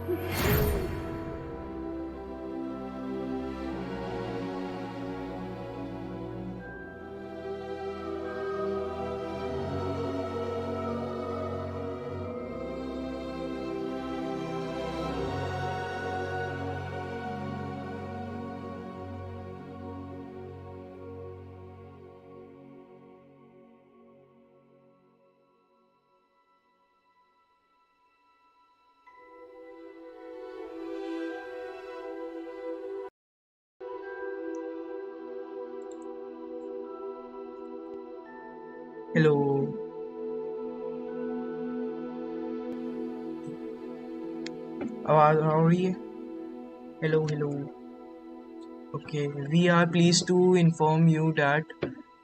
Hello. आवाज आ रही है? Hello, hello. Okay, we are pleased to inform you that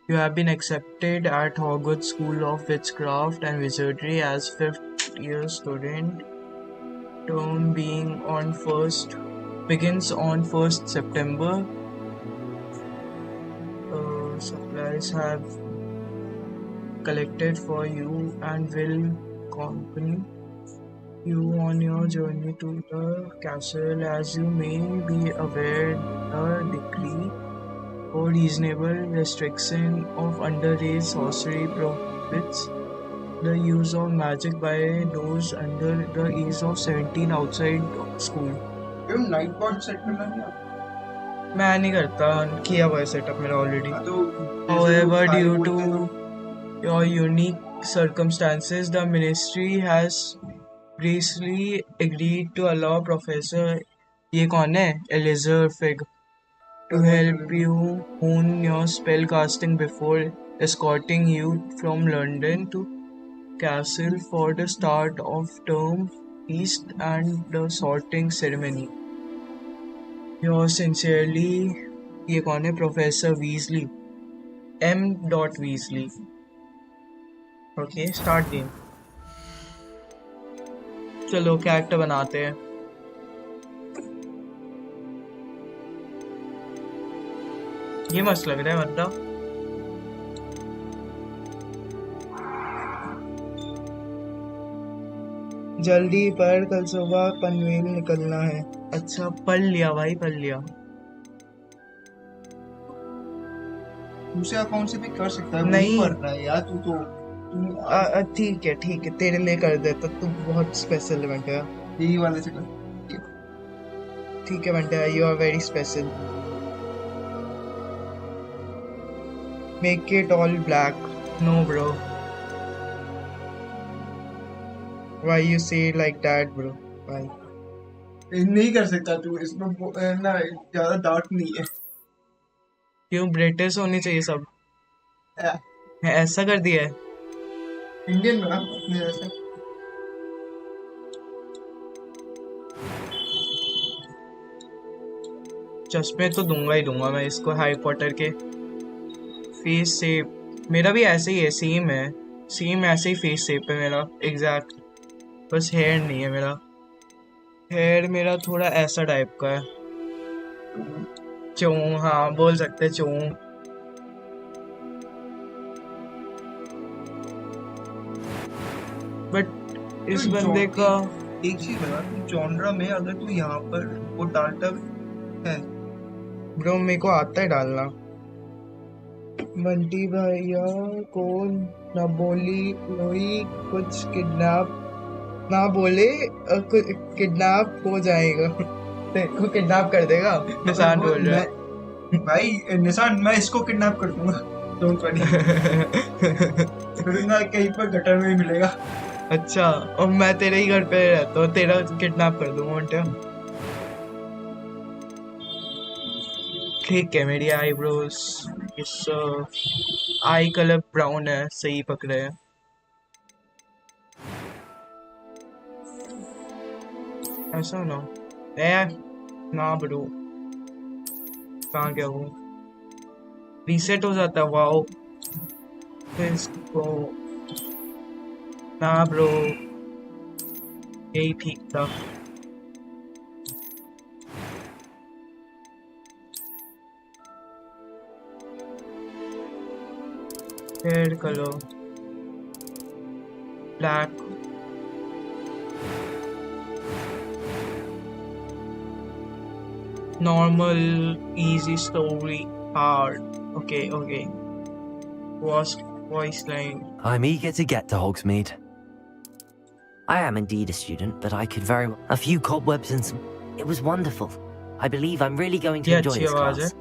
you have been accepted at Hogwarts School of Witchcraft and Wizardry as fifth year student. Term begins on 1st September. Supplies have collected for you and will accompany you on your journey to the castle. As you may be aware, the decree for reasonable restriction of underage sorcery prohibits the use of magic by those under the age of 17 outside school. Night watch set करना नहीं आता? मैं नहीं करता, किया हुआ है setup मेरा already. However, due to your unique circumstances, the ministry has graciously agreed to allow Professor ये कौन है? Elizabeth to help you hone your spell casting before escorting you from London to Castle for the start of term feast and the sorting ceremony. Yours sincerely, ये कौन है? Professor Weasley. M. Weasley. Okay, start game. चलो character बनाते हैं. ये मस्त लग रहा है मतलब. जल्दी पढ़, कल सुबह पनवेल निकलना है. अच्छा, पढ़ लिया भाई, पढ़ लिया. दूसरे अकाउंट से भी कर सकता है. नहीं पढ़ रहा है यार तू तो. ठीक है, तेरे लिए कर देता. तू बहुत स्पेशल है बेटा. यही वाले से कर. ठीक है बेटा, you are very special. Make it all black. No bro. Why you say like that, bro? Why? नहीं कर सकता तू इसमें ना. ज्यादा डार्क नहीं है. क्यों? ब्रिटिश होनी चाहिए सब. ऐसा कर दिया है. इंडियन बना अपने जैसे. चश्मे तो दूंगा ही दूंगा मैं इसको. हैरी पॉटर के फेस शेप मेरा भी ऐसे ही है. सेम है, सेम ऐसे ही फेस शेप है मेरा एग्जैक्ट. बस हेयर नहीं है मेरा. हेयर मेरा थोड़ा ऐसा टाइप का है. चों, हाँ बोल सकते चों. बट इस बंदे का एक चीज बता. जॉनरा में अगर तू यहाँ पर वो डालता है. ब्रो मेरे को आता है डालना. बंटी भैया को ना बोली कोई कुछ किडनैप ना बोले, किडनैप हो जाएगा. तेरे किडनैप कर देगा. निशान बोल रहा है. भाई निशान, मैं इसको किडनैप कर दूंगा. Don't worry. कहीं पर गटर में ही मिलेगा. अच्छा, और मैं तेरे ही घर पे रहता हूँ, तेरा किडनैप कर दूंगा बेटा. ठीक है. मेरी आईब्रोज इस आई कलर ब्राउन है. सही पकड़े हैं. ऐसा ना ब्रो. कहाँ गया वो? रीसेट हो जाता है. वाओ. फिर इसको ना ब्रो, यही ठीक था. Hair colour black. Normal, easy story, hard. Okay. Voice line. I'm eager to get to Hogsmeade. I am indeed a student, but I could very well... A few cobwebs and some... It was wonderful. I believe I'm really going to ये enjoy अच्छी this आवाज है. class.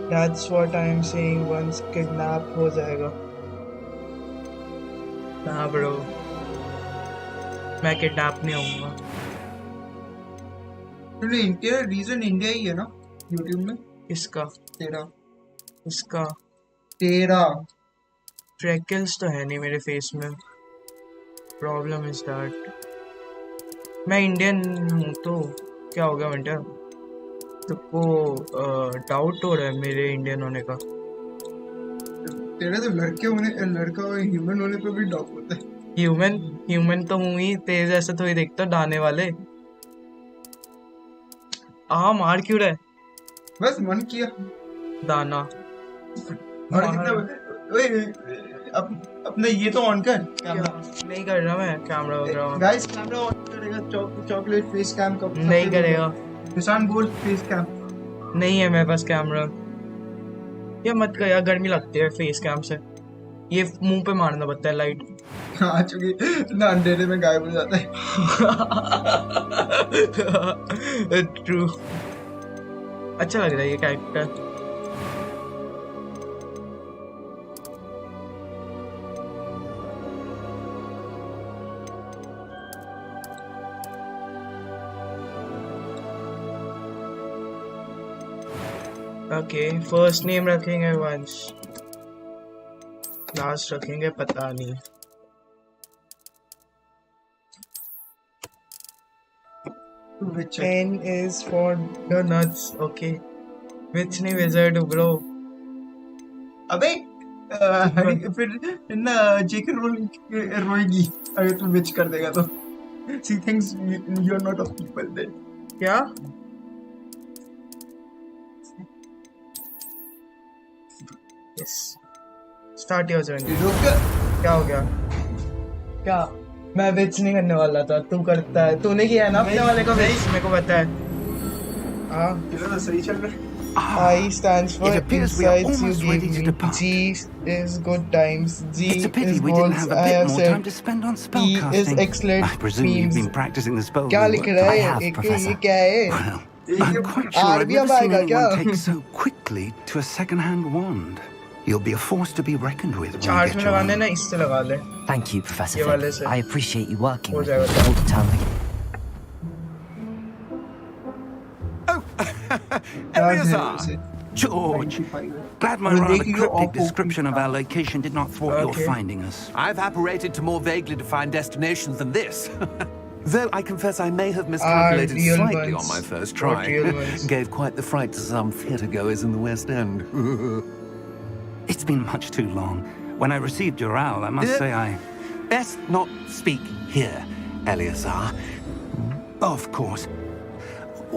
That's what I'm saying. Once kidnap हो जाएगा. हाँ bro. मैं kidnap नहीं होऊंगा. तूने इंडिया रीजन इंडिया ही है ना यूट्यूब में? इसका. तेरा freckles तो है नहीं मेरे फेस में. Problem is that मैं इंडियन हूँ तो क्या हो गया विंटर? तुमको डाउट हो रहा है मेरे इंडियन होने का? तेरे तो लड़का और ह्यूमन होने पे भी डाउट होता है. ह्यूमन तो हूँ ही. तेज ऐसे थोड़ी देखता दाने वाले. मार क्यों रहा है? बस मन किया दाना. और कितना ओए अपने ये तो ऑन कर कैमरा. नहीं कर रहा मैं कैमरा वगैरह. गाइस कैमरा ऑन करेगा. चॉकलेट फेस कैम का नहीं करेगा. निशान बोल फेस कैम. नहीं है मेरे पास कैमरा. ये मत कर यार, गर्मी लगती है फेस कैम से. ये मुंह पे मारना पड़ता है लाइट. आ चुकी ना अंधेरे में गायब हो जाता है. ट्रू. अच्छा लग रहा है ये कैरेक्टर. ओके फर्स्ट नेम रखेंगे वंश. लास्ट रखेंगे पता नहीं. N is for the nuts. Okay. Which नहीं wizard bro. अबे फिर ना जेके रोएगी अगर तू विच कर देगा तो. She thinks you're not of people then. क्या? Yes. Start your journey. क्या हो गया? क्या? मैं विच नहीं करने वाला था. तू करता है. तूने किया है ना अपने वाले का विच. मेरे को पता है. हाँ. तेरा सही चल रहा है. I stands for It appears we are insights you almost gave ready to me. depart. G is good times. G It's a pity is we didn't goals have a I bit have more time said. to spend on E is spellcasting. excellent I presume you've memes. been practicing the spell क्या we लिख worked रहा on. है? I have, ये Professor. क्या है? Well, I'm quite sure I've RBI never seen आएगा क्या? anyone take so quickly to a second-hand wand. You'll be a force to be reckoned with when you charge get में your लगाने own. ना इससे लगा ले. Thank you, Professor ये Fig. वाले से. I appreciate you working हो with me जाएगा. all the time. Eleazar! George! Glad my rather cryptic description of our location did not thwart your Okay. finding us. I've apparated to more vaguely defined destinations than this. Though I confess I may have miscalculated real slightly ones. on my first Not try. real ones. Gave quite the fright to some theatregoers in the West End. It's been much too long. When I received your owl, I must say I... Best not speak here, Eleazar. Of course.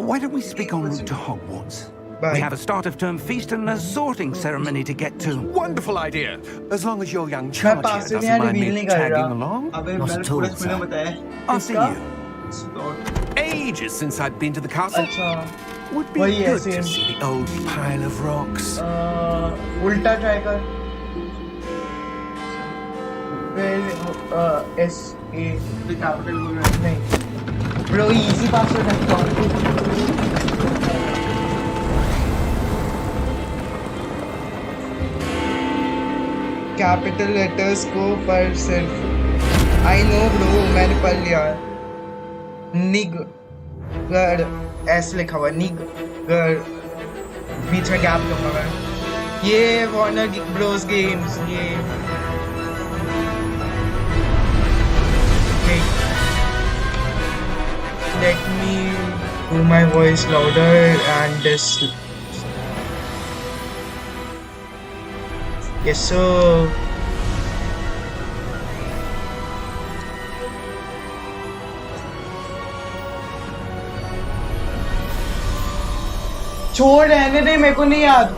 Why don't we speak en route to Hogwarts? Bye. We have a start-of-term feast and a sorting ceremony to get to. Wonderful idea. As long as your young मैं charge pass here से doesn't नहीं mind reveal me नहीं कर tagging रहा. along. अबे Not मैंने at all, पूरा sir. बताया. After किसका? you. Ages since I'd been to the castle. अच्छा. Would be वही है, good to same. see the old pile of rocks. उल्टा ट्राई कर. फिर S A कैपिटल बोल रहा है. नहीं. Bro easy password है. कैपिटल लेटर्स को पर सिर्फ आई नो ब्रो मैंने पढ़ लिया. निग गर ऐसे लिखा हुआ निग गर बीच में गैप लूंगा मैं. ये वार्नर ब्रोस गेम्स ये let me do my voice louder and this. Yes sir. छोड़ रहने दे मेरे को नहीं याद.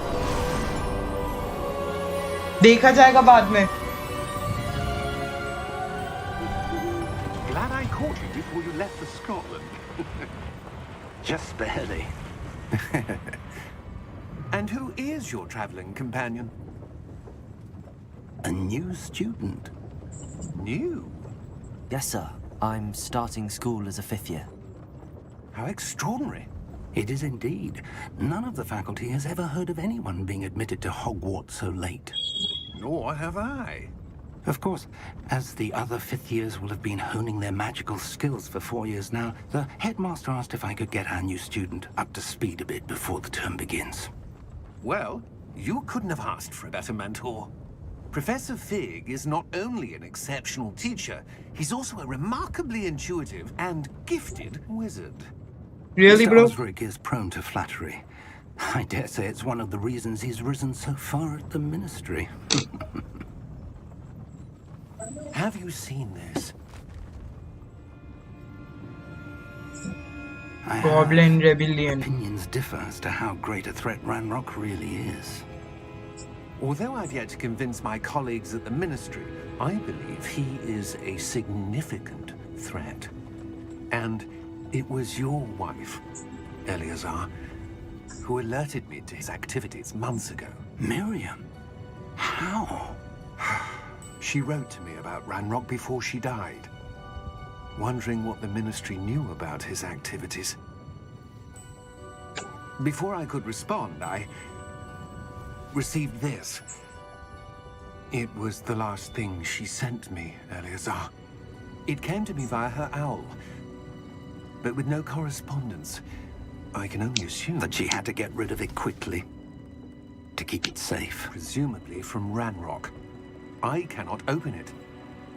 देखा जाएगा बाद में. before you left for Scotland. Just barely. And who is your traveling companion? A new student. New? Yes, sir. I'm starting school as a 5th year. How extraordinary. It is indeed. None of the faculty has ever heard of anyone being admitted to Hogwarts so late. Nor have I. Of course, as the other 5th years will have been honing their magical skills for 4 years now, the headmaster asked if I could get our new student up to speed a bit before the term begins. Well, you couldn't have asked for a better mentor. Professor Fig is not only an exceptional teacher, he's also a remarkably intuitive and gifted wizard. Really, Mr. bro? Osric is prone to flattery. I dare say it's one of the reasons he's risen so far at the Ministry. Have you seen this? I have. Goblin Rebellion. Opinions differ as to how great a threat Ranrock really is. Although I've yet to convince my colleagues at the Ministry, I believe he is a significant threat. And it was your wife, Eleazar, who alerted me to his activities months ago. Miriam? How? She wrote to me about Ranrock before she died, wondering what the Ministry knew about his activities. Before I could respond, I received this. It was the last thing she sent me, Eleazar. It came to me via her owl, but with no correspondence. I can only assume That she had to get rid of it quickly to keep it safe. presumably from Ranrock. I cannot open it.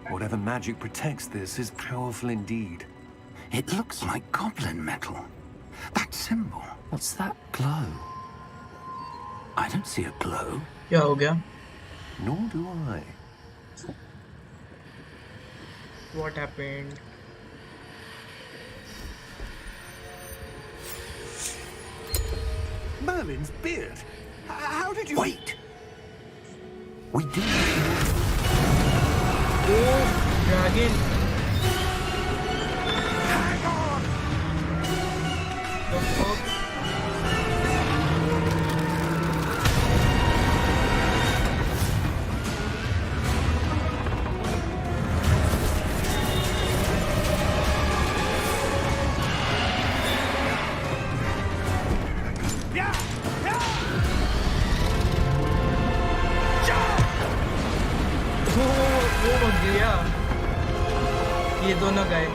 Whatever magic protects this is powerful indeed. It looks like goblin metal. That symbol. What's that glow? I don't see a glow. क्या हो गया? Nor do I. What happened? Merlin's beard! How did you... Wait! We do. Oh, dragon! Hang on! The fuck? वो हो गया ये दोनों गए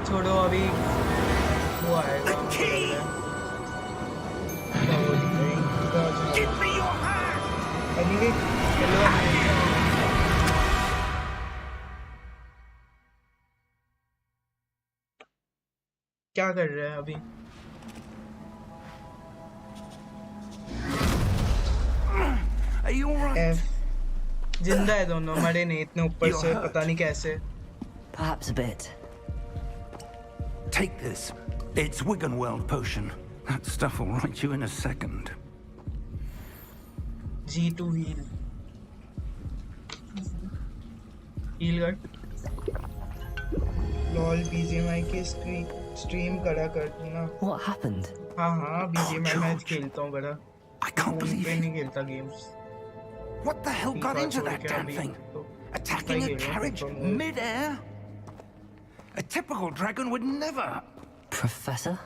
छोड़ो अभी वो आएगा क्या कर रहे हैं अभी Are you alright? F जिंदा है दोनों मरे नहीं इतने ऊपर से पता नहीं कैसे Perhaps a bit. Take this. It's Wiggenweld potion. That stuff will right you in a second. G2 heal कर लॉल BGMI के स्ट्रीम करा कर ना What happened? हाँ BGMI George. मैच खेलता हूँ बड़ा I can't फोन believe पे it. नहीं खेलता games What the hell got into that damn thing? Attacking a carriage mid-air? A typical dragon would never. Professor?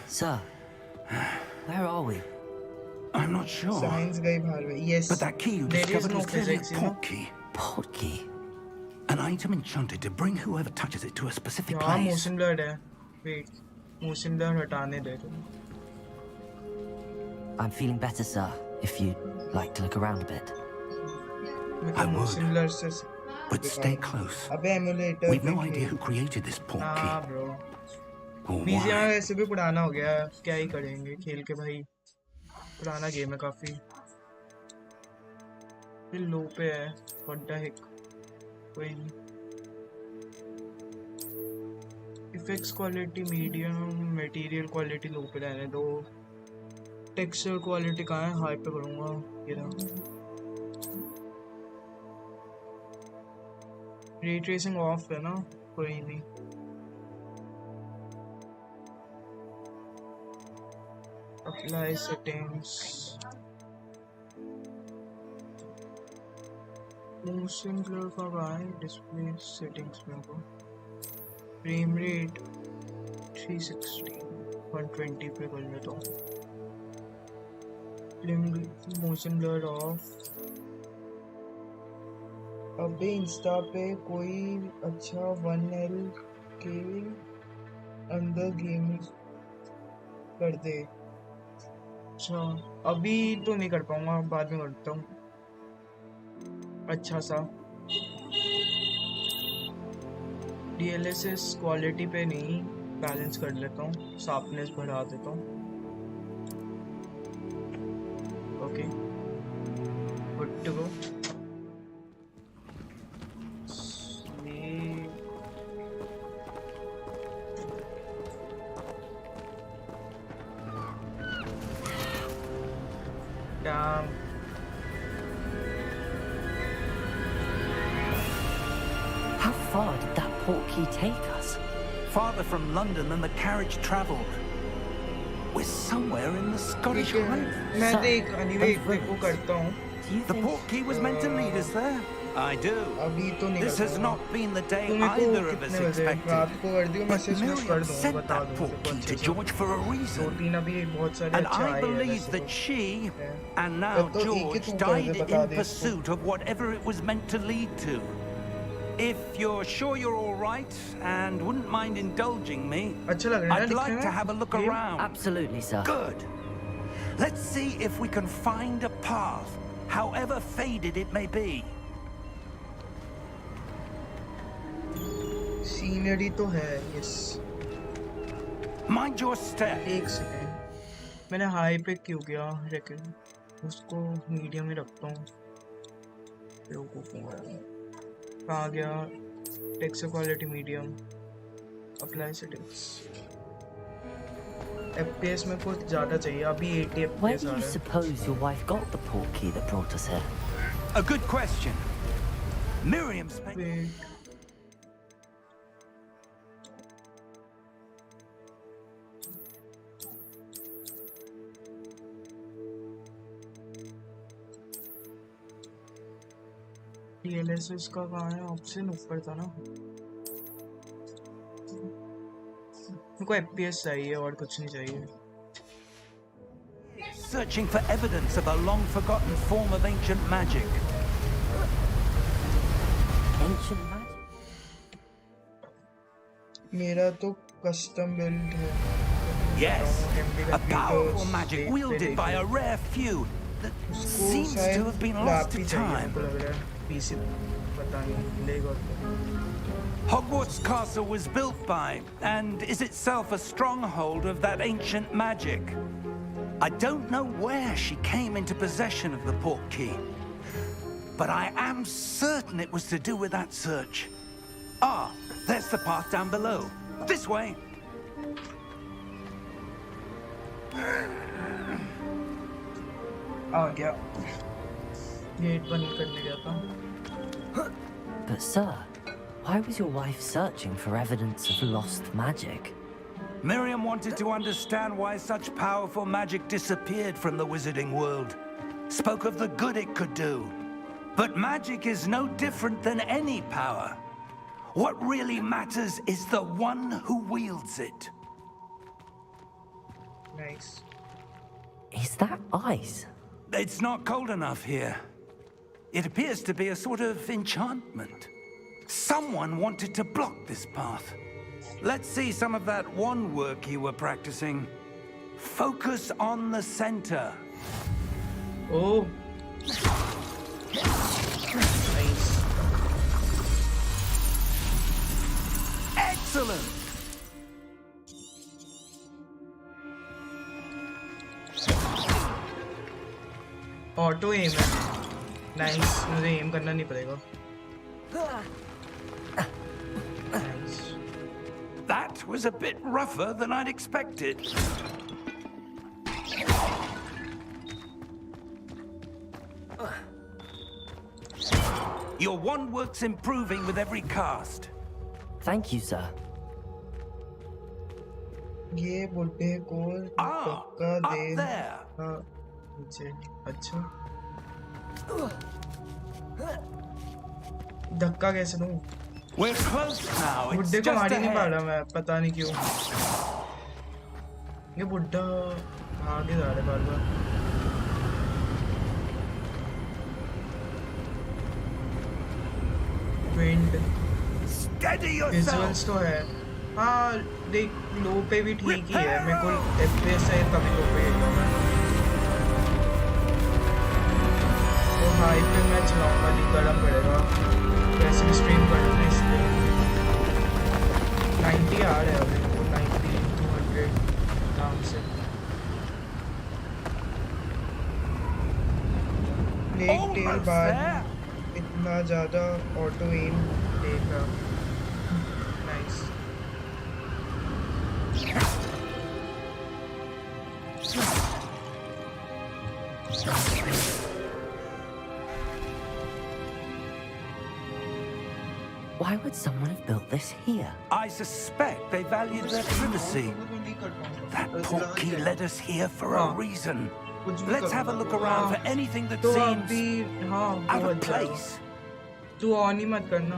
Sir, where are we? I'm not sure. Science गई बाहर में yes But that key you there is discovered no was clearly a physics you know port key. Port key. An item enchanted to bring whoever touches it to a specific यहाँ place. Motion blur है wait motion blur हटाने दे तुम I'm feeling better, sir, if you'd like to look around a bit. मैं I तो would. Motion blur से But stay close. अबे emulator We've no idea who created this port हाँ key. Bro Or BGMI why. वैसे भी पुराना हो गया है क्या ही करेंगे खेल के भाई पुराना गेम है काफी फिर लो पे है what the heck कोई नहीं effects quality medium material quality लो पे रहने दो टेक्सचर क्वालिटी कहाँ है हाई पे करूँगा ये रहा रे ट्रेसिंग ऑफ है ना कोई भी। अप्लाई सेटिंग्स, मोशन ब्लर का गाय डिस्प्ले सेटिंग्स में को फ्रेम रेट 360 120 पे कर लेता हूँ। Motion blur of. अबे इंस्टा पे कोई अच्छा 1L के अंदर गेम कर दे। अच्छा अभी तो नहीं कर पाऊंगा, बाद में करता हूँ अच्छा सा। DLSS क्वालिटी पे नहीं, बैलेंस कर लेता हूँ, शार्पनेस बढ़ा देता हूँ। Okay good to go. Damn. How far did that portkey take us? Farther from London than the carriage travelled. We're somewhere in the Scottish Highlands. मैं Sir, देख anyway those को करता हूँ। Do you The think... portkey was meant to lead us there. I do. अभी तो नहीं This कर has पाऊंगा। not been the day तुम्हें को either of us कितने बजे expected. रात को कर दियो, But मैसेज में कर Miriam दूँ, sent बता that दूँ सबको portkey अच्छे to से। George for a दो reason. तीन अभी बहुत सारे And अच्छे I आए हैं believe वैसे that तो। she and now तब तो एक ही George तुम कर दे, died बता in दे इसको। pursuit of whatever it was meant to lead to. If you're sure you're all right and wouldn't mind indulging me, अच्छा लग रहा है I'd ना like दिखने to में? have a look Game? around. Absolutely, sir. Good. Let's see if we can find a path, however faded it may be. Scenery तो है, yes. Mind your step. एक सेकेंड, मैंने हाई पे क्यों किया लेकिन उसको मीडियम में रखता हूँ। कहाँ गया? Texture quality medium, apply settings. FPS में कुछ ज़्यादा चाहिए, अभी 80 Where FPS do uh you रहा है। suppose your wife got the portkey that brought us here? A good question. Miriam spent... Wait. DLSS का कहाँ है ऑप्शन? ऊपर था ना। मेरे को FPS चाहिए और कुछ नहीं चाहिए। searching for evidence of a long-forgotten form of ancient magic. Ancient magic? मेरा तो कस्टम बिल्ड है। Yes, MD a powerful computers magic देख wielded पे by a देखे। rare few that उसको seems शायद to have been lost to lap ही चाहिए, time. मेरे को लग रहा है। PC पता नहीं लेगा तो। Hogwarts Castle was built by, and is itself a stronghold of that ancient magic. I don't know where she came into possession of the portkey, but I am certain it was to do with that search. Ah, there's the path down below. This way. आ गया। Gate बंद करने गया था। But sir, why was your wife searching for evidence of lost magic? Miriam wanted to understand why such powerful magic disappeared from the wizarding world. Spoke of the good it could do. But magic is no different than any power. What really matters is the one who wields it. Nice. Is that ice? It's not cold enough here. It appears to be a sort of enchantment. Someone wanted to block this path. Let's see some of that wand work you were practicing. Focus on the center. Oh. Nice. Excellent! Auto aim है। Nice, मुझे aim करना नहीं पड़ेगा। Nice. That was a bit rougher than I'd expected. Your wand works improving with every cast. Thank you, sir. ये बुड्ढे को धक्का Up they there. नीचे। अच्छा धक्का कैसे दूं? We're close now. It's बुड्ढे को just मार ही नहीं पा ahead. रहा मैं, पता नहीं क्यों। ये बुड्ढा आगे जा रहा है बार बार। Wind Steady visuals yourself. तो है। हाँ देख लो पे भी ठीक ही है, मेरे को FPS है तभी लो पे खेलूंगा मैं। तो हाई पे मैं चलाऊंगा, नहीं करना पड़ेगा, वैसे भी स्ट्रीम करना है इसलिए। 90 आ रहा है अभी तो, 90 200 आराम से। प्लेग टेल Almost बाद there. इतना ज़्यादा ऑटो एम देगा। Nice. Why would someone have built this here? I suspect they valued their privacy. That portkey led us here for a reason. Let's have a look around for anything that तो seems अभी हाँ out वो of अच्छा। place. तू on ही मत करना।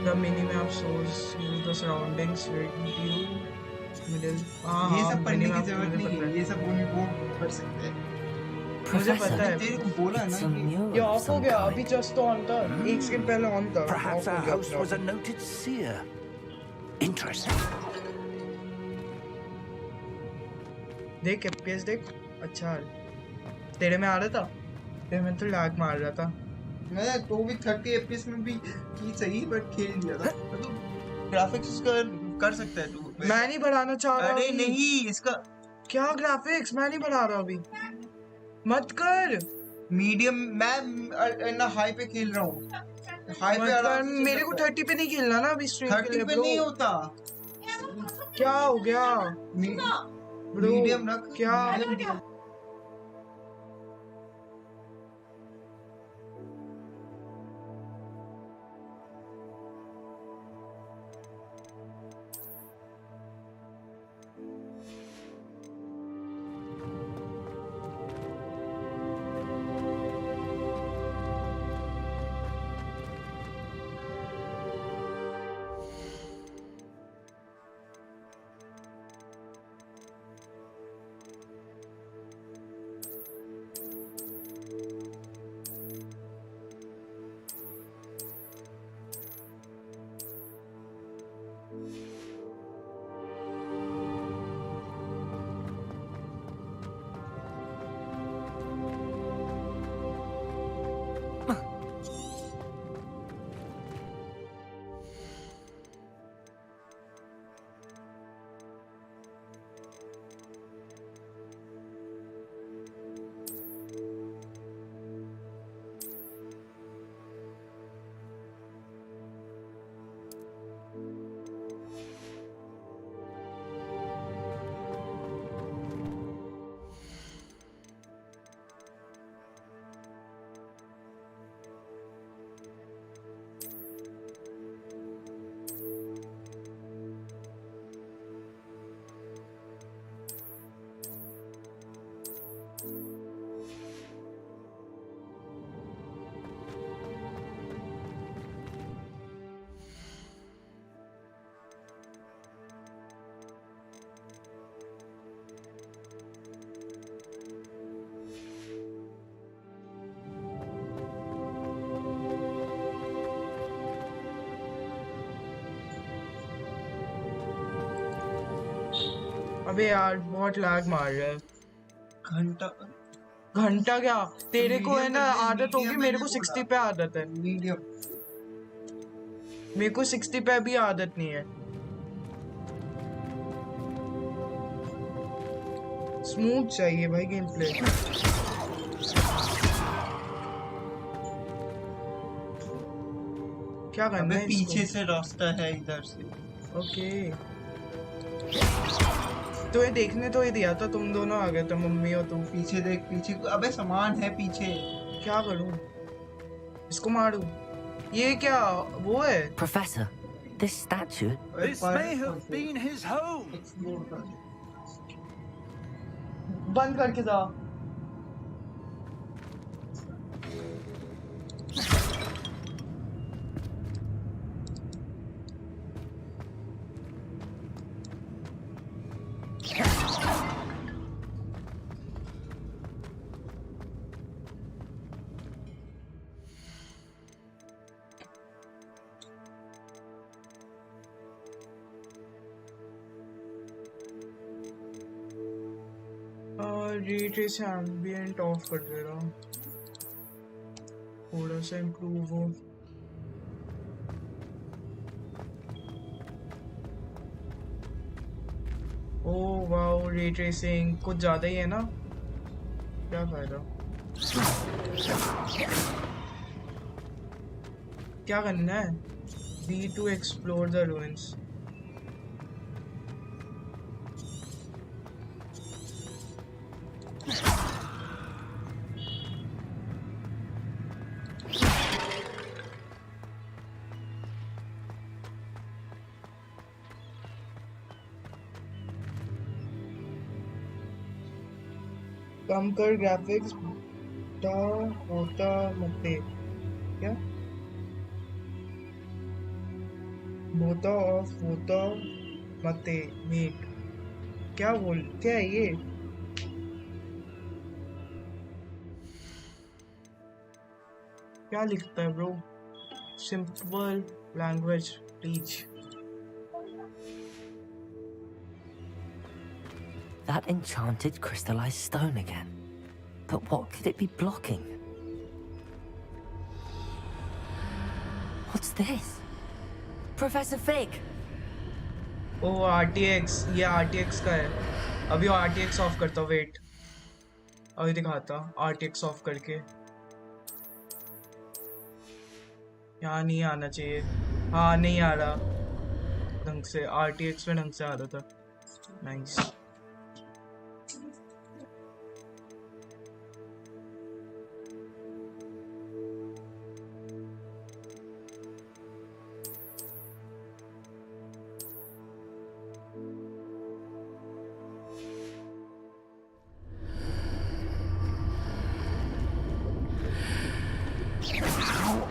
The minimap shows you the surroundings with you middle। हाँ ये हाँ सब पढ़ने की minimap जरूरत मुझे नहीं पता है, है। ये सब वो कर सकते हैं। मुझे पता Professor, है। तेरे को बोला it's ना a कि mural ये of ऑफ हो some गया, kind. अभी जस्ट तो ऑन था, एक सेकंड पहले ऑन था। Perhaps ऑफ our हो गया host अपने was a आप। noted seer. Interesting. देख FPS देख, अच्छा आ रहा। तेरे में आ रहा था? तेरे में तो लैग मार रहा था। मैं तो भी 30 FPS में भी की सही, बट खेल लिया था। मतलब ग्राफिक्स कर सकता है तू। मैं नहीं बढ़ाना चाह रहा अरे अभी। नहीं, इसका क्या ग्राफिक्स? मैं नहीं बढ़ा रहा अभी, मत कर। मीडियम, मैं ना हाई पे खेल रहा हूँ। हाई पे मत कर, आराम से चल मेरे को सकता है। 30 पे नहीं खेलना ना अभी स्ट्रीम के 30 लिए पे ब्रो। नहीं होता। क्या हो गया ब्रो? मीडियम रख। क्या अबे यार बहुत लैग मार रहा है। घंटा घंटा क्या, तेरे को है ना आदत होगी, मेरे को 60 पे आदत है। मीडियम मेरे को 60 पे भी आदत नहीं है। स्मूथ चाहिए भाई गेम प्ले। क्या करना है पीछे इसको? से रास्ता है इधर से। ओके तुम्हें देखने तो ही दिया था, तुम दोनों आ गए थे, मम्मी और तुम। पीछे देख, पीछे। अबे सामान है पीछे। क्या करूं? इसको मारूं? ये क्या वो है? Professor, this statue. This may have been his home. Explore कर। बंद करके जा। रीट्रेस एम्बिएंट ऑफ कर दे रहा हूँ, थोड़ा सा इम्प्रूव हो। ओह वाओ, रीट्रेसिंग कुछ ज़्यादा ही है ना, क्या फायदा। क्या करना है? Be to explore the ruins. कम कर ग्राफिक्स, होता मते क्या होता ऑफ होता मते मीट, क्या है ये? क्या लिखता है bro? Simple language please. That enchanted crystallized stone again. But what could it be blocking? What's this? Professor Fig! Oh RTX, ये RTX का है। अभी RTX ऑफ करता हूँ, वेट अभी दिखाता RTX ऑफ करके। यहाँ नहीं आना चाहिए, हाँ नहीं आ रहा ढंग से, RTX में ढंग से आ रहा था। Nice.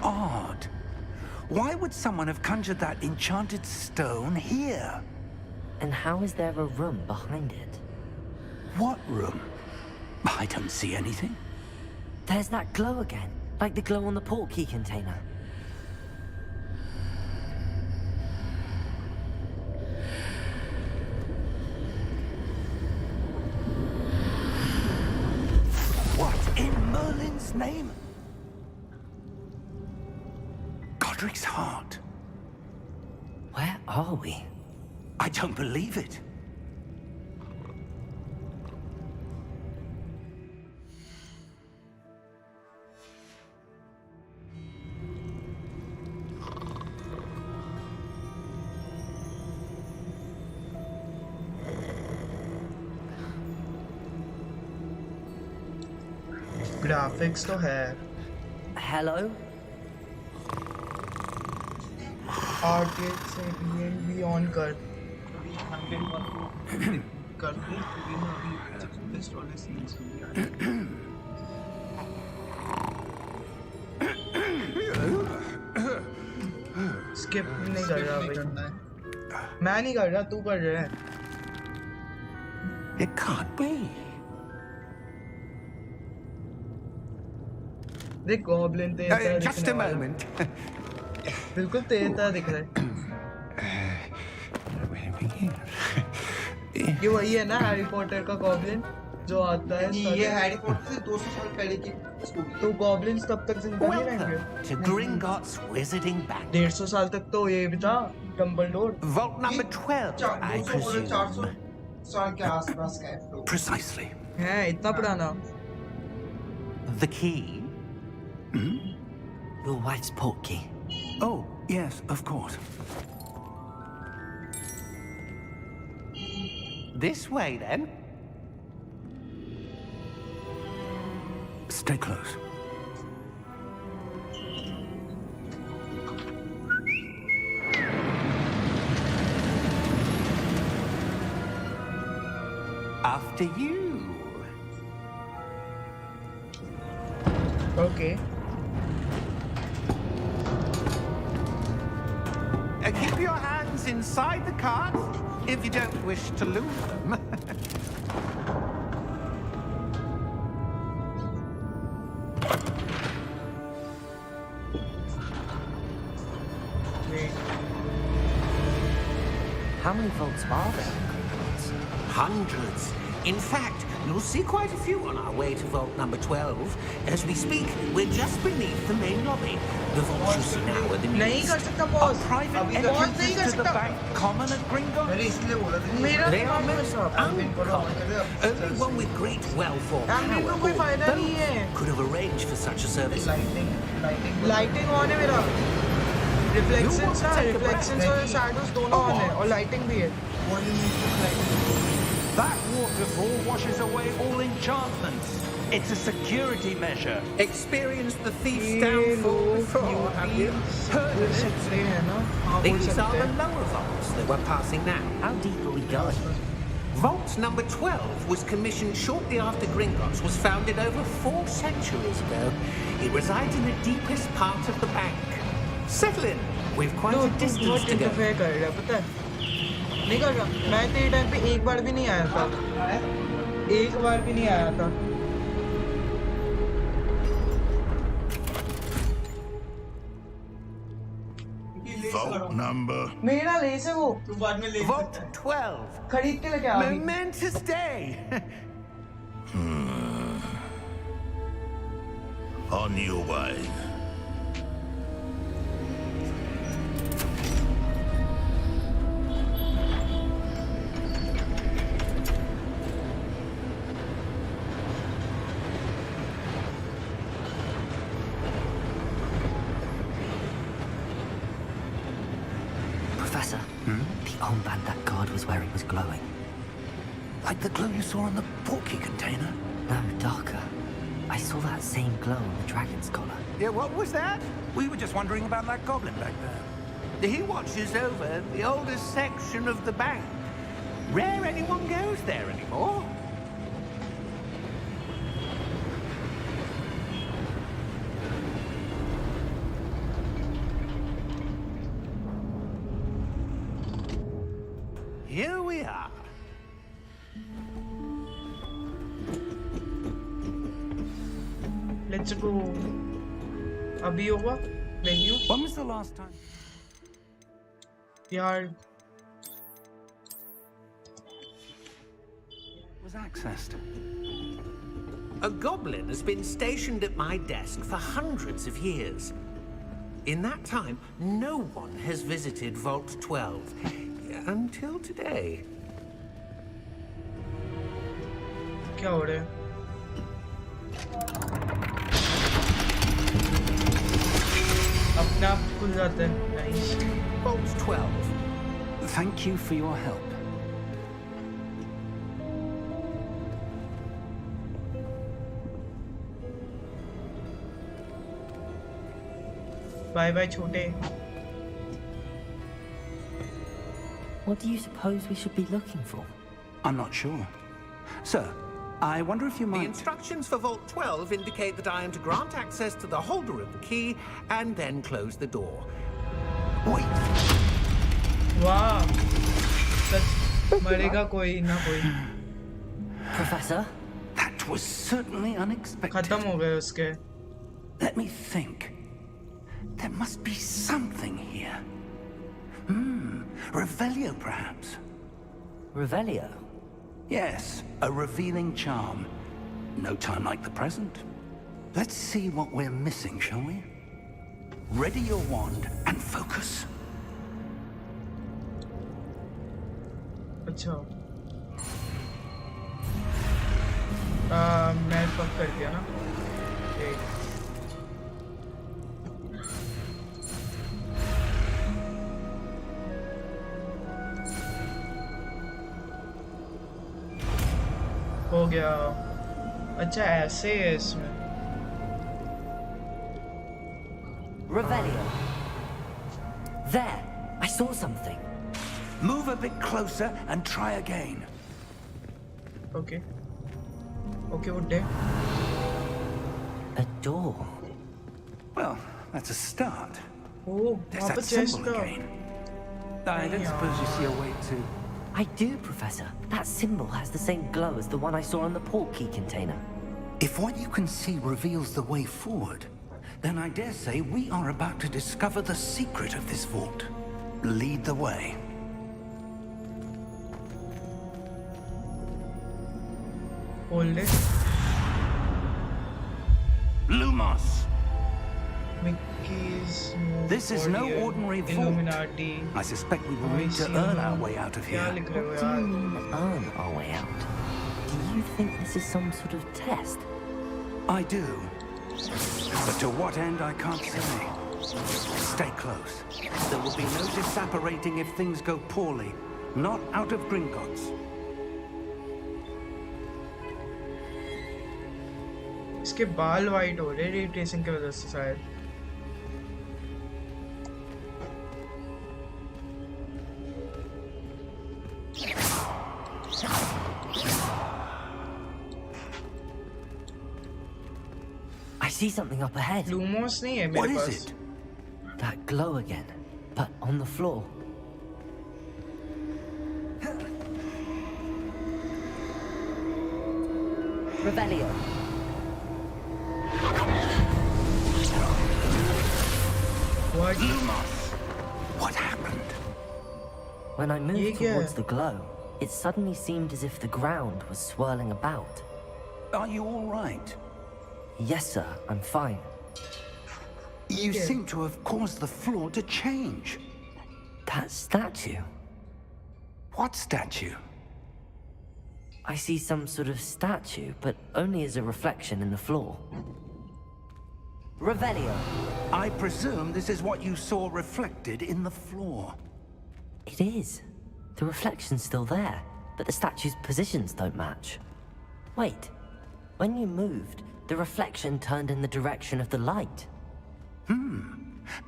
Odd. Why would someone have conjured that enchanted stone here? And how is there a room behind it? What room? I don't see anything. There's that glow again, like the glow on the portkey container. What in Merlin's name? Godric's heart. Where are we? I don't believe it. Graphics तो है। Hello? RTX ambient भी on कर। कर दे, अभी best वाले scenes skip नहीं कर रहा भाई, करना है। मैं नहीं कर रहा, तू कर रहा है। It can't be. देख गॉब्लिन तेज तरह Just दिखने a वाला। moment. बिल्कुल तेज तरह दिख रहा है। ये वही है ना हैरी पॉटर का गॉब्लिन जो आता है। ये हैरी पॉटर से 200 साल पहले की स्टोरी। तो गॉब्लिन्स तब तक जिंदा नहीं रहेंगे। Welcome to Gringotts Wizarding Bank. 150 साल तक तो ये भी था Dumbledore. Vault number 12, I 400 presume. साल के आसपास का है तो। Precisely. है इतना पुराना। The key? Your wife's portkey. Oh, yes, of course. This way, then. Stay close. After you. Okay. Keep your hands inside the cart if you don't wish to lose them. Wait. How many vaults are there in Gringotts? Hundreds. In fact, you'll see quite a few on our way to vault number 12. As we speak, we're just beneath the main lobby. The vault you see now are the नहीं कर newest. सकता Are boss private boss नहीं कर entrances to the सकता bank common at Gringotts? मैंने इसलिए बोला था कि मेरा They are दिमाग में most सब uncommon. Only one with great well-formed Family power को कोई or फायदा नहीं है both could have arranged for such a service. Lighting on है मेरा रिफ्लेक्शंस ना take a रिफ्लेक्शंस और शैडोज दोनों ऑन है और लाइटिंग भी है That waterfall washes away all enchantments. It's a security measure. Experienced the thief's ये downfall लोग before, have you? बोल सकते हैं ना हाँ बोल These are सकते the हैं lower vaults that we're passing now. How deep are we going? Vault number 12 was commissioned shortly after Gringotts was founded over 4 centuries ago. It resides in the deepest part of the bank. Settle in. We've quite तो a तू distance बहुत to go. Interfere कर रहा है पता है नहीं कर रहा मैं तेरे टाइम पे एक बार भी नहीं आया था एक बार भी नहीं आया था Vault number. मेरा ले से वो तू बाद में ले Vault 12. खरीद के लेके आ गई Momentous day. On your way. Professor, the armband that guard was wearing was glowing. Like the glow you saw on the portkey container? No, darker. I saw that same glow on the dragon's collar. Yeah, what was that? We were just wondering about that goblin back there. He watches over the oldest section of the bank. Rare anyone goes there anymore. Here we are. Let's go अभी होगा venue When was the last time? यार Was accessed? A goblin has been stationed at my desk for hundreds of years. In that time, no one has visited Vault 12 until today. क्या हो रहा है अपने आप खुल जाता है nice Vault 12. Thank you for your help. Bye bye छोटे What do you suppose we should be looking for? I'm not sure. Sir, I wonder if you The might... instructions for Vault 12 indicate that I am to grant access to the holder of the key and then close the door. Wait! वाह सच मरेगा कोई ना कोई Professor? That was certainly unexpected. खत्म हो गए उसके Let me think. There must be something here. Revelio, perhaps? Revelio? Yes, a revealing charm. No time like the present. Let's see what we're missing, shall we? Ready your wand and focus. अच्छा मैं fuck कर दिया ना एक हो गया। अच्छा ऐसे है इसमें। Revelio. There, I saw something. Move a bit closer and try again. Okay. Okay, what day? A door. Well, that's a start. Oh, There's वहाँ that पर chest symbol था। again. I don't suppose you see a way to... I do, Professor. That symbol has the same glow as the one I saw on the port key container. If what you can see reveals the way forward, then I dare say we are about to discover the secret of this vault. Lead the way. Hold it. Lumos! Mickey's This is no Guardian, ordinary vault. Illuminati. I suspect we will I need to see earn now. our way out of क्या here. लिख रहे हो What do यार? you mean, earn our way out? Do you think this is some sort of test? I do. But to what end, I can't say. Stay close. There will be no disapparating if things go poorly. Not out of Gringotts. इसके बाल white हो रहे ray tracing की वजह से शायद। I see something up ahead. Lumos नहीं है What मेरे is pass. it? That glow again, but on the floor. Revelio. What? Lumos! What happened? When I Ye moved kya towards hai? the glow, it suddenly seemed as if the ground was swirling about. Are you all right? Yes, sir, I'm fine. You Yeah. seem to have caused the floor to change. That statue. What statue? I see some sort of statue, but only as a reflection in the floor. Revelio. I presume this is what you saw reflected in the floor. It is. The reflection's still there, but the statue's positions don't match. Wait. When you moved, the reflection turned in the direction of the light.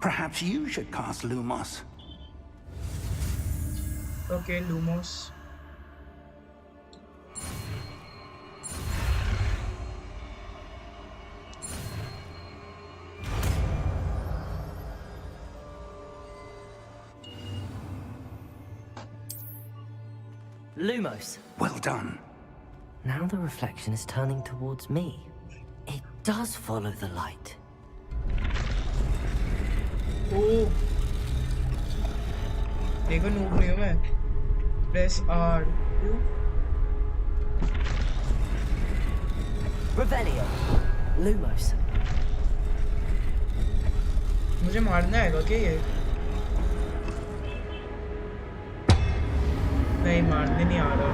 Perhaps you should cast Lumos. Okay, Lumos. Lumos. Well done. Now the reflection is turning towards me. It does follow the light. Oh. देखो noob नहीं हूँ मैं। Press R. Revelio. Lumos. मुझे मारना है क्या ये? नहीं मारने नहीं आ रहा।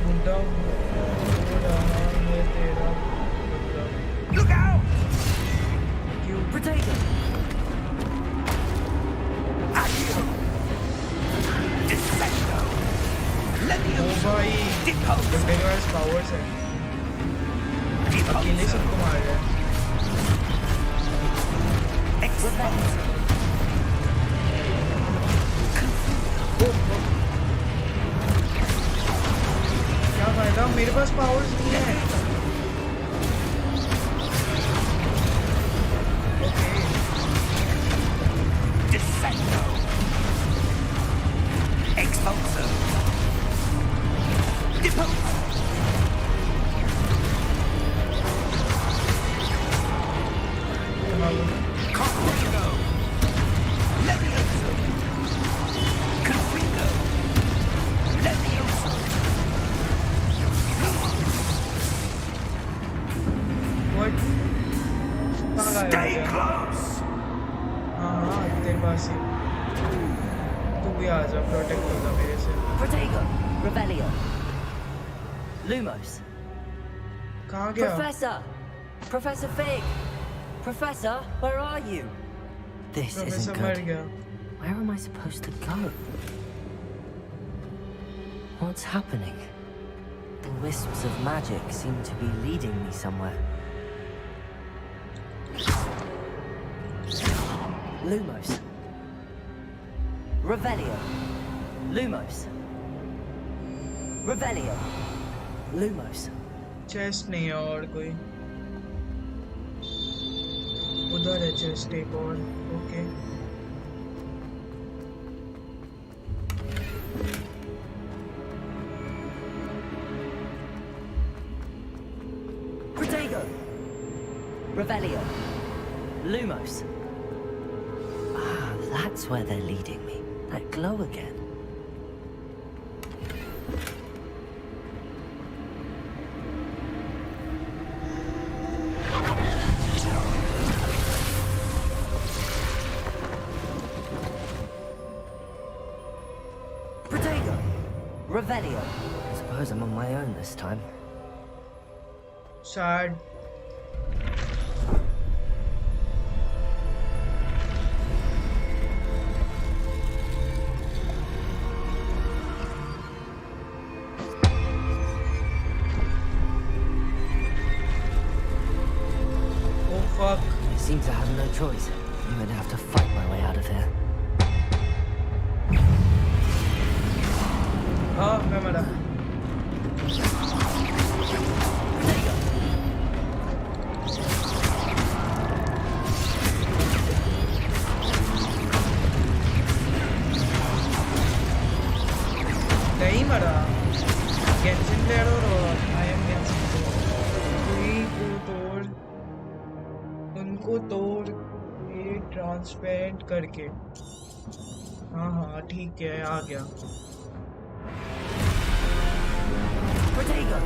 बूढ़ा हो रहा है तेरा बदला। Look out! क्यों? Potato. Accio! Defendo! ओ Levioso! भाई Depose! बंदे के पास पावर्स है। अकेले Depose! सबको मार रहा है। Expose! क्या फायदा? मेरे पास पावर्स नहीं है। Okay. Defendo! Expulso! Depose! Confringo! Levioso! Confringo! Levioso! What? कहाँ गायब हो Stay गया? close! हाँ तेरे पास ही। तू भी आ जा प्रोटेक्ट होगा मेरे से। Protego. Revelio. Lumos. कहाँ गया? Professor! Professor Fig! Professor, where are you? This professor isn't मर good. गया। Where am I supposed to go? What's happening? The wisps of magic seem to be leading me somewhere. Lumos. Revelio. Lumos. Revelio. Lumos. Chest नहीं है और कोई उधर है chest एक और okay Protego. Revelio. Lumos. Ah, that's where they're leading me. That glow again. Protego. Revelio. I suppose I'm on my own this time. sad oh fuck I seem to have no choice. I'm gonna have to fight my way out of here. ah मैं मरा नहीं मरा गेंजिन player और I am गेंजिन को तोड़ उनको तोड़ ये ट्रांसपेरेंट करके हाँ हाँ ठीक है आ गया Protego.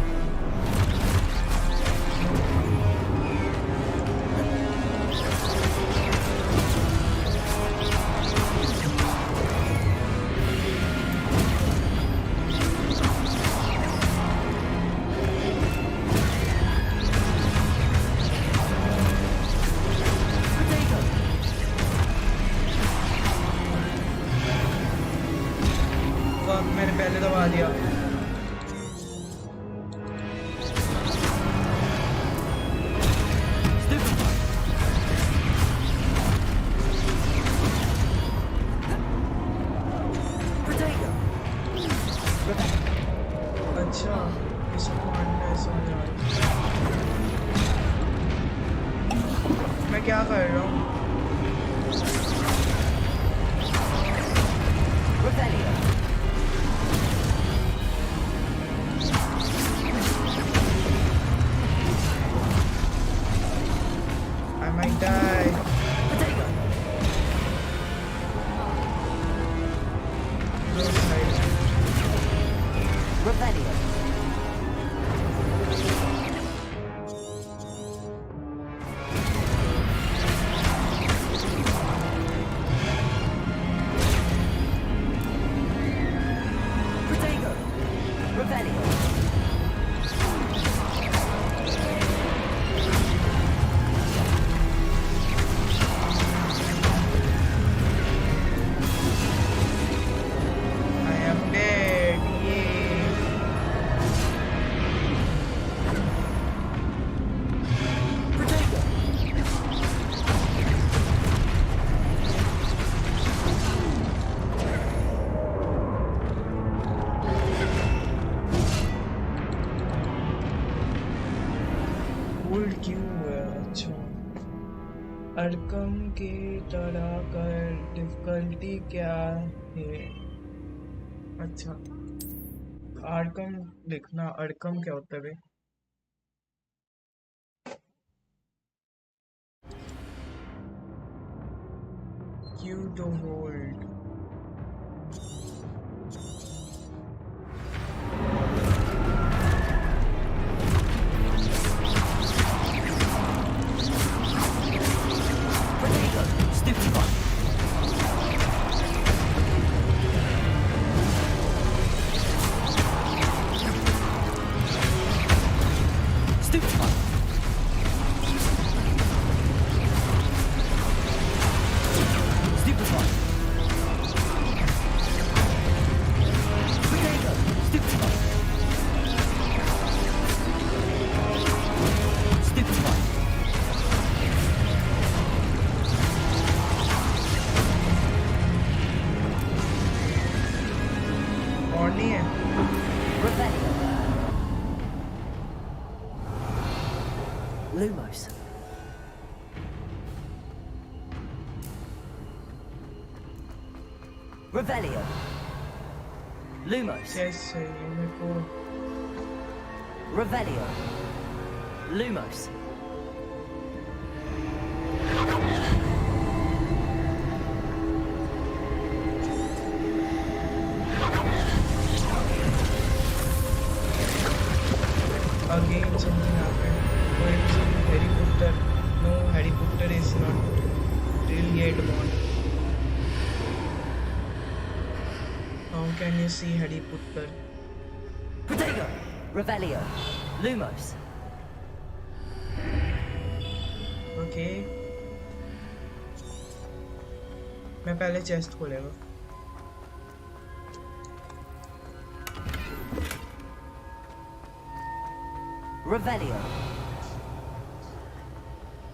fuck मैंने पहले दबा दिया Protego. अच्छा इसे मारना है समझ आ रहा मैं क्या कर रहा हूँ Revelio. I might die Protego. Don't hide. Revelio. Protego. Revelio. I am dead yay Protego. Hold क्यों है अच्छा अरकम के तरह कर डिफिकल्टी क्या है अच्छा आरकम लिखना अरकम क्या होता है बे Q to hold Protego. Stupefy. Stupefy. Stupefy. और नहीं है? Revelio. Lumos. Revelio. Lumos. Chest चाहिए मेरे को। Revelio. Lumos. Again something happened. OMG, Harry Potter. No, Harry Potter is not really Edmond. How can you see Harry Potter? Protego. Revelio. Lumos. Okay. मैं पहले chest खोलेगा। Revelio.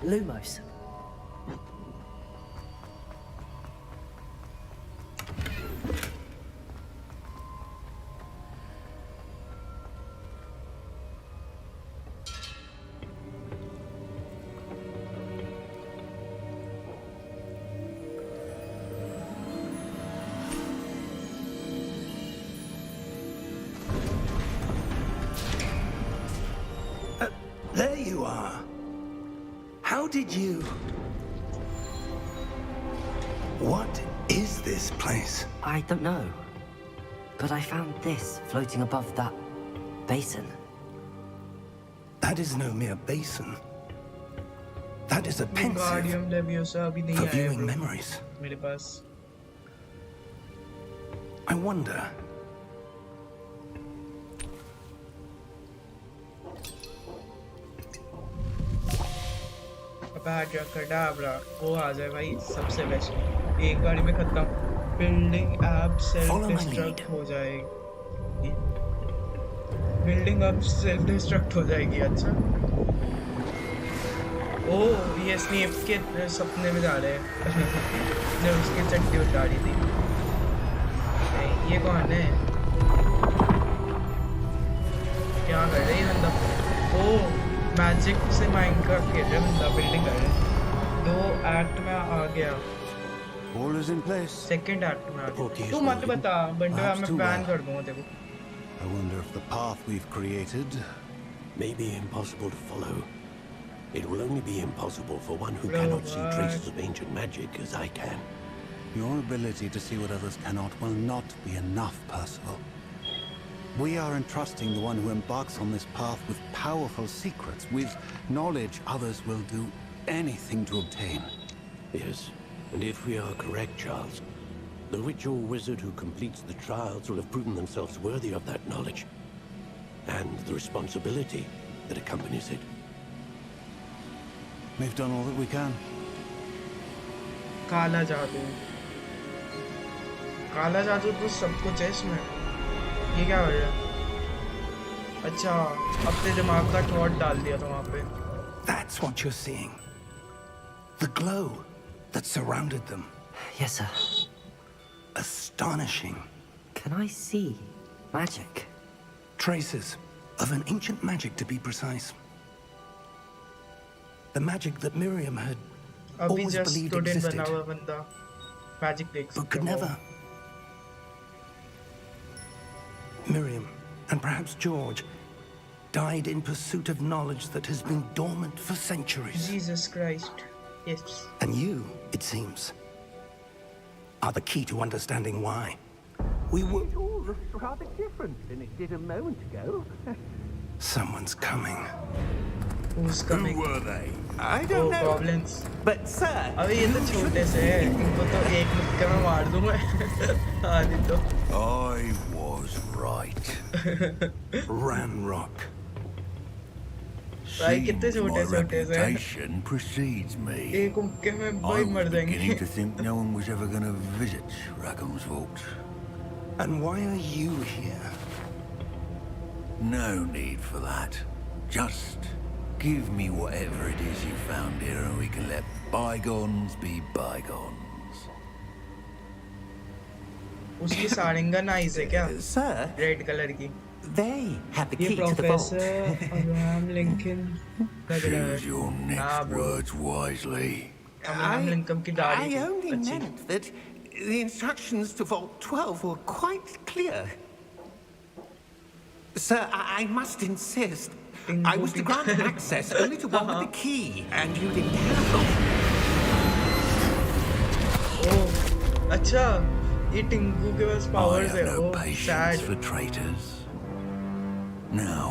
Lumos. There you are. How did you... What is this place? I don't know. But I found this floating above that basin. That is no mere basin. That is a pensive Wingardium Leviosa अभी नहीं for आया viewing bro memories. मेरे पास। I wonder... Abracadabra, वो आ जाए भाई सबसे best. एक बारी में खत्म। Building app self Follow my destruct lead. हो जाएगी। बिल्डिंग अब सेल्फ डिस्ट्रक्ट हो जाएगी। अच्छा ओह ये स्नेप के सपने में जा रहे हैं। ने उसकी चट्टी उतारी थी। नहीं, ये कौन है? क्या कर रही है बंदा? ओह मैजिक से माइनक्राफ्ट खेल रहे हैं बंदा। बिल्डिंग कर रहे हैं। 2 एक्ट में आ गया। All is in place. Second act में आ Okay, गया। तू मत so बता बंडा perhaps मैं too बैन well. कर दूंगा तेरे को। I wonder if the path we've created May be impossible to follow. It will only be impossible for one who Bro, cannot see what? traces of ancient magic as I can. your ability to see what others cannot will not be enough, Percival. We are entrusting the one who embarks on this path with powerful secrets, with knowledge others will do anything to obtain. Yes, and if we are correct, Charles, the witch or wizard who completes the trials will have proven themselves worthy of that knowledge, and the responsibility that accompanies it. We've done all that we can. काला जादू। काला जादू तो सब कुछ है इसमें। ये क्या कर रहा है? अच्छा अपने दिमाग का थॉट डाल दिया था वहाँ पे। That's what you're seeing. The glow that surrounded them. Yes, sir. Astonishing. Can I see magic? Traces of an ancient magic, to be precise. The magic that Miriam had अभी always just believed student existed, बना हुआ बंदा magic देख but could सकता है। never. Miriam, and perhaps George, died in pursuit of knowledge that has been dormant for centuries. Jesus Christ. Yes. And you, it seems, are the key to understanding why. We were... It all looks rather different than it did a moment ago. Someone's coming. Who's coming? were they? I Oh, don't know. goblins. But, sir, अबे ये तो छोटे से हैं। इनको तो एक मुक्के में मार दूँ मैं। आदि तो। I was right. Ranrock. भाई कितने Seems my छोटे से हैं। reputation precedes me. एक मुक्के में I भाई was मर beginning जाएंगे। to think no one was ever going to visit Rackham's Vault. And why are you here? No need for that. Just give me whatever it is you found here and we can let bygones be bygones. उसकी Sarangan eyes है क्या? Sir, red colour की. they have the ये key to the vault. Professor Abraham Lincoln लग रहा है. Choose your next bro. words wisely. Abraham Lincoln की दाढ़ी I only अच्छी. meant that the instructions to Vault 12 were quite clear. Sir, I must insist. I was to grant access only to one with the key, and you didn't have them. Oh, अच्छा ये टिंकू के पास I powers have है. no Oh, patience sad. for traitors. Now,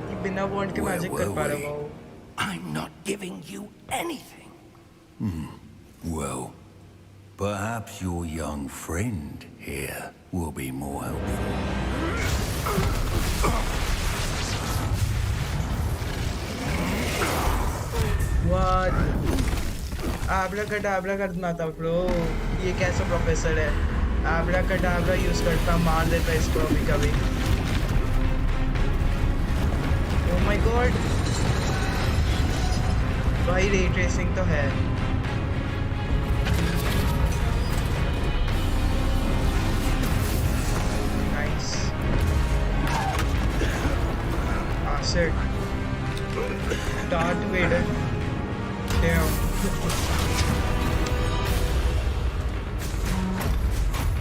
ये बिना bond के Where magic were कर पा रहा we? वो. I'm not giving you anything. well, perhaps your young friend here will be more helpful. What? Abracadabra करना था ब्रो. ये कैसा प्रोफेसर है? Abracadabra यूज करता, मार देता इसको अभी कभी. Oh my god. भाई रे ट्रेसिंग तो है. Nice. Acid. Darth Vader. Damn.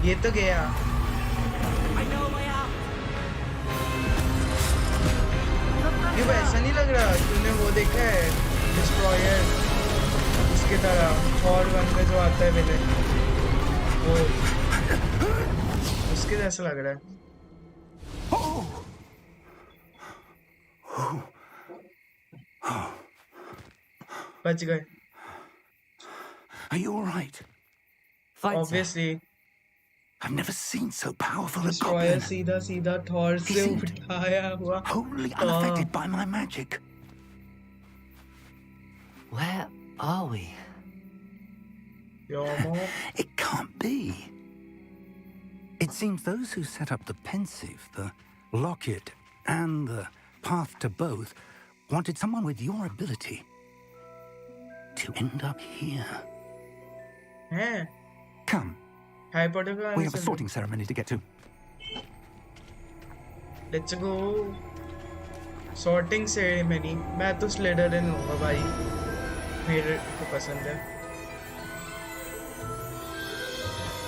ये तो गया. ये वैसा नहीं लग रहा. तूने वो देखा है डिस्ट्रॉयर उसकी तरह और वन में जो आता है विलेन, वो उसके जैसा लग रहा है. बच गए. Are you all right? Fine, sir. Obviously. I've never seen so powerful a destroyer goblin. सीधा सीधा थॉर से Isn't उठाया हुआ. Wholly unaffected by my magic. Where are we? Yomo. It can't be. It seems those who set up the pensive, the locket, and the path to both wanted someone with your ability to end up here. हैं? Come, Harry Potter का we have a sorting ceremony to get to. Let's go. Sorting ceremony. मैं तो Slytherin हूँगा भाई. मेरे को पसंद है.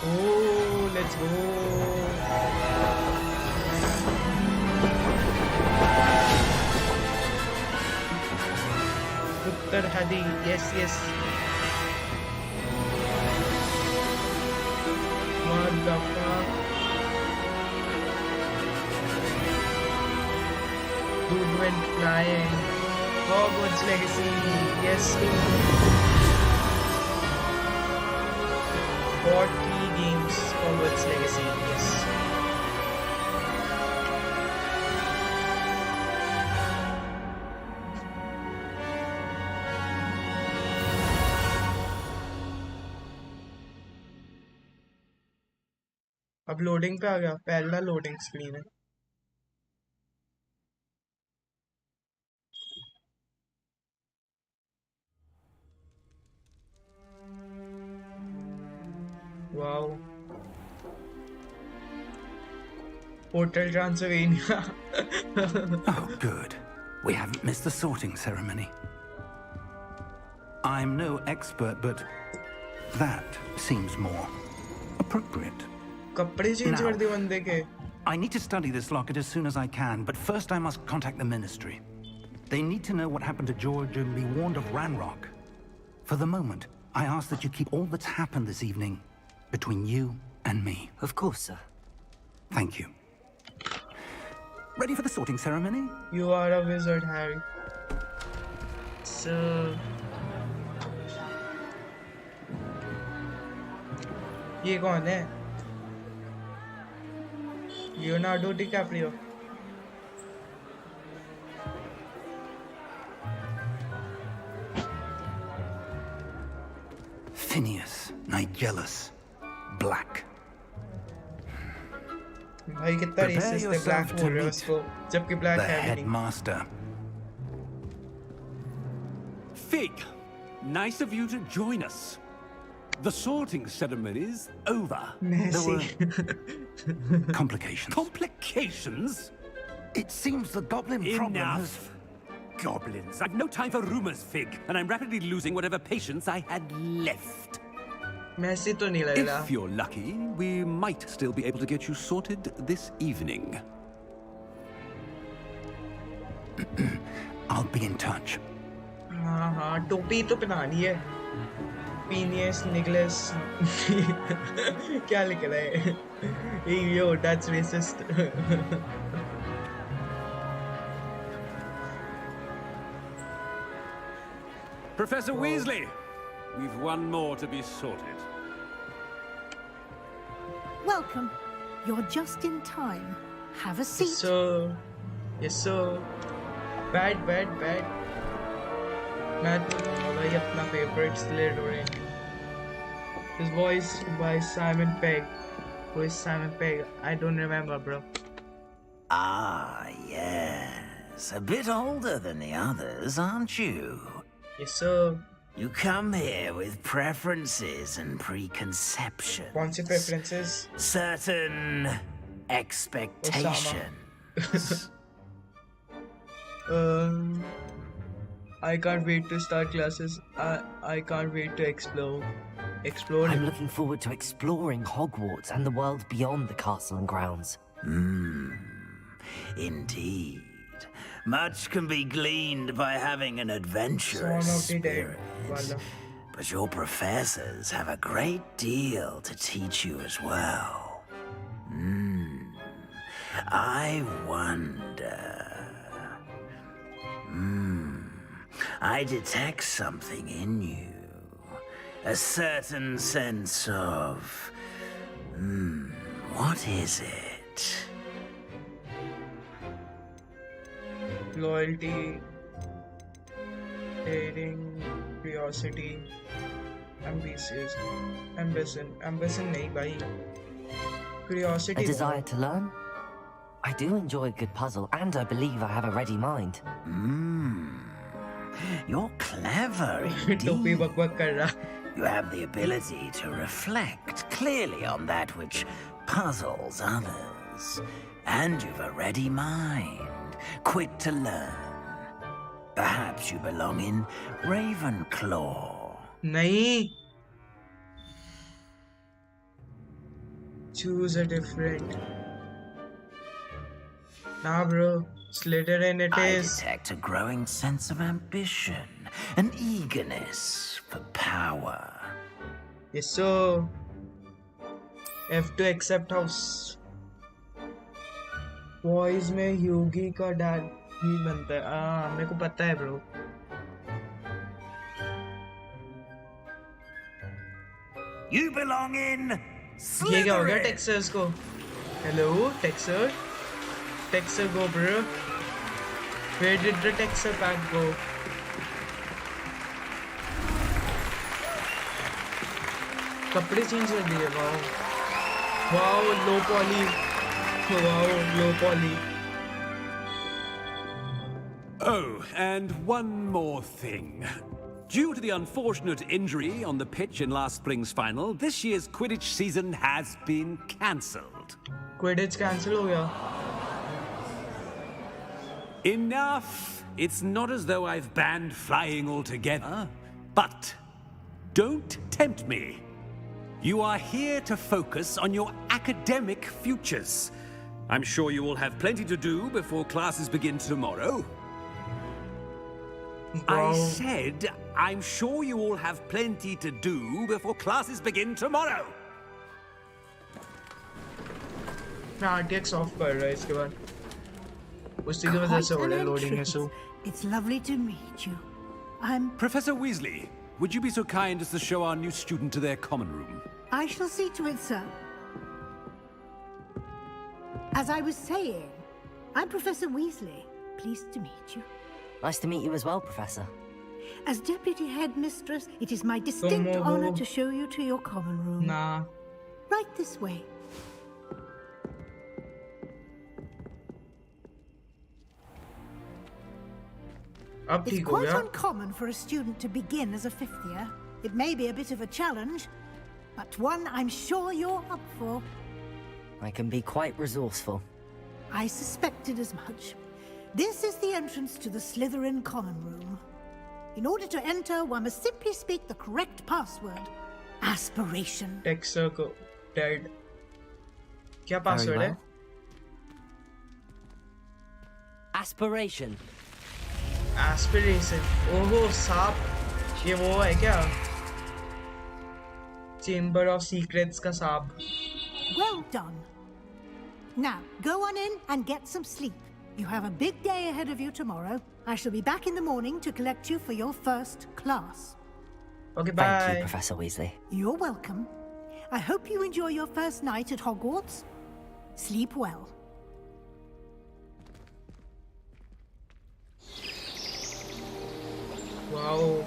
ओह let's go. उत्तर हदी. Yes yes. What the fuck? Dude went flying. Hogwarts Legacy. Yes, dude. 40 games. Hogwarts Legacy. Yes. अब लोडिंग पे आ गया. पहला लोडिंग स्क्रीन है. Wow. Hotel Transylvania. Oh, good. We haven't missed the sorting ceremony. I'm no expert, but that seems more appropriate. कपड़े change कर दिए बंदे के. I need to study this locket as soon as I can, but first I must contact the Ministry. They need to know what happened to George and be warned of Ranrock. For the moment, I ask that you keep all that's happened this evening between you and me. Of course, sir. Thank you. Ready for the sorting ceremony? You are a wizard, Harry. So. ये कौन है? Leonardo DiCaprio. Phineas, Nigellus, Black. भाई कितना Prepare resist है. yourself black to बोल रहे हो meet उसको जबकि ब्लैक The है भी नहीं. headmaster. Fig, nice of you to join us. The sorting ceremony's over. Messi. Complications. Complications? It seems the goblin problem has... Enough. Goblins. I've no time for rumors, Fig, and I'm rapidly losing whatever patience I had left. Messi तो नहीं लग रहा. If you're lucky, we might still be able to get you sorted this evening. I'll be in touch. हाँ टोपी तो पहनानी है. Phineas Nicholas. क्या लिख रहा है? Yo, that's racist. Professor Weasley, we've one more to be sorted. Welcome. You're just in time. Have a seat. Yes sir. Bad. मैं तो भाई अपना favorite Slytherin. His voice by Simon Pegg. Who is Simon Pegg? I don't remember, bro. Ah, yes. A bit older than the others, aren't you? Yes sir. You come here with preferences and preconceptions. कौन सी preferences? Certain expectations. I can't wait to start classes. I can't wait to explore. I'm looking forward to exploring Hogwarts and the world beyond the castle and grounds. Indeed. Much can be gleaned by having an adventurous spirit. But your professors have a great deal to teach you as well. I wonder... I detect something in you. A certain sense of... what is it? Loyalty, daring, curiosity, ambition नहीं भाई. Curiosity. A desire to learn? I do enjoy a good puzzle, and I believe I have a ready mind. You're clever टोपी indeed. बकबक कर रहा. You have the ability to reflect clearly on that which puzzles others. And you've a ready mind, quick to learn. Perhaps you belong in Ravenclaw. नहीं. Choose a different. Nah, bro. Slytherin it I is. detect a growing sense of ambition, an eagerness for power. Yes, so have to accept house. Boys में योगी का dad ही बनता है. मेरे को पता है, bro. You belong in ये क्या हो गया Slytherin. Texas को? Hello, Texas. Texas go, bro. Where did the Texas pack go? कपड़े चेंज कर दिए. Wow low poly. Wow low poly. Oh, and one more thing. Due to the unfortunate injury on the pitch in last spring's final, this year's Quidditch season has been cancelled. Quidditch cancel हो गया. Enough! It's not as though I've banned flying altogether. But don't tempt me. You are here to focus on your academic futures. I'm sure you will have plenty to do before classes begin tomorrow. I said, I'm sure you all have plenty to do before classes begin tomorrow. मैं RTX of कर रहा है इसके बाद. उसी की वजह से हो रहा है loading issue. It's lovely to meet you. I'm... Professor Weasley, would you be so kind as to show our new student to their common room? I shall see to it, sir. As I was saying, I'm Professor Weasley. Pleased to meet you. Nice to meet you as well, Professor. As Deputy Headmistress, it is my distinct honor to show you to your common room. Nah. Right this way. It's quite uncommon for a student to begin as a fifth year. It may be a bit of a challenge, but one I'm sure you're up for. I can be quite resourceful. I suspected as much. This is the entrance to the Slytherin common room. In order to enter, one must simply speak the correct password. Aspiration. Text circle. Dead. क्या password है? Aspiration. Aspiration. ओहो सांप. ये वो है क्या? Chamber of Secrets का सांप. Well done. Now, go on in and get some sleep. You have a big day ahead of you tomorrow. I shall be back in the morning to collect you for your first class. Okay, bye. Thank you, Professor Weasley. You're welcome. I hope you enjoy your first night at Hogwarts. Sleep well. Wow.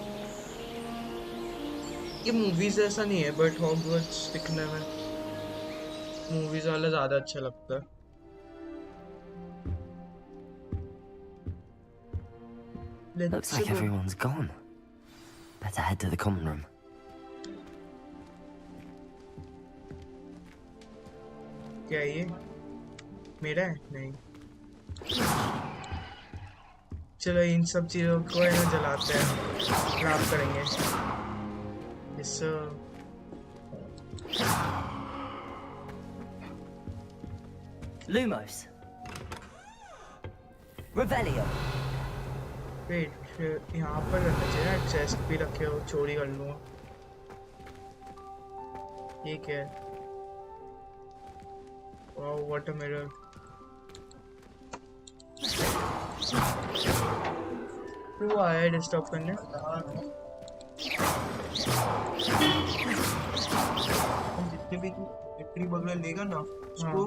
ये movies ऐसा नहीं है but Hogwarts दिखने में movies वाला ज्यादा अच्छा लगता है. Looks like everyone's gone. Better head to the common room. क्या ये मेरा है? नहीं. चलो इन सब चीजों को यहाँ जलाते हैं. खराब करेंगे. Yes, sir. Lumos. Revelio. Wait यहाँ पर रखना चाहिए ना. चेस्ट भी रखे हो. चोरी कर लूँगा. ये क्या है? Wow what a mirror. तू आया है डिस्टर्ब करने. जितने भी विक्ट्री वगैरह लेगा ना उसको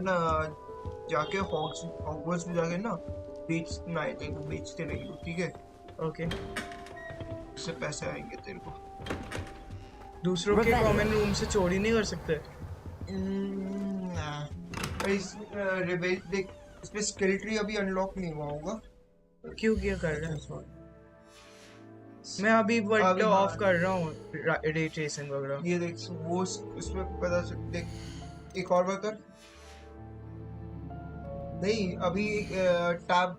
ना जाके हॉगवर्ट्स में जाके ना बेचना है. तेरे को बेचते नहीं हो ठीक है. ओके. उससे पैसे आएंगे तेरे को. दूसरों के कॉमन रूम से चोरी नहीं कर सकते. देख इसमें स्किल ट्री अभी अनलॉक नहीं हुआ होगा. क्यों क्या कर रहे हैं? मैं अभी वर्ड ऑफ कर रहा हूँ. रे ट्रेसिंग वगैरह. ये देख वो उसमें पता चल. देख एक और बार कर. नहीं अभी टैब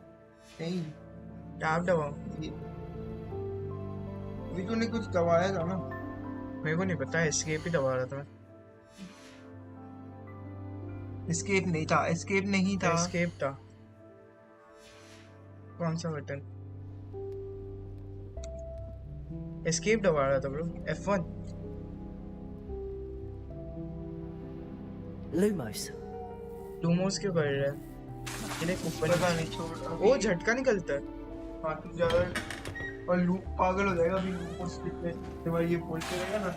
नहीं. टैब दबाओ. अभी तूने कुछ दबाया था ना. मेरे को नहीं पता. एस्केप ही दबा रहा था. एस्केप नहीं था. एस्केप नहीं था. एस्केप था. कौन सा बटन? एस्केप दबा रहा था ब्रो. F1. Lumos. लूमोस क्यों कर रहा है? ये ऊपर पता नहीं. छोड़. वो झटका निकलता है. हाँ तू ज्यादा और लूप पागल हो जाएगा. अभी लूमोस कितने बार ये बोलते रहेगा ना.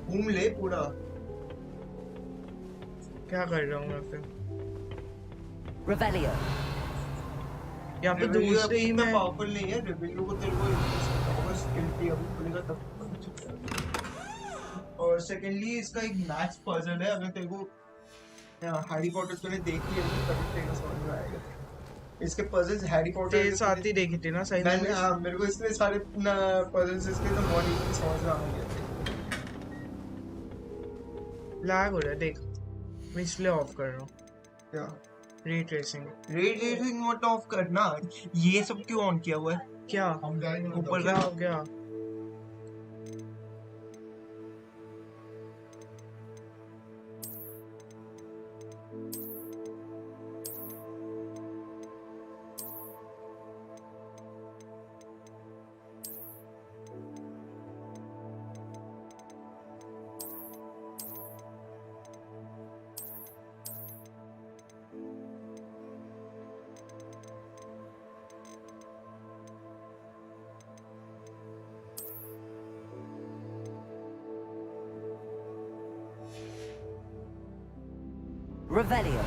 घूम ले पूरा. क्या कर रहा हूँ मैं फिर? Revelio. यहाँ पे दूसरे ही में पावरफुल नहीं है. रेवेलियो को तेरे को स्किल ट्री अभी खुलेगा तब. और सेकेंडली इसका एक मैथ्स पजल है. अगर तेरे को हैरी पॉटर तूने देखी है तो तभी तेरे को समझ में आएगा. इसके पजल्स हैरी पॉटर के साथ ही देखी थी ना सही में. हाँ मेरे को इसलिए सारे पजल्स इसके तो बहुत ही समझ में आ गए. लैग हो रहा है देख. मैं इसलिए ऑफ कर रहा हूँ. क्या? Ray tracing. रे ट्रेसिंग मत ऑफ करना. ये सब क्यों ऑन किया हुआ है? क्या ऊपर क्या हो गया? Revelio.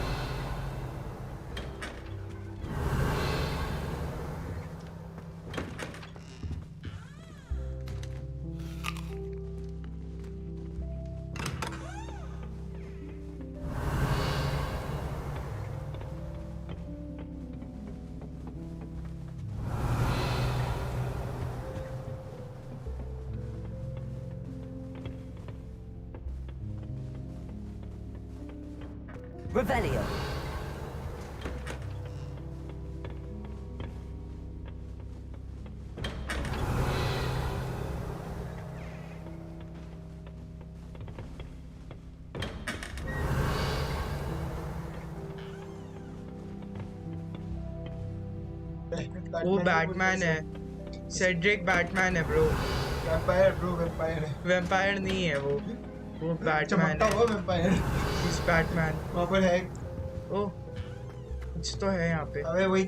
Revelio. वो बैटमैन है, सेड्रिक बैटमैन है ब्रो। वैम्पायर ब्रो, वैम्पायर है। वैम्पायर नहीं है वो बैटमैन चमकता है। हुआ वैम्पायर। इस बैटमैन वहाँ पर है। ओ कुछ तो है यहाँ पे। अबे वही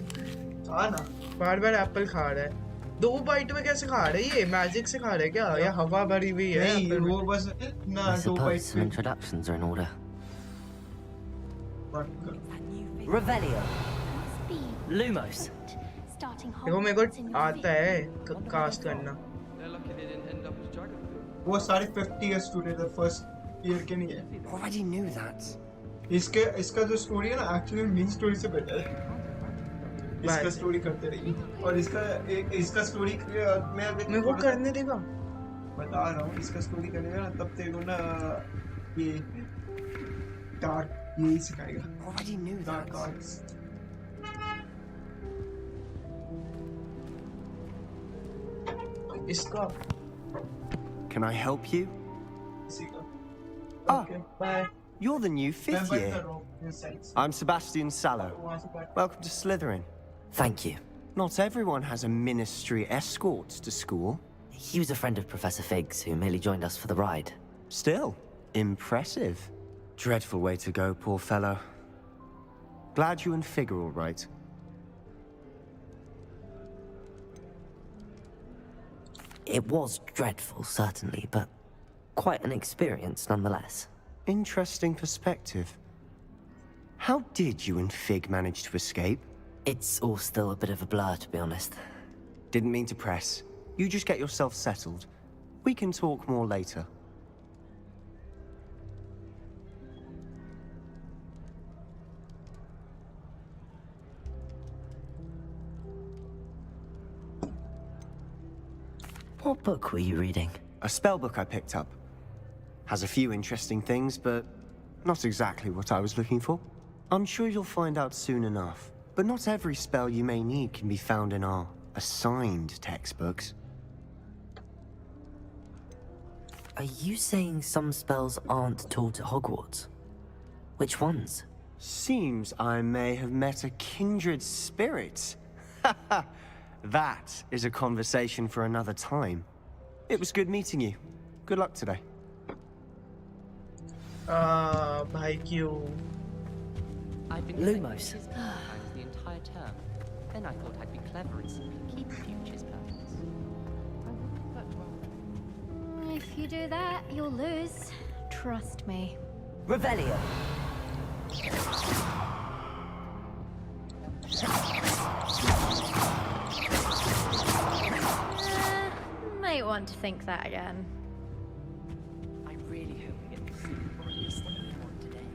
था ना। बार बार एप्पल खा रहा है। 2 बाइट में कैसे खा रहा है ये? मैजिक से खा रहा है क्या, या हवा भरी हुई है? नहीं वो बस ना I 2 bite suppose some introductions are in order. में। Revelio. Lumos. देखो मेरे को आता है कास्ट करना। वो सारे 50 ईयर स्टूडेंट है, फर्स्ट ईयर के नहीं है। Already knew that. इसका जो स्टोरी है ना एक्चुअली मेन स्टोरी से बेटर है। इसका स्टोरी करते रहिए और इसका स्टोरी मैं मेरे को करने देगा। बता रहा हूँ, इसका स्टोरी करेगा ना तब तेरे को ना ये डार्क यही सिखाएगा। Already knew dark that. Arts. इसका Can I help you? इसी का। Ah, Okay, bye. you're the new मैं 5th बंद year. कर रहा हूँ ये sites। I'm Sebastian Sallow. वहाँ से back। Welcome to Slytherin. Thank you. Not everyone has a ministry escort to school. He was a friend of Professor Fig's who merely joined us for the ride. Still, impressive. Dreadful way to go, poor fellow. Glad you and Fig are all right. It was dreadful, certainly, but quite an experience nonetheless. Interesting perspective. How did you and Fig manage to escape? It's all still a bit of a blur, to be honest. Didn't mean to press. You just get yourself settled. We can talk more later. What book were you reading? A spell book I picked up. Has a few interesting things, but not exactly what I was looking for. I'm sure you'll find out soon enough. But not every spell you may need can be found in our assigned textbooks. Are you saying some spells aren't taught at Hogwarts? Which ones? Seems I may have met a kindred spirit. That is a conversation for another time. It was good meeting you. Good luck today. भाई क्यों? I've been Lumos. the entire term. Then I thought I'd be clever and simply keep futures perfect. If you do that, you'll lose. Trust me. Revelio. Might want to think that again. I really hope we get to see more of this one today.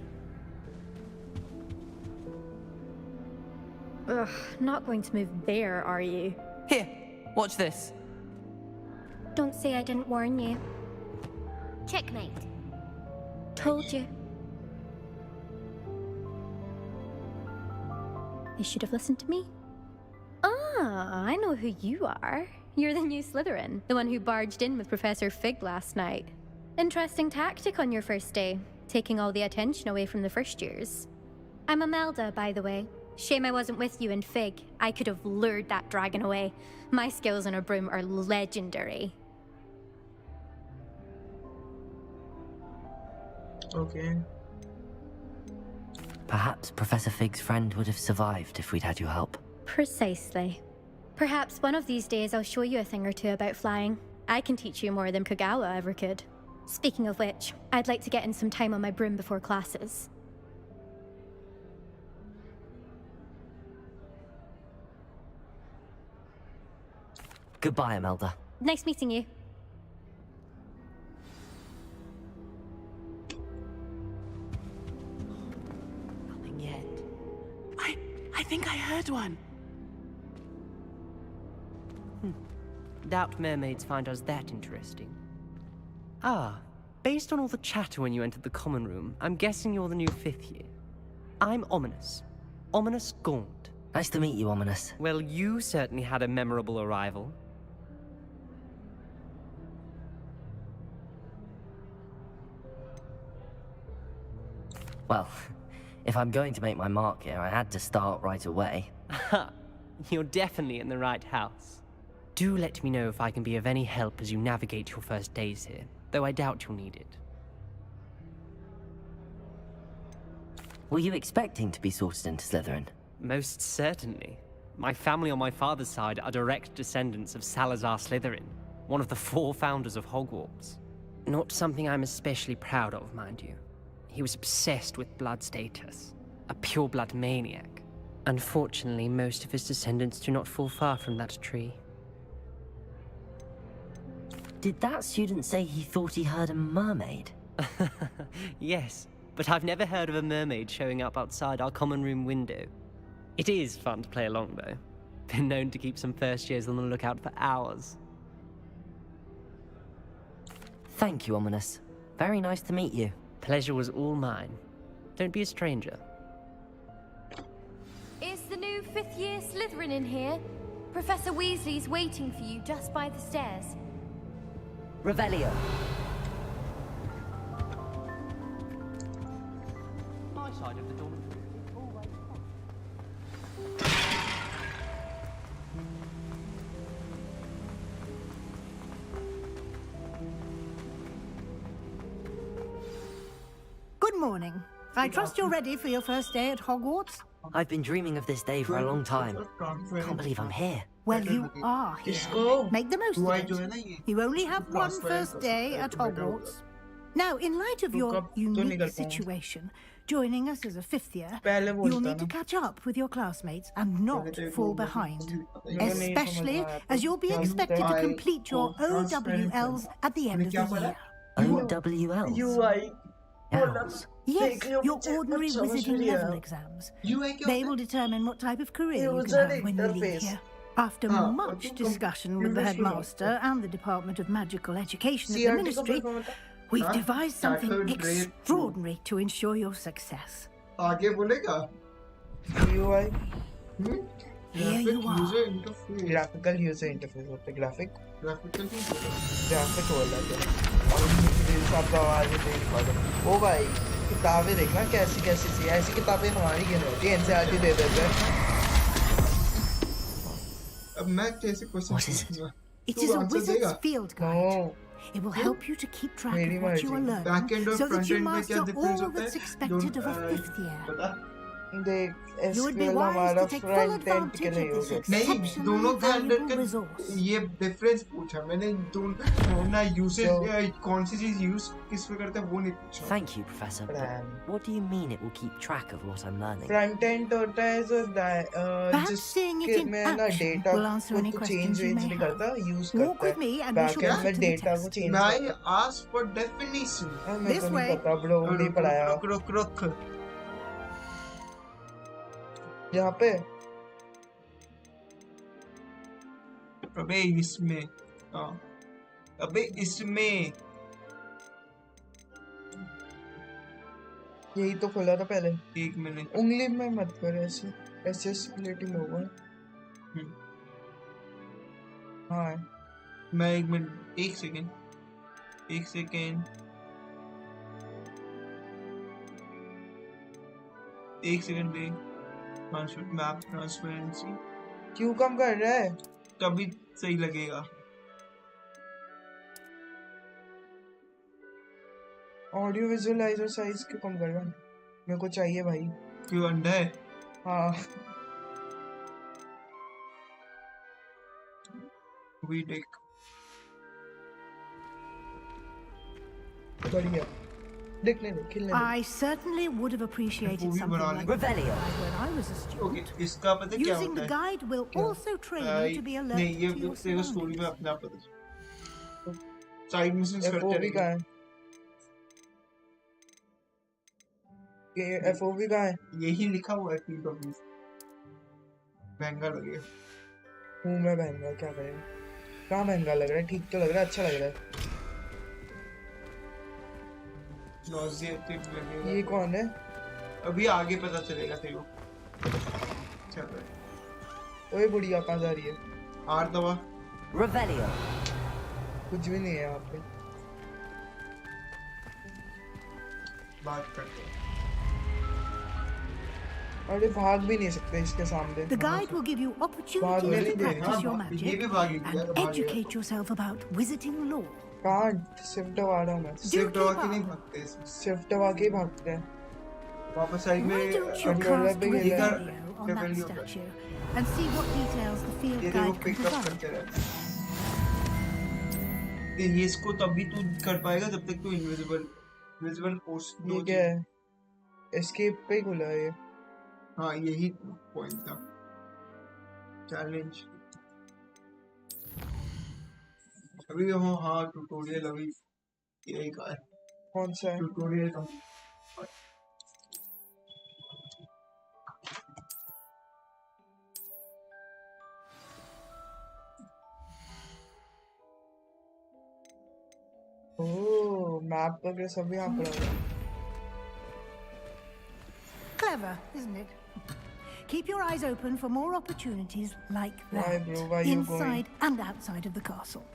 Ugh, not going to move there, are you? Here, watch this. Don't say I didn't warn you. Checkmate. Told you. You should have listened to me. Ah, I know who you are. You're the new Slytherin, the one who barged in with Professor Fig last night. Interesting tactic on your first day, taking all the attention away from the first years. I'm Imelda, by the way. Shame I wasn't with you and Fig. I could have lured that dragon away. My skills on a broom are legendary. Okay. Perhaps Professor Fig's friend would have survived if we'd had your help. Precisely. Perhaps one of these days I'll show you a thing or two about flying. I can teach you more than Kagawa ever could. Speaking of which, I'd like to get in some time on my broom before classes. Goodbye, Imelda. Nice meeting you. Nothing yet. I think I heard one. Doubt mermaids find us that interesting. Ah, based on all the chatter when you entered the common room, I'm guessing you're the new 5th year. I'm Ominous. Ominous Gaunt. Nice to meet you, Ominous. Well, you certainly had a memorable arrival. Well, if I'm going to make my mark here, I had to start right away. You're definitely in the right house. Do let me know if I can be of any help as you navigate your first days here, though I doubt you'll need it. Were you expecting to be sorted into Slytherin? Most certainly. My family on my father's side are direct descendants of Salazar Slytherin, one of the 4 founders of Hogwarts. Not something I'm especially proud of, mind you. He was obsessed with blood status, a pure-blood maniac. Unfortunately, most of his descendants do not fall far from that tree. Did that student say he thought he heard a mermaid? Yes, but I've never heard of a mermaid showing up outside our common room window. It is fun to play along, though. Been known to keep some first years on the lookout for hours. Thank you, Ominous. Very nice to meet you. Pleasure was all mine. Don't be a stranger. Is the new 5th year Slytherin in here? Professor Weasley's waiting for you just by the stairs. Revelio. My side of the dormitory is always Good morning. I trust you're ready for your first day at Hogwarts? I've been dreaming of this day for a long time. Can't believe I'm here. Well, you are here. Make the most of it. You only have one first day at Hogwarts. Now, in light of your unique situation, joining us as a 5th year, you'll need to catch up with your classmates and not fall behind. Especially as you'll be expected to complete your OWLs at the end of the year. OWLs? Owls? Yes, your ordinary wizarding level exams. They will determine what type of career you can have when you leave here. After much discussion with the headmaster and the Department of Magical Education at the Ministry, we've devised something extraordinary to ensure your success. UI. Here you are. Graphical user interface होता है graphic वाला क्या और सब आवाज़ दे नहीं पाता ओ भाई किताबें देखना कैसी कैसी सी ऐसी किताबें हमारी क्यों होती है एनसीईआरटी दे देते हैं अब मैं कैसे क्वेश्चन पूछूंगा It is a wizard's field guide. It will help you to keep track of what you are learning so that you master all that's expected of a 5th year. You would be wise to take full advantage of this exceptionally valuable resource. ये difference पूछा मैंने दोनों usage कौन सी चीज use किस पे करते हैं वो नहीं पूछा. Thank you, Professor. What do you mean it will keep track of what I'm learning? Front end होता है जो जिसके मैं ना डेटा को चेंज नहीं करता यूज करता है बैक एंड में डेटा को change. I asked for definition. This way. Bro नहीं पढ़ाया. रुक यहाँ पे अबे इसमें अबे इसमें यही तो खुला था पहले. 1 मिनट उंगली में मत कर ऐसे एक्सेसिबिलिटी होगा. हाँ मैं 1 मिनट 1 सेकेंड दे मैप ट्रांसपेरेंसी क्यों कम कर रहा है तभी सही लगेगा. ऑडियो विजुअलाइजर साइज क्यों कम कर रहा है मेरे को चाहिए भाई. क्यों अंडा है. हाँ वी टेक बढ़िया. I certainly would have appreciated something like that when I was a student. Using the guide will also train you to be alert to your surroundings. Side missions करते रहेंगे. ये FOV कहाँ है? यही लिखा हुआ है PW. महंगा लगेगा. हूँ मैं महंगा क्या करें? कहाँ महंगा लग रहा है? ठीक तो लग रहा है, अच्छा लग रहा है. ये कौन है? अभी आगे पता चलेगा तेरे को। चल रहा है। ओए बुढ़िया कहाँ जा रही है? आर दवा। Revelio. कुछ भी नहीं है यहाँ पे। बात करते हैं। अरे भाग भी नहीं सकते इसके सामने। The guide will give you opportunities to practice your magic and educate yourself about wizarding lore. Can't shift दबा रहा हूँ मैं। शिफ्ट दबा के नहीं भागते इसमें। शिफ्ट दबा के ही भागते हैं। वापस साइड में कंट्रोलर पे ये on that statue and see what details the field guide can provide. ये इसको तभी तू कर पाएगा जब तक तू इनविजिबल पोस्ट। ये क्या है? एस्केप पे खुला है ये। हाँ यही पॉइंट था। चैलेंज अभी हो। हाँ ट्यूटोरियल अभी यही का है। कौन सा है? ट्यूटोरियल का। ओह मैप पर के सब यहाँ पर है। Clever, isn't it? Keep your eyes open for more opportunities like that. Why, bro? Why you inside and outside of the castle.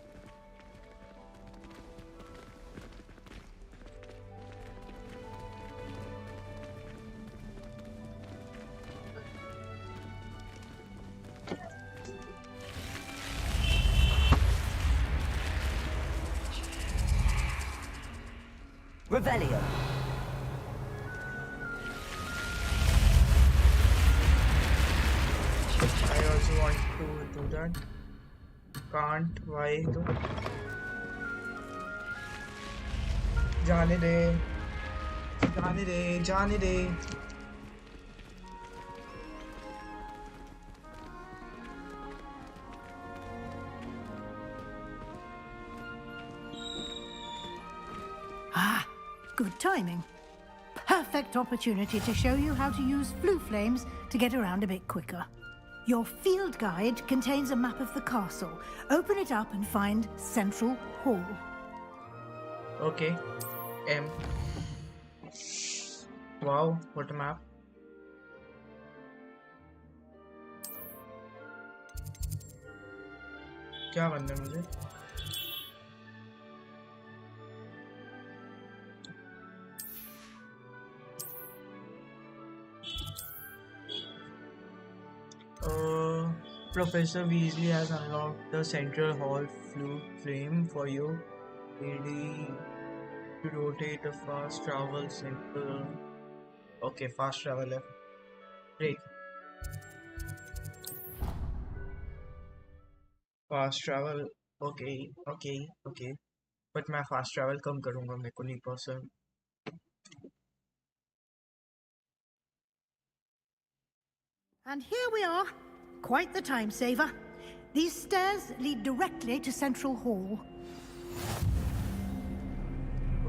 Revelio. I also want to do that. Can't. Why? तो जाने दे, जाने दे, जाने दे। Ah, good timing. Perfect opportunity to show you how to use flue flames to get around a bit quicker. Your field guide contains a map of the castle. Open it up and find Central Hall. Okay. M. Wow, what a map. क्या बनना है मुझे? Professor Weasley has unlocked the Central Hall flame for you. Ready to rotate a fast travel simple. Okay, fast travel है. Great. Fast travel. Okay. But मैं fast travel कम करूँगा, मेरे को नहीं पसंद. And here we are. Quite the time saver. These stairs lead directly to Central Hall.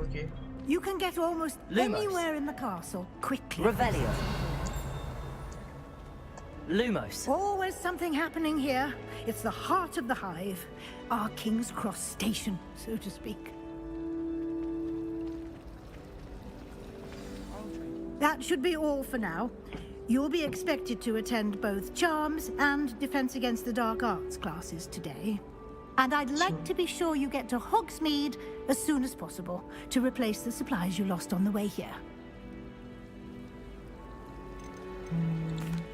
Okay. You can get almost anywhere in the castle quickly. Revelio. Lumos. Always something happening here. It's the heart of the hive. Our King's Cross station, so to speak. That should be all for now. You'll be expected to attend both Charms and Defense Against the Dark Arts classes today. And I'd like to be sure you get to Hogsmeade as soon as possible to replace the supplies you lost on the way here.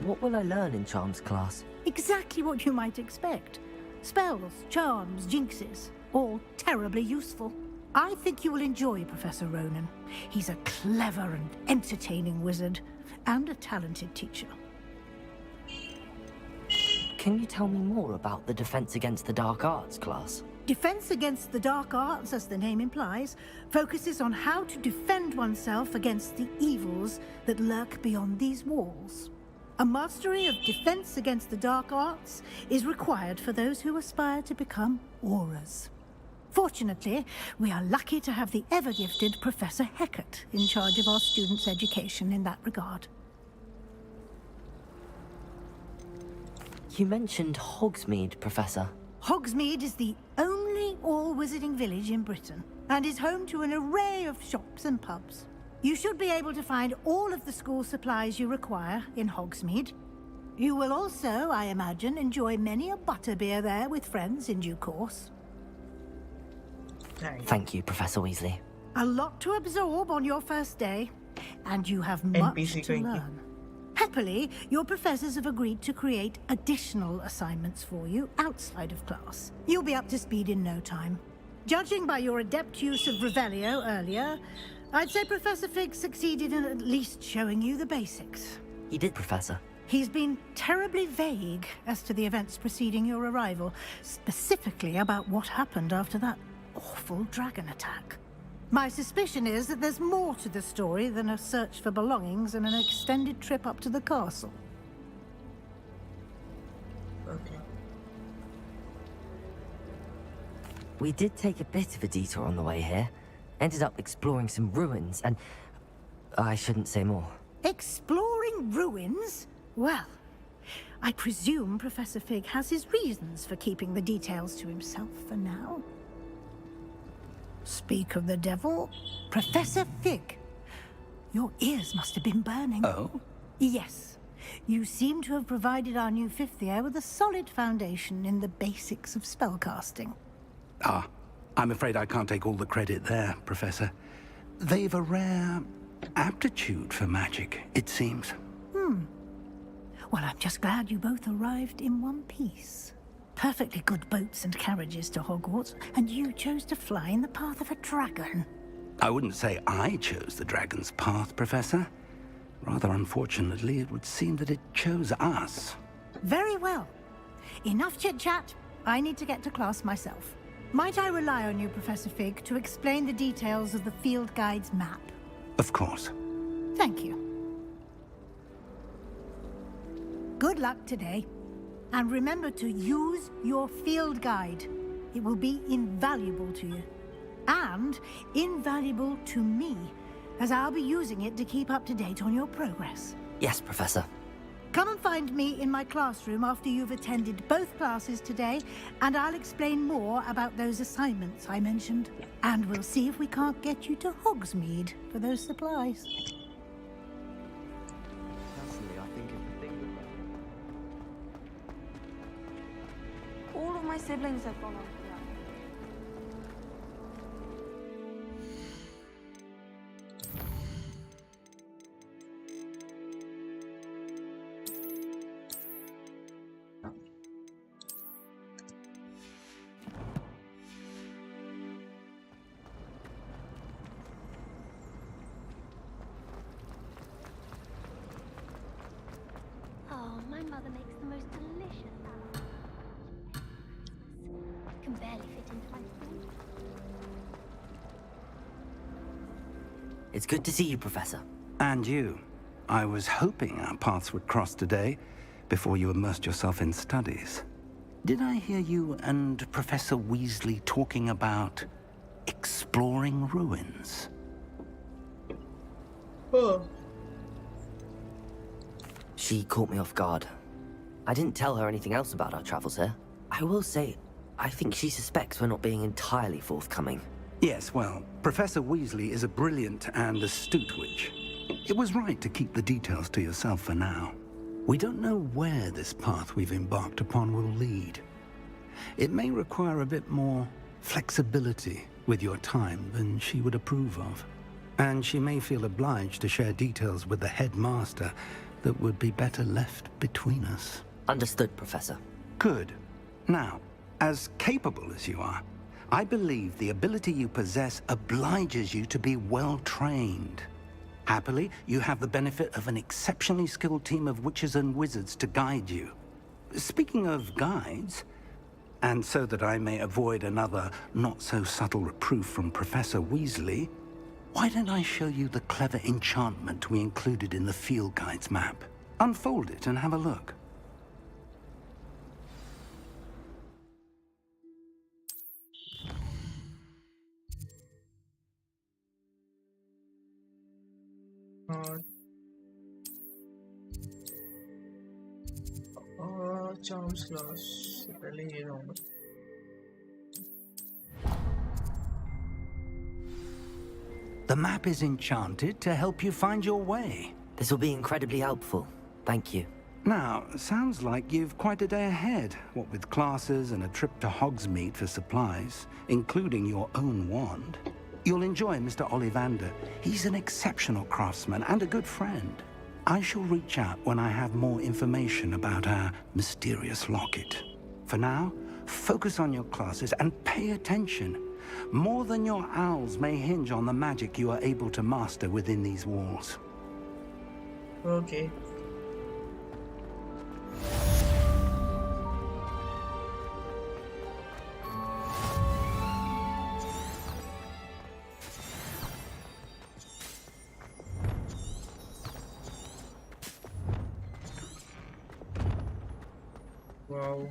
What will I learn in Charms class? Exactly what you might expect. Spells, charms, jinxes, all terribly useful. I think you will enjoy Professor Ronan. He's a clever and entertaining wizard, and a talented teacher. Can you tell me more about the Defense Against the Dark Arts class? Defense Against the Dark Arts, as the name implies, focuses on how to defend oneself against the evils that lurk beyond these walls. A mastery of Defense Against the Dark Arts is required for those who aspire to become auras. Fortunately, we are lucky to have the ever-gifted Professor Hecat in charge of our students' education in that regard. You mentioned Hogsmeade, Professor. Hogsmeade is the only all-wizarding village in Britain, and is home to an array of shops and pubs. You should be able to find all of the school supplies you require in Hogsmeade. You will also, I imagine, enjoy many a butterbeer there with friends in due course. Thank you, Professor Weasley. A lot to absorb on your first day, and you have much to learn. Happily, your professors have agreed to create additional assignments for you outside of class. You'll be up to speed in no time. Judging by your adept use of Revelio earlier, I'd say Professor Fig succeeded in at least showing you the basics. He did, Professor. He's been terribly vague as to the events preceding your arrival, specifically about what happened after that awful dragon attack. My suspicion is that there's more to the story than a search for belongings and an extended trip up to the castle. Okay. We did take a bit of a detour on the way here. Ended up exploring some ruins and... I shouldn't say more. Exploring ruins? Well, I presume Professor Fig has his reasons for keeping the details to himself for now. Speak of the devil, Professor Fig. Your ears must have been burning. Oh? Yes. You seem to have provided our new fifth year with a solid foundation in the basics of spellcasting. Ah, I'm afraid I can't take all the credit there, Professor. They've a rare aptitude for magic, it seems. Well, I'm just glad you both arrived in one piece. Perfectly good boats and carriages to Hogwarts, and you chose to fly in the path of a dragon. I wouldn't say I chose the dragon's path, Professor. Rather unfortunately, it would seem that it chose us. Very well. Enough chit-chat. I need to get to class myself. Might I rely on you, Professor Fig, to explain the details of the field guide's map? Of course. Thank you. Good luck today. And remember to use your field guide. It will be invaluable to you. And invaluable to me, as I'll be using it to keep up to date on your progress. Yes, Professor. Come and find me in my classroom after you've attended both classes today, and I'll explain more about those assignments I mentioned. And we'll see if we can't get you to Hogsmeade for those supplies. Personally, I think if the thing that... All of my siblings have gone on. Oh, my mother makes the most delicious salad. Can barely fit into my food. It's good to see you, Professor. And you. I was hoping our paths would cross today, before you immersed yourself in studies. Did I hear you and Professor Weasley talking about exploring ruins? Oh. She caught me off guard. I didn't tell her anything else about our travels here. I will say, I think she suspects we're not being entirely forthcoming. Yes, well, Professor Weasley is a brilliant and astute witch. It was right to keep the details to yourself for now. We don't know where this path we've embarked upon will lead. It may require a bit more flexibility with your time than she would approve of. And she may feel obliged to share details with the headmaster that would be better left between us. Understood, Professor. Good. Now, as capable as you are, I believe the ability you possess obliges you to be well trained. Happily, you have the benefit of an exceptionally skilled team of witches and wizards to guide you. Speaking of guides, and so that I may avoid another not-so-subtle reproof from Professor Weasley, why don't I show you the clever enchantment we included in the field guide's map? Unfold it and have a look. Charms class से पहले ये रहूँगा. The map is enchanted to help you find your way. This will be incredibly helpful. Thank you. Now, sounds like you've quite a day ahead, what with classes and a trip to Hogsmeade for supplies, including your own wand. You'll enjoy Mr. Ollivander. He's an exceptional craftsman and a good friend. I shall reach out when I have more information about our mysterious locket. For now, focus on your classes and pay attention. More than your owls may hinge on the magic you are able to master within these walls. Okay. Wow.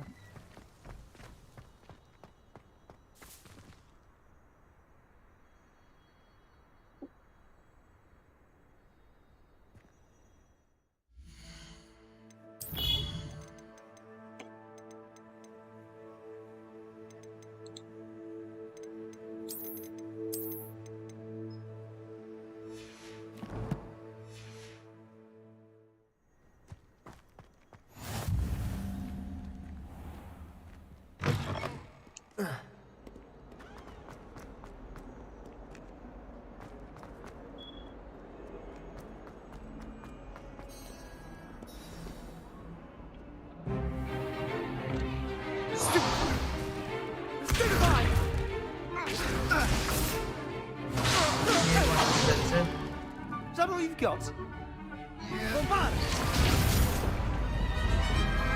Is that all you've got?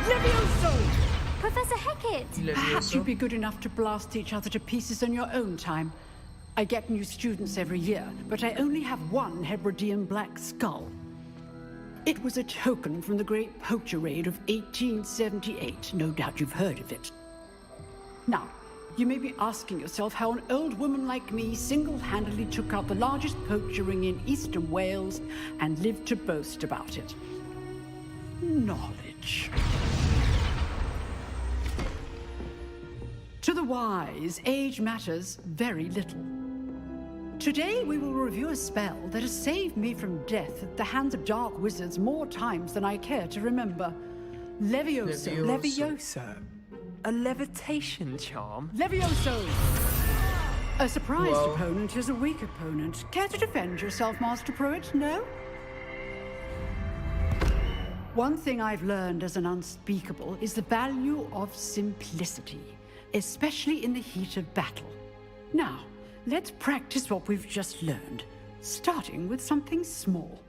Levioso! Professor Hecat! Perhaps you'd be good enough to blast each other to pieces on your own time. I get new students every year, but I only have one Hebridean black skull. It was a token from the Great Poacher Raid of 1878. No doubt you've heard of it. Now, you may be asking yourself how an old woman like me single-handedly took out the largest poacher ring in eastern Wales and lived to boast about it. Knowledge. To the wise, age matters very little. Today we will review a spell that has saved me from death at the hands of dark wizards more times than I care to remember. Levioso. Levioso? A levitation charm? Levioso! A surprised opponent is a weak opponent. Care to defend yourself, Master Pruitt? No? One thing I've learned as an unspeakable is the value of simplicity, especially in the heat of battle. Now, let's practice what we've just learned, starting with something small.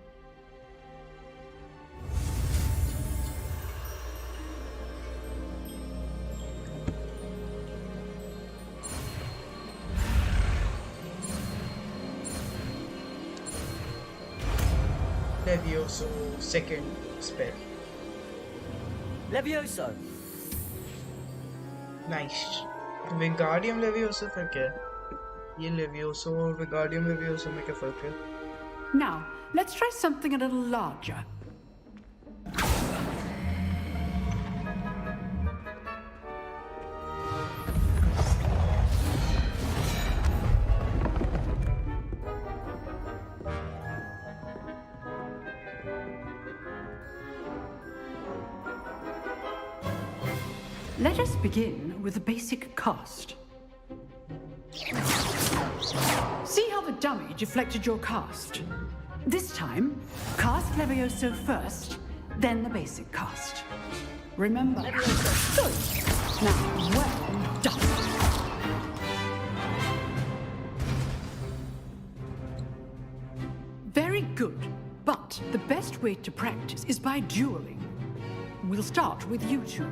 Levioso, second spell. Levioso! Nice. Wingardium Levioso फिर क्या है? ये Levioso और Wingardium Levioso में क्या फर्क है? Now, let's try something a little larger. Let us begin with the basic cast. See how the dummy deflected your cast? This time, cast Levioso first, then the basic cast. Remember? Good. Now, well done. Very good. But the best way to practice is by dueling. We'll start with you two.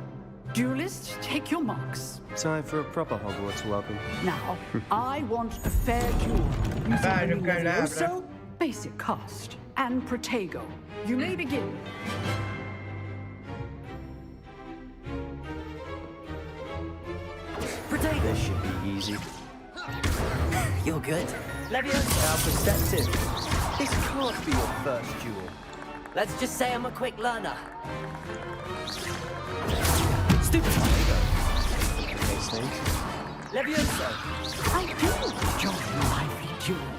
Duelists, take your marks. Time for a proper Hogwarts welcome. Now, I want a fair duel. Using Levioso, basic cast, and Protego. You may begin. Protego! This should be easy. You're good. Levioso! How perceptive. This can't be your first duel. Let's just say I'm a quick learner. Stupid Protego. Those things. Levioso! I do enjoy a lively duel.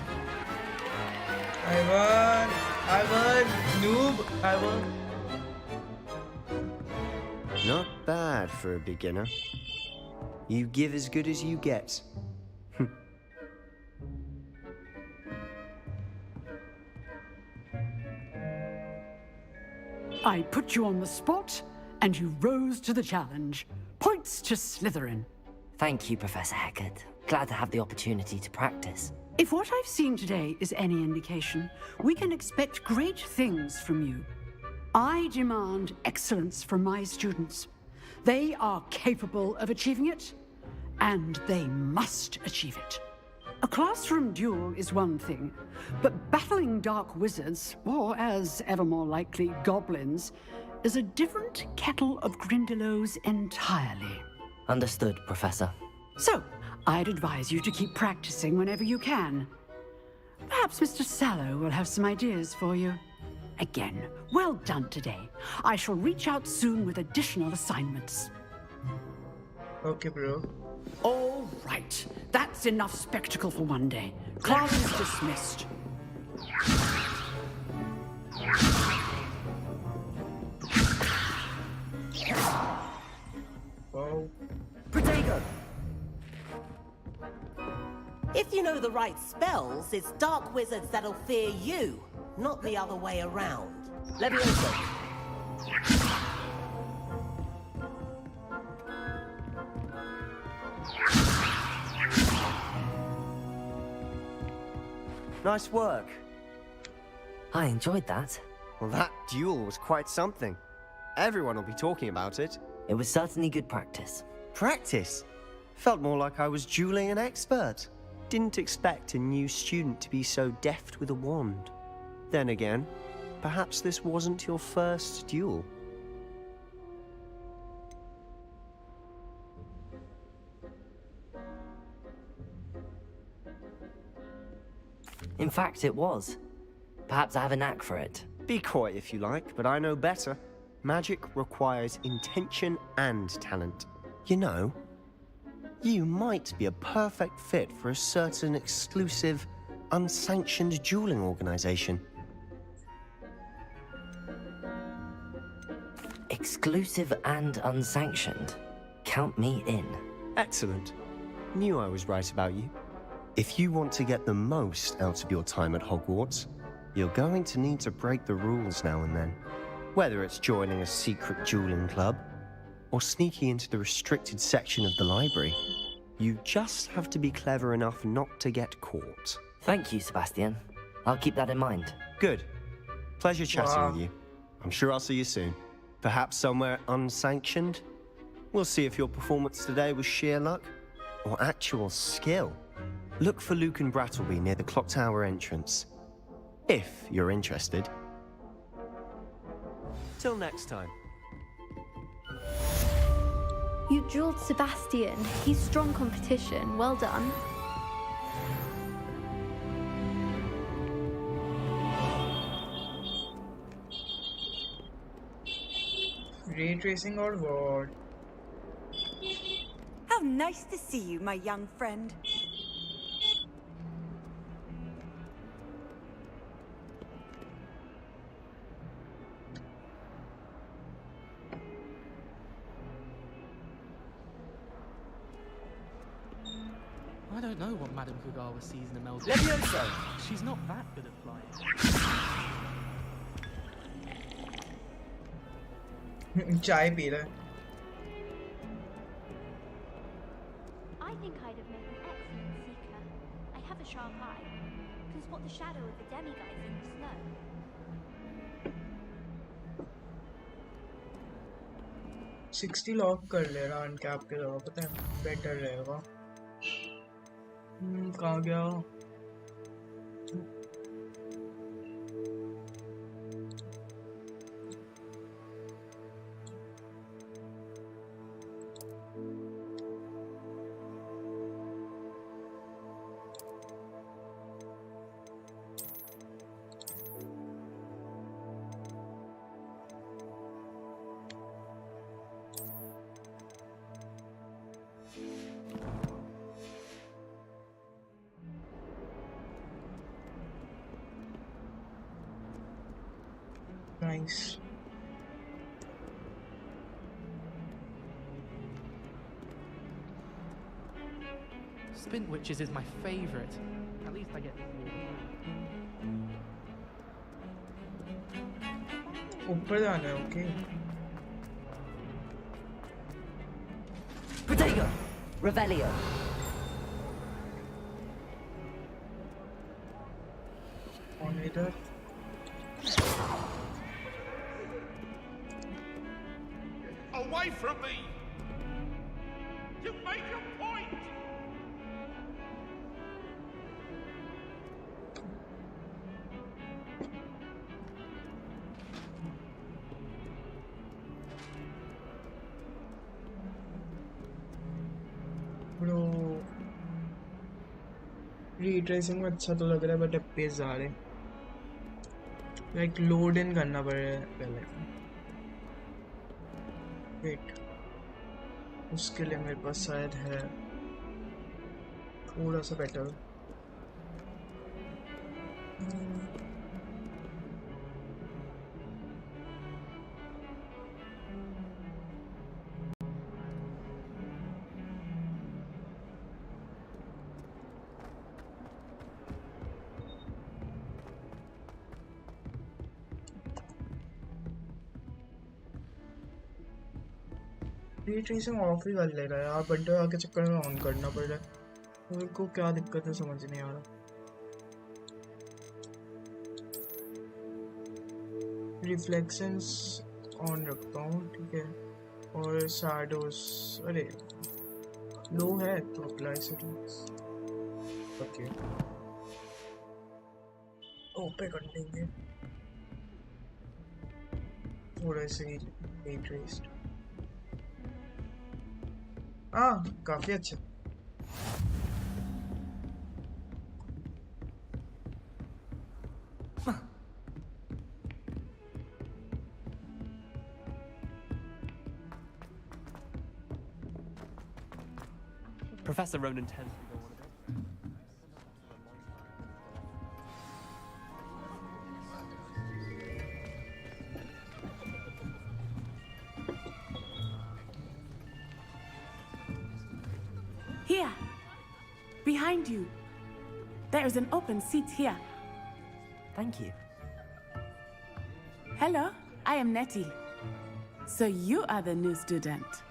I won, noob, I won. Not bad for a beginner. You give as good as you get. I put you on the spot, and you rose to the challenge. Points to Slytherin. Thank you, Professor Hecat. Glad to have the opportunity to practice. If what I've seen today is any indication, we can expect great things from you. I demand excellence from my students. They are capable of achieving it, and they must achieve it. A classroom duel is one thing, but battling dark wizards, or as ever more likely, goblins, is a different kettle of Grindylows entirely. Understood, Professor. So, I'd advise you to keep practicing whenever you can. Perhaps Mr. Sallow will have some ideas for you. Again, well done today. I shall reach out soon with additional assignments. Okay, bro. All right. That's enough spectacle for one day. Class is dismissed. Wow. Protego! If you know the right spells, it's dark wizards that'll fear you, not the other way around. Levioso! Nice work. I enjoyed that. Well, that duel was quite something. Everyone will be talking about it. It was certainly good practice. Practice? Felt more like I was dueling an expert. Didn't expect a new student to be so deft with a wand. Then again, perhaps this wasn't your first duel. In fact, it was. Perhaps I have a knack for it. Be coy if you like, but I know better. Magic requires intention and talent. You know, you might be a perfect fit for a certain exclusive, unsanctioned dueling organization. Exclusive and unsanctioned. Count me in. Excellent. Knew I was right about you. If you want to get the most out of your time at Hogwarts, you're going to need to break the rules now and then. Whether it's joining a secret dueling club, or sneaking into the restricted section of the library, you just have to be clever enough not to get caught. Thank you, Sebastian. I'll keep that in mind. Good. Pleasure chatting with you. I'm sure I'll see you soon. Perhaps somewhere unsanctioned? We'll see if your performance today was sheer luck, or actual skill. Look for Luke and Brattleby near the clock tower entrance. If you're interested. Till next time. You dueled Sebastian. He's strong competition. Well done. Ray tracing or what? How nice to see you, my young friend. I don't know what Madame Kugawa sees in Imelda. Levioso! She's not that good at flying. Chai pee raha hai. I think I'd have made an excellent seeker. I have a sharp eye. Can spot the shadow of the demiguise in the snow. 60 lock कर ले रहा uncap के जगह पता है better रहेगा कहाँ गया Nice. Spint Witches is my favourite. At least I get to see it. ऊपर जाना है, okay. Protego! Revelio! On इधर. Away from me! You make your point! Bro, retracing में अच्छा तो लग रहा है, but अब पेज जा रहे हैं. Like load in करना पड़ेगा पहले. Wait, उसके लिए मेरे पास शायद है थोड़ा सा better. रीट्रेसिंग ऑफ ही कर लेगा यार, बंदे आके चक्कर में ऑन करना पड़ रहा है. मेरे को क्या दिक्कत है समझ नहीं आ रहा. रिफ्लेक्शंस ऑन रखता हूँ, ठीक है. और शैडोज, अरे लो है तो अप्लाई सेटिंग्स. ओके, ओपे कर देंगे थोड़ा से रिट्रेस्ड. हाँ, काफी अच्छा. Professor Ronan tends to go on a bit. Here, behind you. There is an open seat here. Thank you. Hello, I am Nettie. So you are the new student.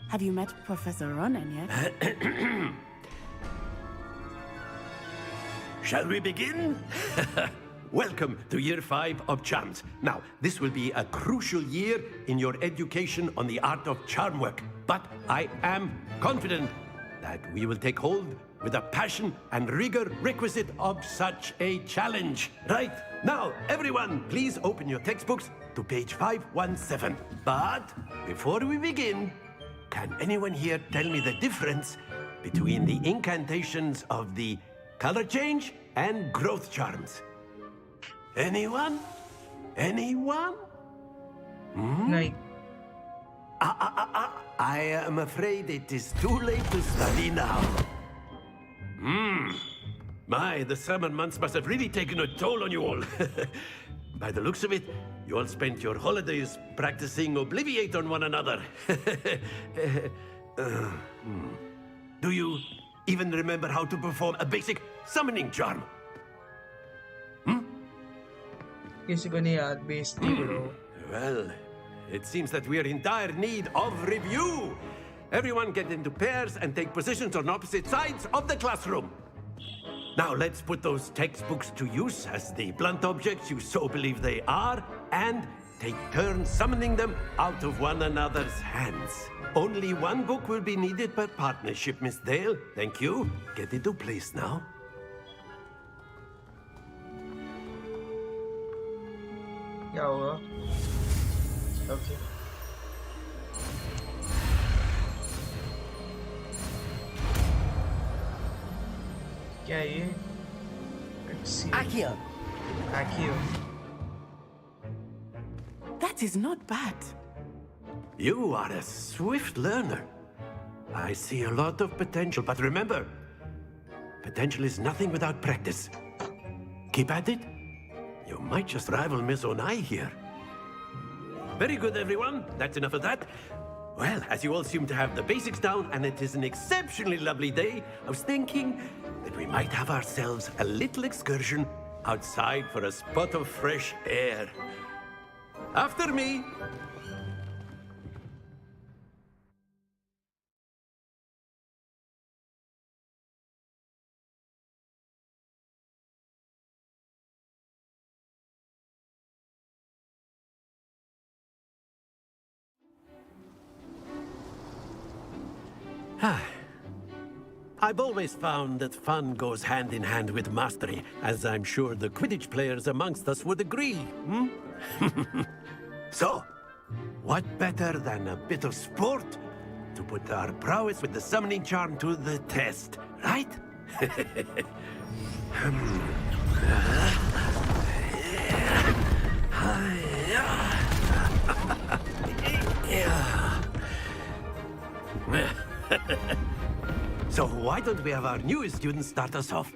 Have you met Professor Ronan yet? Shall we begin? Welcome to Year 5 of Charms. Now, this will be a crucial year in your education on the art of charm work. But I am confident that we will take hold with the passion and rigor requisite of such a challenge. Right, now, everyone, please open your textbooks to page 517. But before we begin, can anyone here tell me the difference between the incantations of the color change and growth charms? Anyone? Anyone? No. I am afraid it is too late to study now. My, the summer months must have really taken a toll on you all. By the looks of it, you all spent your holidays practicing Obliviate on one another. Do you even remember how to perform a basic summoning charm? किसी को नहीं याद, बेइज्जती bro. Well, it seems that we are in dire need of review. Everyone get into pairs and take positions on opposite sides of the classroom. Now let's put those textbooks to use as the blunt objects you so believe they are, and take turns summoning them out of one another's hands. Only one book will be needed per partnership, Miss Dale. Thank you. Get into place now. क्या होगा? Okay. क्या है ये? Accio. Accio. That is not bad. You are a swift learner. I see a lot of potential, but remember, potential is nothing without practice. Keep at it. You might just rival Miss Onai here. Very good, everyone. That's enough of that. Well, as you all seem to have the basics down, and it is an exceptionally lovely day, I was thinking that we might have ourselves a little excursion outside for a spot of fresh air. After me. I've always found that fun goes hand in hand with mastery, as I'm sure the Quidditch players amongst us would agree. So, what better than a bit of sport to put our prowess with the summoning charm to the test, right? So why don't we have our newest student start us off?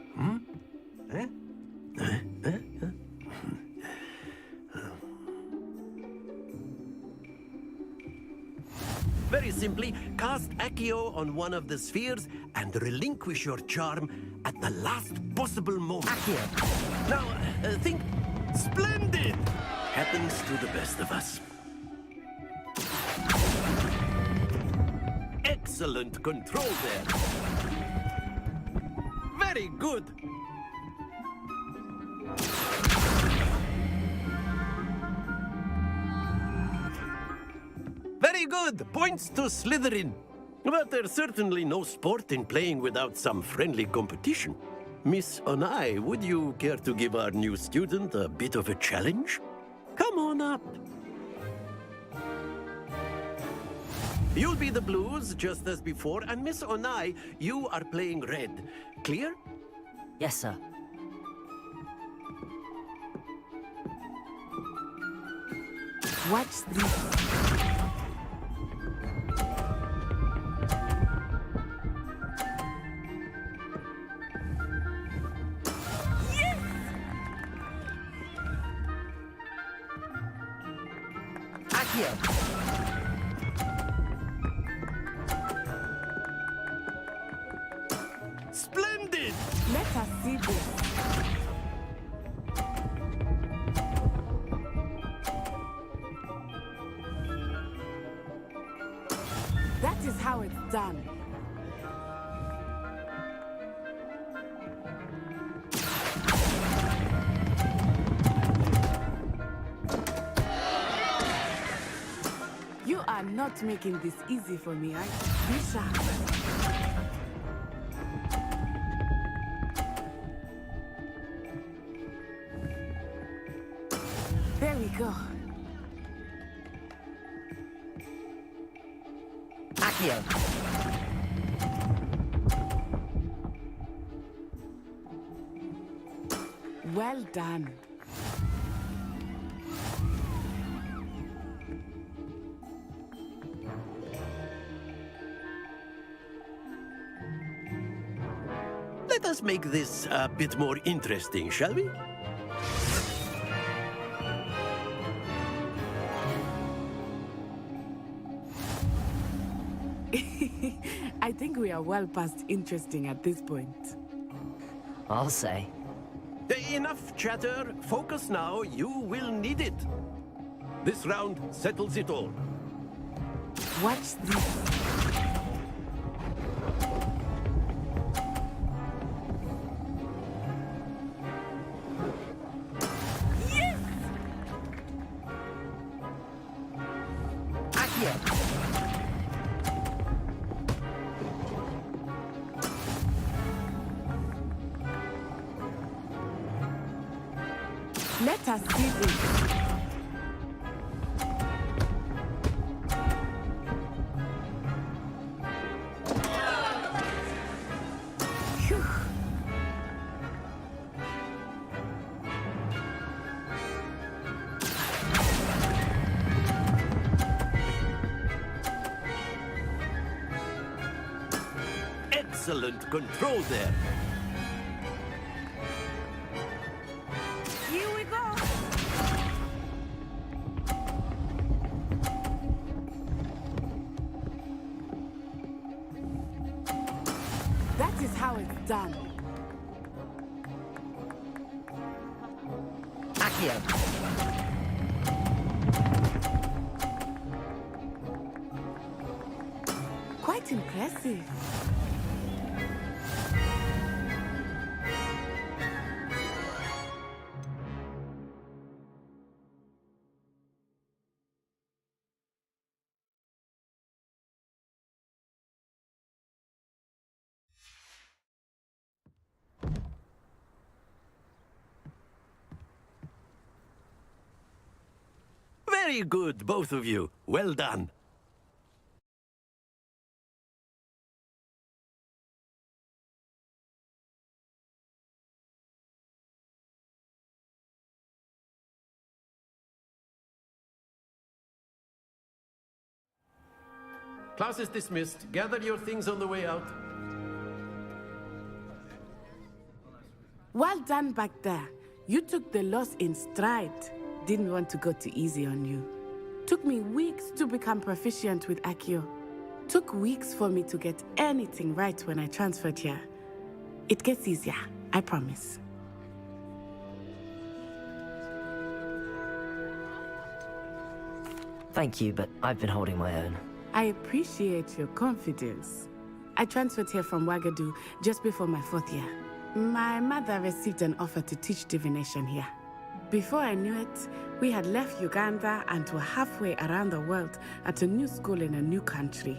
Very simply, cast Accio on one of the spheres and relinquish your charm at the last possible moment. Accio. Now, think splendid! Happens to the best of us. Excellent control there. Very good. Very good. Points to Slytherin. But there's certainly no sport in playing without some friendly competition. Miss Onai, would you care to give our new student a bit of a challenge? Come on up. You'll be the blues, just as before, and Miss Onai, you are playing red. Clear? Yes, sir. Watch this. Splendid! Let us see this. That is how it's done. You are not making this easy for me, are you? Be sharp. There we go. Accio. Well done. Let us make this a bit more interesting, shall we? I think we are well past interesting at this point. I'll say. Enough chatter. Focus now. You will need it. This round settles it all. Watch this. Let us see this. Phew. Excellent control there. Here we go. done. Accio. Quite impressive. Very good, both of you. Well done. Class is dismissed. Gather your things on the way out. Well done back there. You took the loss in stride. Didn't want to go too easy on you. Took me weeks to become proficient with Accio. Took weeks for me to get anything right when I transferred here. It gets easier, I promise. Thank you, but I've been holding my own. I appreciate your confidence. I transferred here from Wagadu just before my 4th year. My mother received an offer to teach divination here. Before I knew it, we had left Uganda and were halfway around the world at a new school in a new country.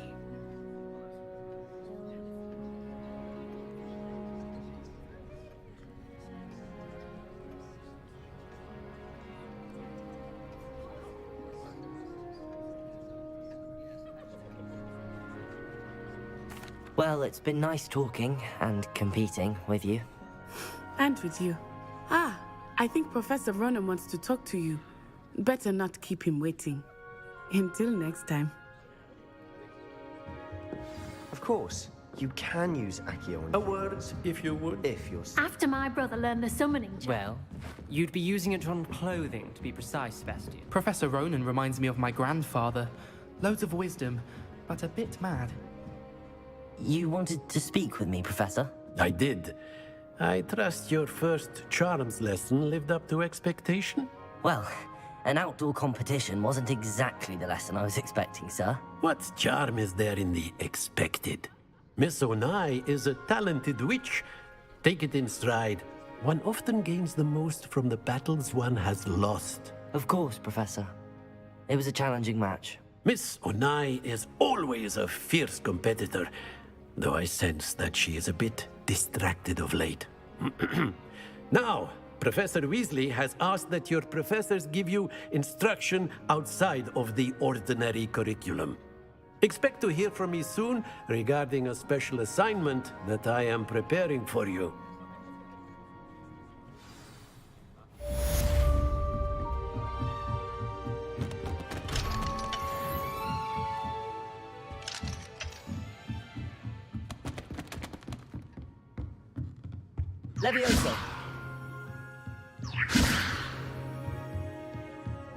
Well, it's been nice talking and competing with you. And with you. Ah, I think Professor Ronan wants to talk to you. Better not keep him waiting. Until next time. Of course, you can use Accio. A word, if you would. If you're... After my brother learned the summoning trick. Well, you'd be using it on clothing, to be precise, Sebastian. Professor Ronan reminds me of my grandfather. Loads of wisdom, but a bit mad. You wanted to speak with me, Professor? I did. I trust your first charms lesson lived up to expectation? Well, an outdoor competition wasn't exactly the lesson I was expecting, sir. What charm is there in the expected? Miss Onai is a talented witch. Take it in stride. One often gains the most from the battles one has lost. Of course, Professor. It was a challenging match. Miss Onai is always a fierce competitor, though I sense that she is a bit distracted of late. Now, Professor Weasley has asked that your professors give you instruction outside of the ordinary curriculum. Expect to hear from me soon regarding a special assignment that I am preparing for you. Levioso.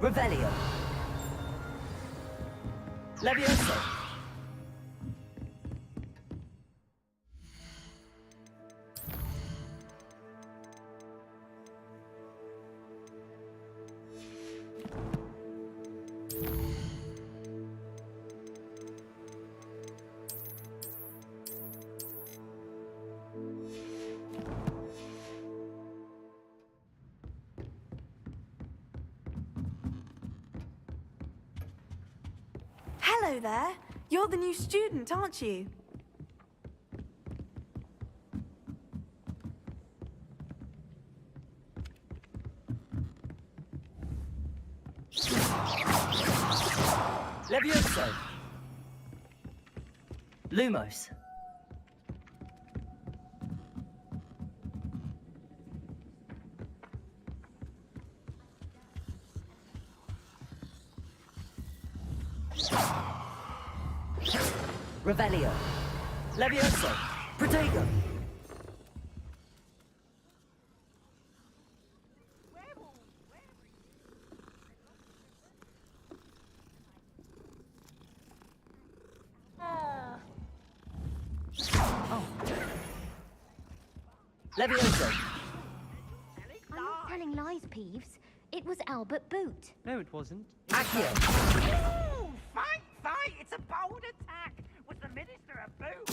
Revelio. Levioso. Hello there. You're the new student, aren't you? Levioso. Lumos. Revelio. Levioso. Protego. Levioso. I'm not telling lies, Peeves. It was Albert Boot. No, it wasn't. Accio. Ooh, fight, fight! It's a bold attack! Was the Minister a boot?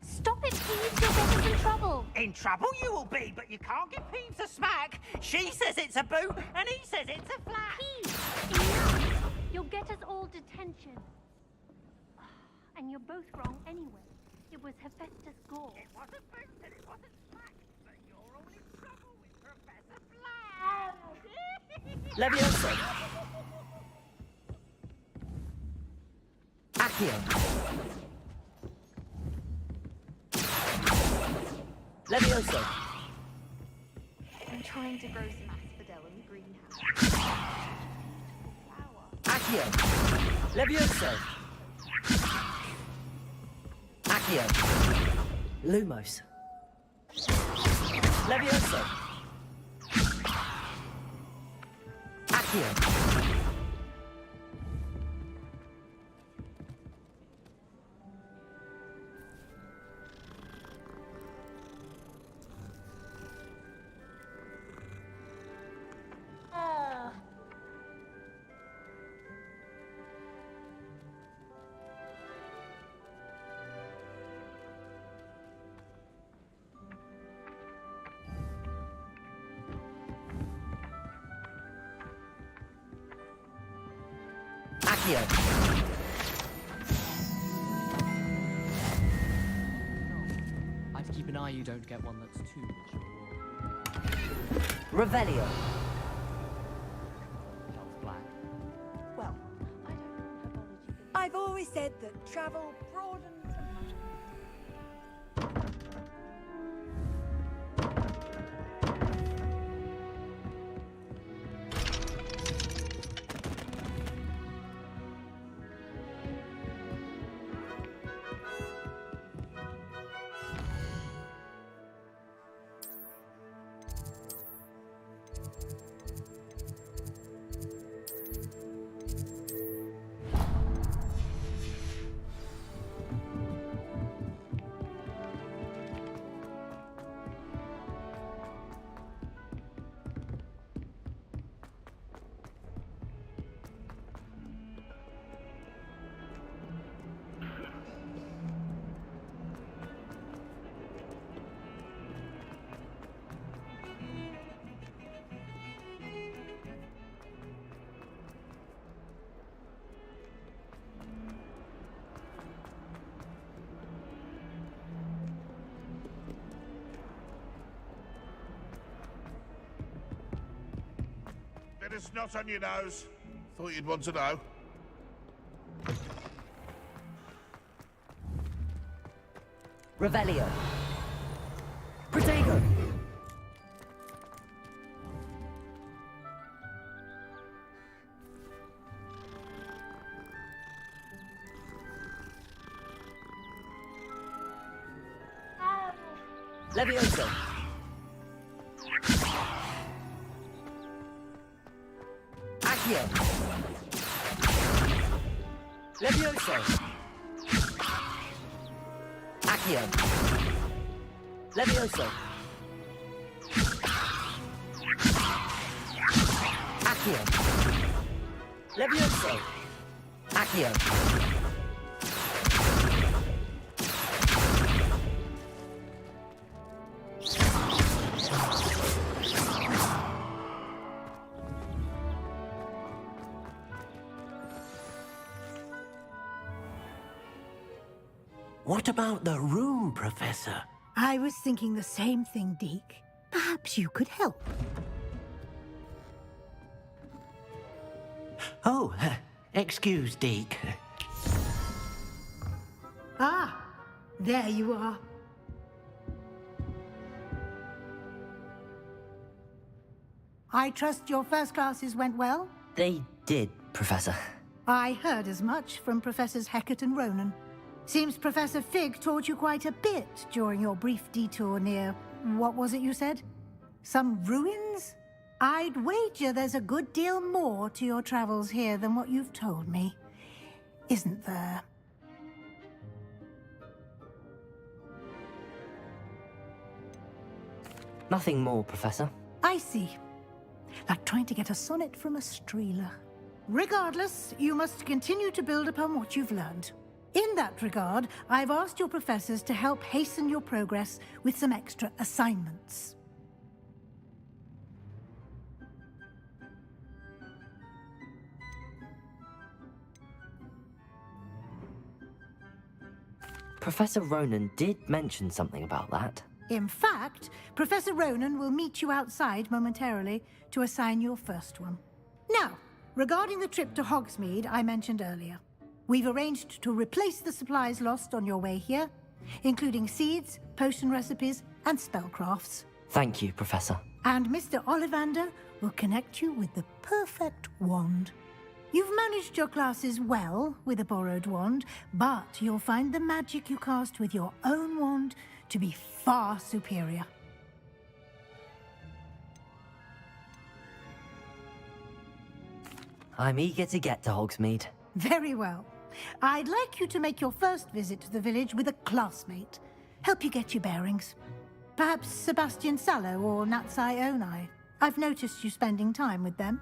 Stop it, Peeves. You'll get us in trouble. In trouble you will be, but you can't give Peeves a smack. She says it's a boot, and he says it's a flat. Peeves, enough. You'll get us all detention. And you're both wrong anyway. It was Hephaestus Gore. It wasn't boot and it wasn't flat, but you're all in trouble with Professor Flat. Levioso. Accio. Levioso. I'm trying to grow some asphodel in the greenhouse. Accio. Levioso. Accio. Lumos. Levioso. Accio. Accio. I'd keep an eye you don't get one that's too mature. Revelio. Charles Black. Well, I've always said that travel broadens. Bit of snot on your nose. Thought you'd want to know. Revelio. Protego. Levioso. Accio. Levioso. Accio. Levioso. Accio. Levioso. Accio. What about the room, Professor? I was thinking the same thing, Deke. Perhaps you could help. Oh, excuse, Deke. Ah, there you are. I trust your first classes went well? They did, Professor. I heard as much from Professors Hecat and Ronan. Seems Professor Fig taught you quite a bit during your brief detour near... what was it you said? Some ruins? I'd wager there's a good deal more to your travels here than what you've told me. Isn't there? Nothing more, Professor. I see. Like trying to get a sonnet from a streeler. Regardless, you must continue to build upon what you've learned. In that regard, I've asked your professors to help hasten your progress with some extra assignments. Professor Ronan did mention something about that. In fact, Professor Ronan will meet you outside momentarily to assign your first one. Now, regarding the trip to Hogsmeade I mentioned earlier, we've arranged to replace the supplies lost on your way here, including seeds, potion recipes, and spellcrafts. Thank you, Professor. And Mr. Ollivander will connect you with the perfect wand. You've managed your classes well with a borrowed wand, but you'll find the magic you cast with your own wand to be far superior. I'm eager to get to Hogsmeade. Very well. I'd like you to make your first visit to the village with a classmate. Help you get your bearings. Perhaps Sebastian Sallow or Natsai Onai. I've noticed you spending time with them.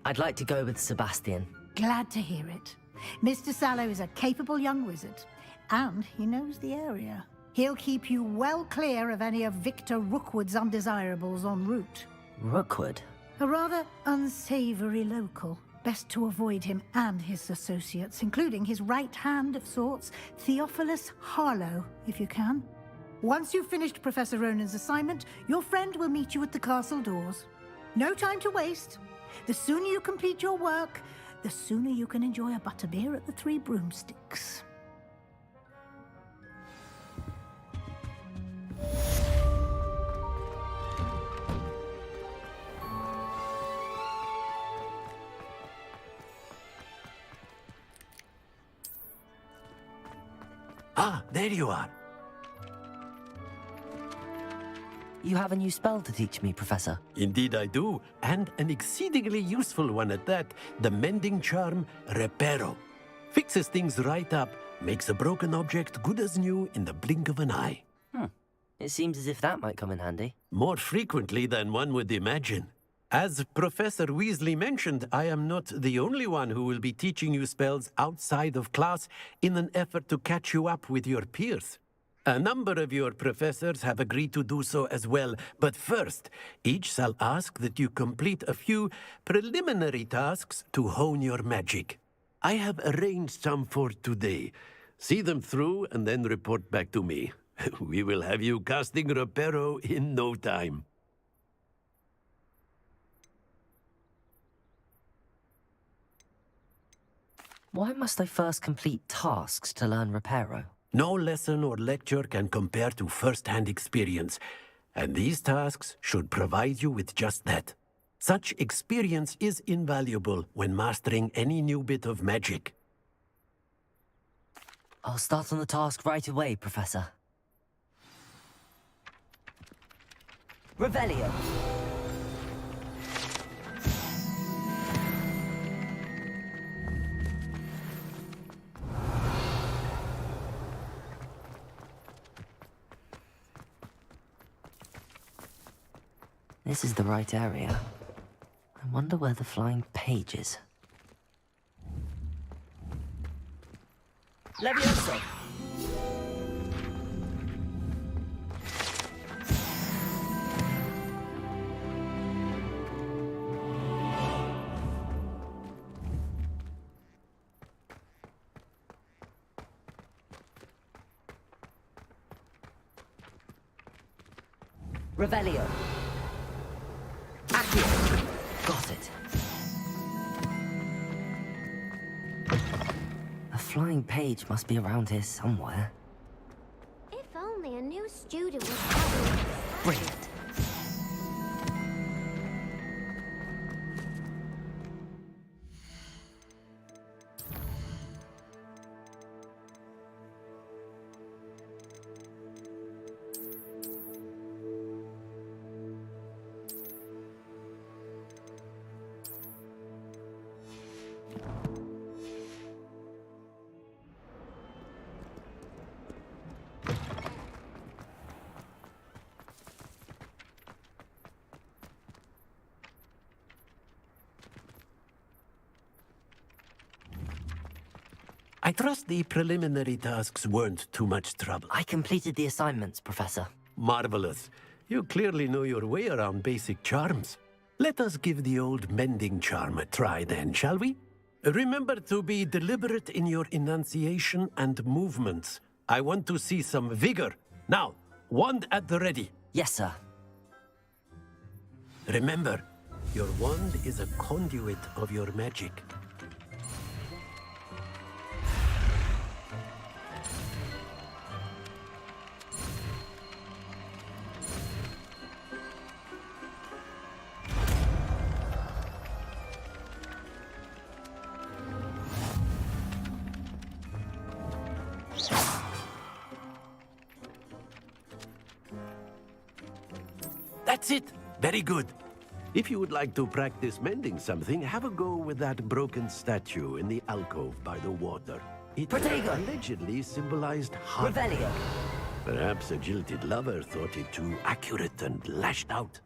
I'd like to go with Sebastian. Glad to hear it. Mr. Sallow is a capable young wizard, and he knows the area. He'll keep you well clear of any of Victor Rookwood's undesirables en route. Rookwood? A rather unsavory local. Best to avoid him and his associates, including his right hand of sorts, Theophilus Harlow, if you can. Once you've finished Professor Ronan's assignment, your friend will meet you at the castle doors. No time to waste. The sooner you complete your work, the sooner you can enjoy a butterbeer at the Three Broomsticks. Ah, there you are. You have a new spell to teach me, Professor. Indeed I do, and an exceedingly useful one at that. The mending charm, Reparo. Fixes things right up, makes a broken object good as new in the blink of an eye. It seems as if that might come in handy. More frequently than one would imagine. As Professor Weasley mentioned, I am not the only one who will be teaching you spells outside of class in an effort to catch you up with your peers. A number of your professors have agreed to do so as well, but first, each shall ask that you complete a few preliminary tasks to hone your magic. I have arranged some for today. See them through and then report back to me. We will have you casting Reparo in no time. Why must I first complete tasks to learn Reparo? No lesson or lecture can compare to first-hand experience, and these tasks should provide you with just that. Such experience is invaluable when mastering any new bit of magic. I'll start on the task right away, Professor. Revelio! This is the right area. I wonder where the flying page is. Levioso! Revelio. Accio. Got it. A flying page must be around here somewhere. If only a new student was coming. Brilliant. I trust the preliminary tasks weren't too much trouble. I completed the assignments, Professor. Marvelous. You clearly know your way around basic charms. Let us give the old mending charm a try then, shall we? Remember to be deliberate in your enunciation and movements. I want to see some vigor. Now, wand at the ready. Yes, sir. Remember, your wand is a conduit of your magic. That's it. Very good. If you would like to practice mending something, have a go with that broken statue in the alcove by the water. It allegedly symbolized heart. Revelio. Perhaps a jilted lover thought it too accurate and lashed out.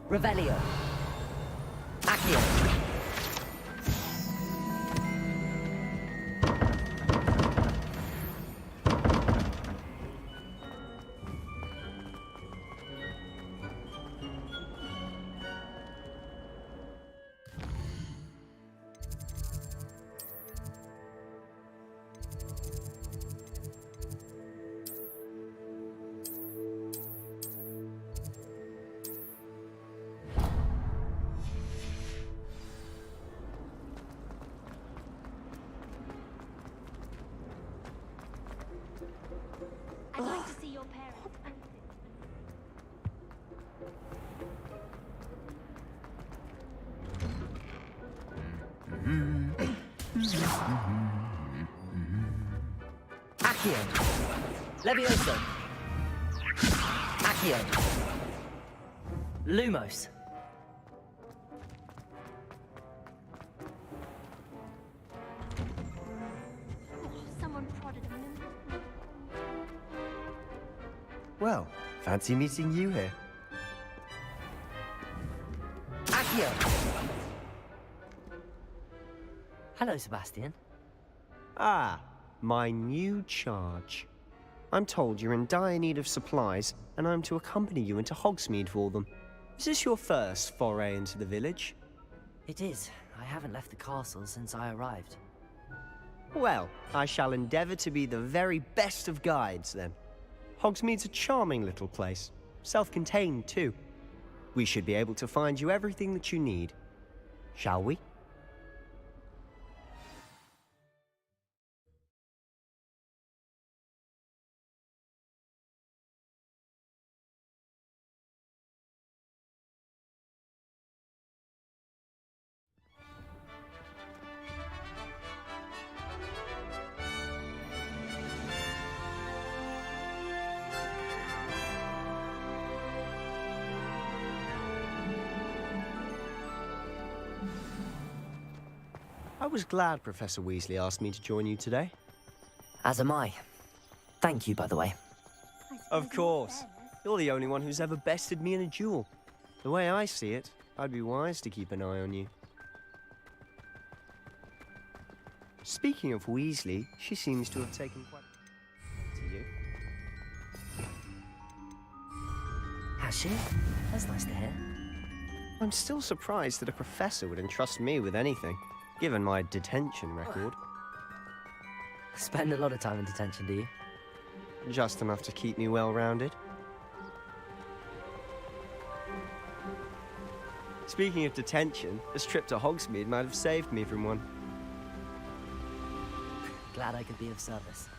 Revelio. Accio. I'd like to see your parents. Accio. Levioso. Accio. Lumos. Someone prodded him. Well, fancy meeting you here. Accio. Hello, Sebastian. Ah, my new charge. I'm told you're in dire need of supplies, and I'm to accompany you into Hogsmeade for them. Is this your first foray into the village? It is. I haven't left the castle since I arrived. Well, I shall endeavour to be the very best of guides, then. Hogsmeade's a charming little place. Self-contained, too. We should be able to find you everything that you need. Shall we? I was glad Professor Weasley asked me to join you today. As am I. Thank you, by the way. Of course. You're the only one who's ever bested me in a duel. The way I see it, I'd be wise to keep an eye on you. Speaking of Weasley, she seems to have taken quite to you. Has she? That's nice to hear. I'm still surprised that a professor would entrust me with anything, given my detention record. Spend a lot of time in detention, do you? Just enough to keep me well-rounded. Speaking of detention, this trip to Hogsmeade might have saved me from one. Glad I could be of service.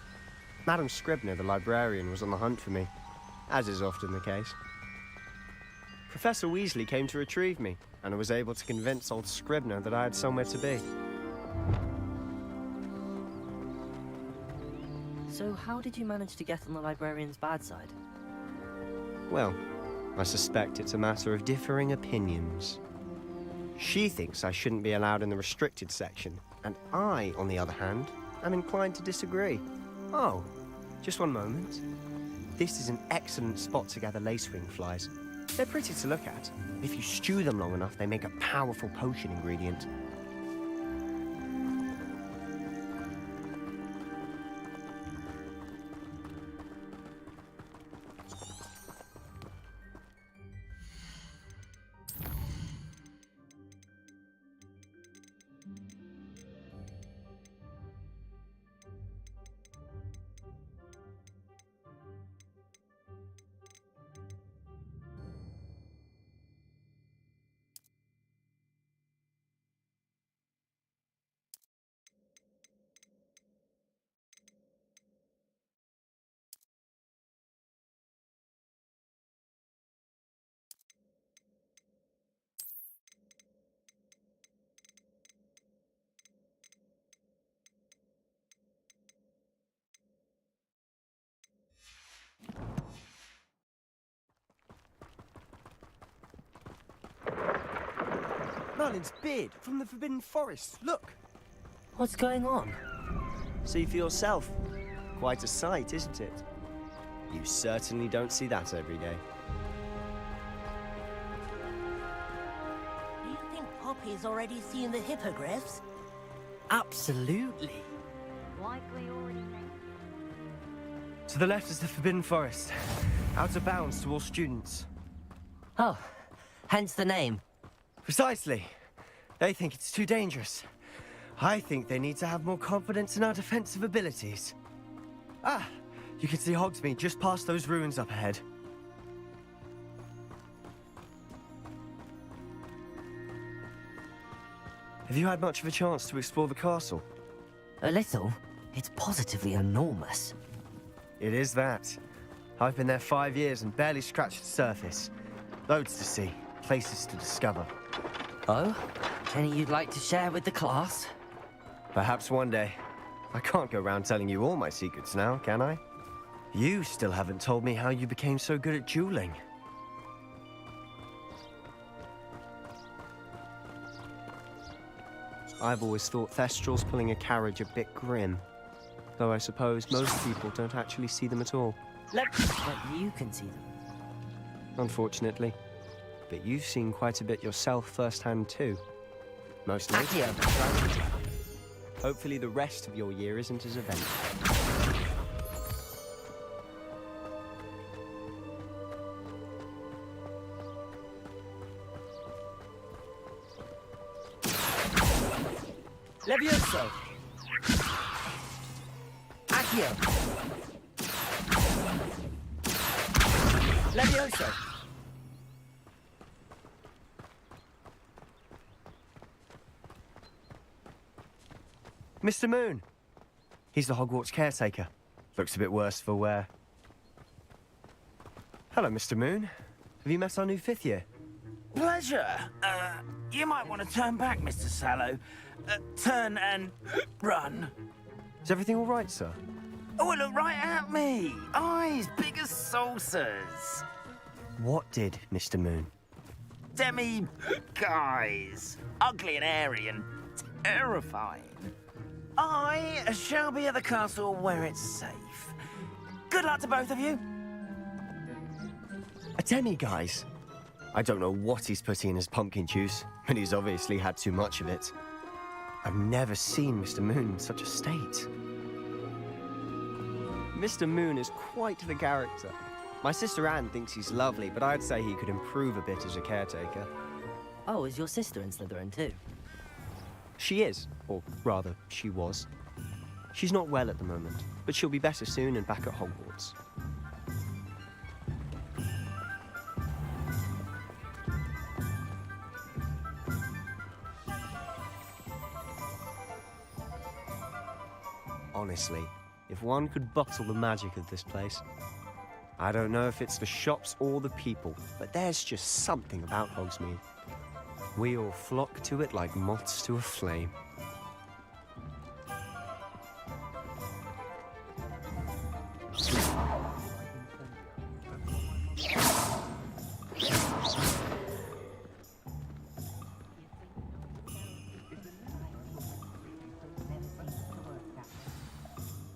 Madam Scribner, the librarian, was on the hunt for me, as is often the case. Professor Weasley came to retrieve me, and I was able to convince old Scribner that I had somewhere to be. So how did you manage to get on the librarian's bad side? Well, I suspect it's a matter of differing opinions. She thinks I shouldn't be allowed in the restricted section, and I, on the other hand, am inclined to disagree. Oh, just one moment. This is an excellent spot to gather lacewing flies. They're pretty to look at. If you stew them long enough, they make a powerful potion ingredient. Merlin's beard from the Forbidden Forest. Look! What's going on? See for yourself. Quite a sight, isn't it? You certainly don't see that every day. Do you think Poppy's already seen the hippogriffs? Absolutely. Likely already think. To the left is the Forbidden Forest. Out of bounds to all students. Oh, hence the name. Precisely. They think it's too dangerous. I think they need to have more confidence in our defensive abilities. Ah, you can see Hogsmeade just past those ruins up ahead. Have you had much of a chance to explore the castle? A little. It's positively enormous. It is that. I've been there 5 years and barely scratched the surface. Loads to see, places to discover. Oh? Any you'd like to share with the class? Perhaps one day. I can't go around telling you all my secrets now, can I? You still haven't told me how you became so good at dueling. I've always thought Thestrals pulling a carriage a bit grim. Though I suppose most people don't actually see them at all. But you can see them. Unfortunately. But you've seen quite a bit yourself firsthand too. Most ADITYA. Hopefully the rest of your year isn't as eventful. Levioso! Accio! Levioso! Mr. Moon! He's the Hogwarts caretaker. Looks a bit worse for wear. Hello, Mr. Moon. Have you met our new 5th year? Pleasure. You might want to turn back, Mr. Sallow. Turn and run. Is everything all right, sir? Oh, look right at me. Eyes big as saucers. What did, Mr. Moon? Guys. Ugly and airy and terrifying. I shall be at the castle where it's safe. Good luck to both of you. A demi-guise? I don't know what he's putting in his pumpkin juice, but he's obviously had too much of it. I've never seen Mr. Moon in such a state. Mr. Moon is quite the character. My sister Anne thinks he's lovely, but I'd say he could improve a bit as a caretaker. Oh, is your sister in Slytherin too? She is, or rather, she was. She's not well at the moment, but she'll be better soon and back at Hogwarts. Honestly, if one could bottle the magic of this place. I don't know if it's the shops or the people, but there's just something about Hogsmeade. We all flock to it like moths to a flame.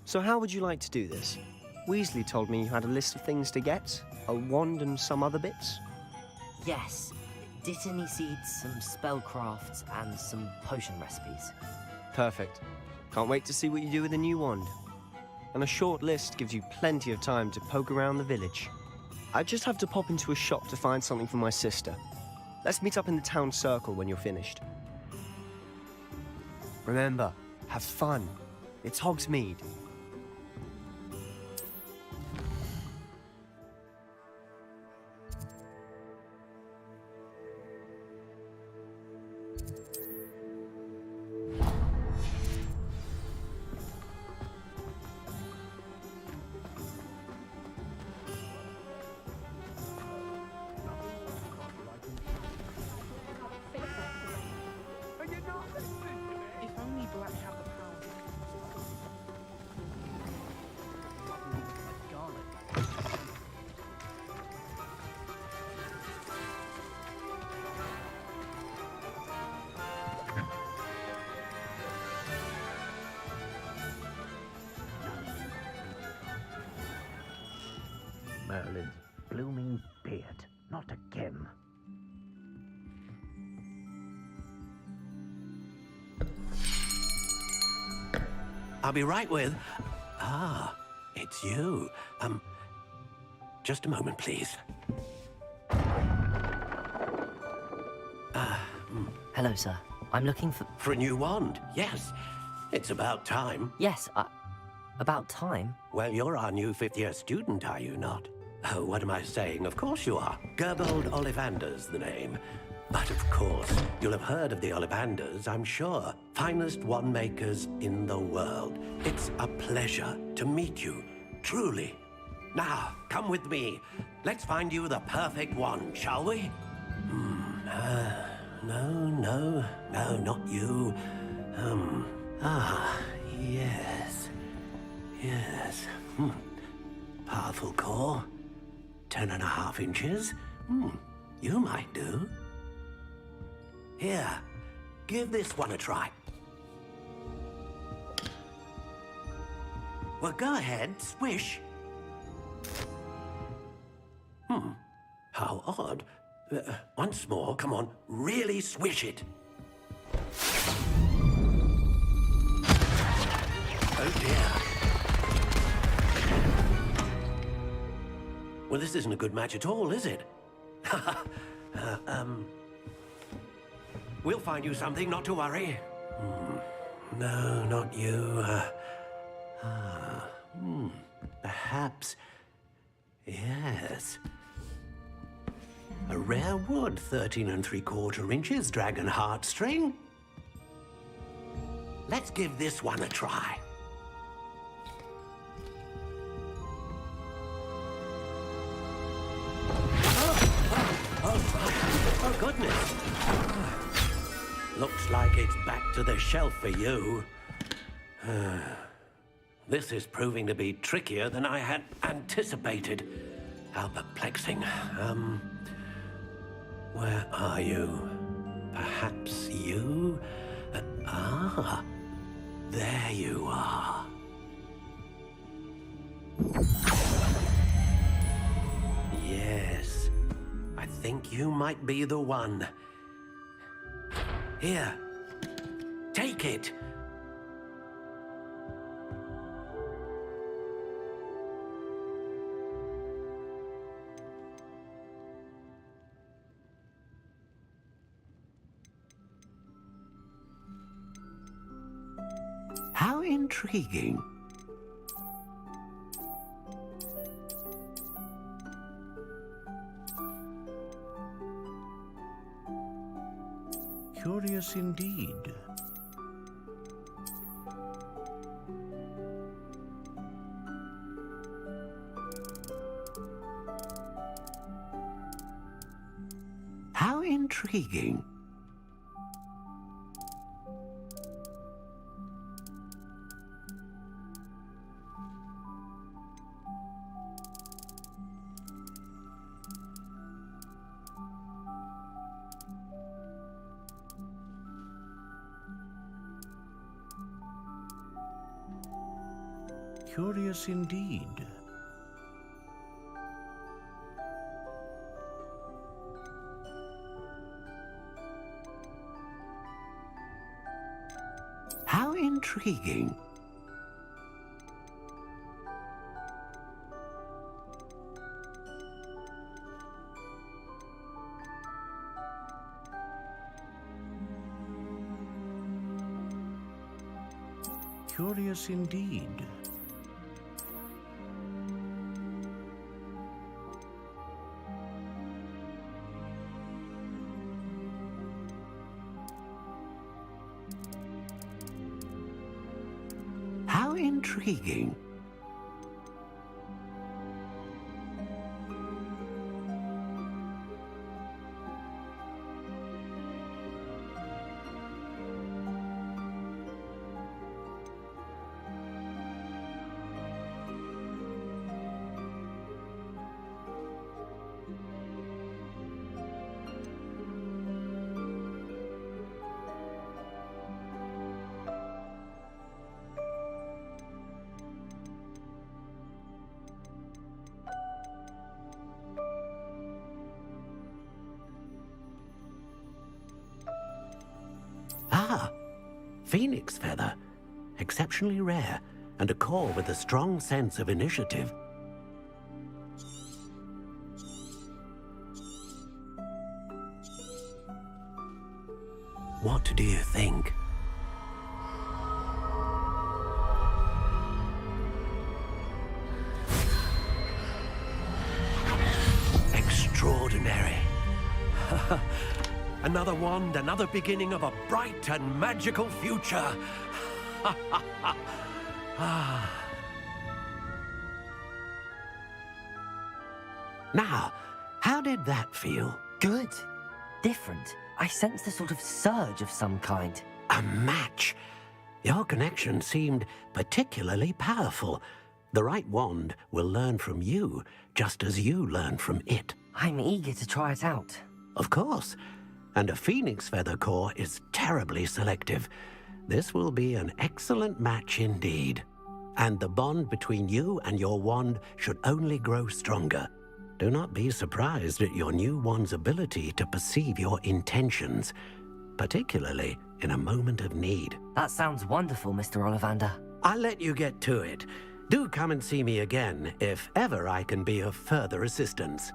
So how would you like to do this? Weasley told me you had a list of things to get, a wand and some other bits. Yes, Dittany seeds, some spellcrafts, and some potion recipes. Perfect. Can't wait to see what you do with the new wand. And a short list gives you plenty of time to poke around the village. I just have to pop into a shop to find something for my sister. Let's meet up in the town circle when you're finished. Remember, have fun. It's Hogsmeade. If only Black had the power. Merlin's blooming beard. Not again. I'll be right with... Ah, it's you. Just a moment, please. Hello, sir. I'm looking for... For a new wand, yes. It's about time. Yes, about time? Well, you're our new fifth-year student, are you not? Oh, what am I saying? Of course you are. Gerbold Ollivander's the name. But of course, you'll have heard of the Ollivanders, I'm sure. Finest wand makers in the world. It's a pleasure to meet you, truly. Now, come with me. Let's find you the perfect wand, shall we? No, not you. Yes. Powerful core. 10.5 inches. You might do. Here, give this one a try. Well, go ahead, swish. How odd. Once more, come on, really swish it. Oh dear. Well, this isn't a good match at all, is it? We'll find you something, not to worry. No, not you. Perhaps. Yes. A rare wood, 13 3/4 inches, dragon heartstring. Let's give this one a try. Oh, goodness. Looks like it's back to the shelf for you. This is proving to be trickier than I had anticipated. How perplexing. Where are you? Perhaps you? There you are. Yes, I think you might be the one. Here, take it. How intriguing. Curious indeed. intriguing. Curious indeed. How intriguing. Curious indeed. How intriguing. Ah, phoenix feather. Exceptionally rare, and a core with a strong sense of initiative. What do you think? Extraordinary. Another wand, another beginning of a bright and magical future. Now, how did that feel? Good. Different. I sensed a sort of surge of some kind. A match. Your connection seemed particularly powerful. The right wand will learn from you, just as you learn from it. I'm eager to try it out. Of course. And a phoenix feather core is terribly selective. This will be an excellent match indeed. And the bond between you and your wand should only grow stronger. Do not be surprised at your new wand's ability to perceive your intentions, particularly in a moment of need. That sounds wonderful, Mr. Ollivander. I'll let you get to it. Do come and see me again if ever I can be of further assistance.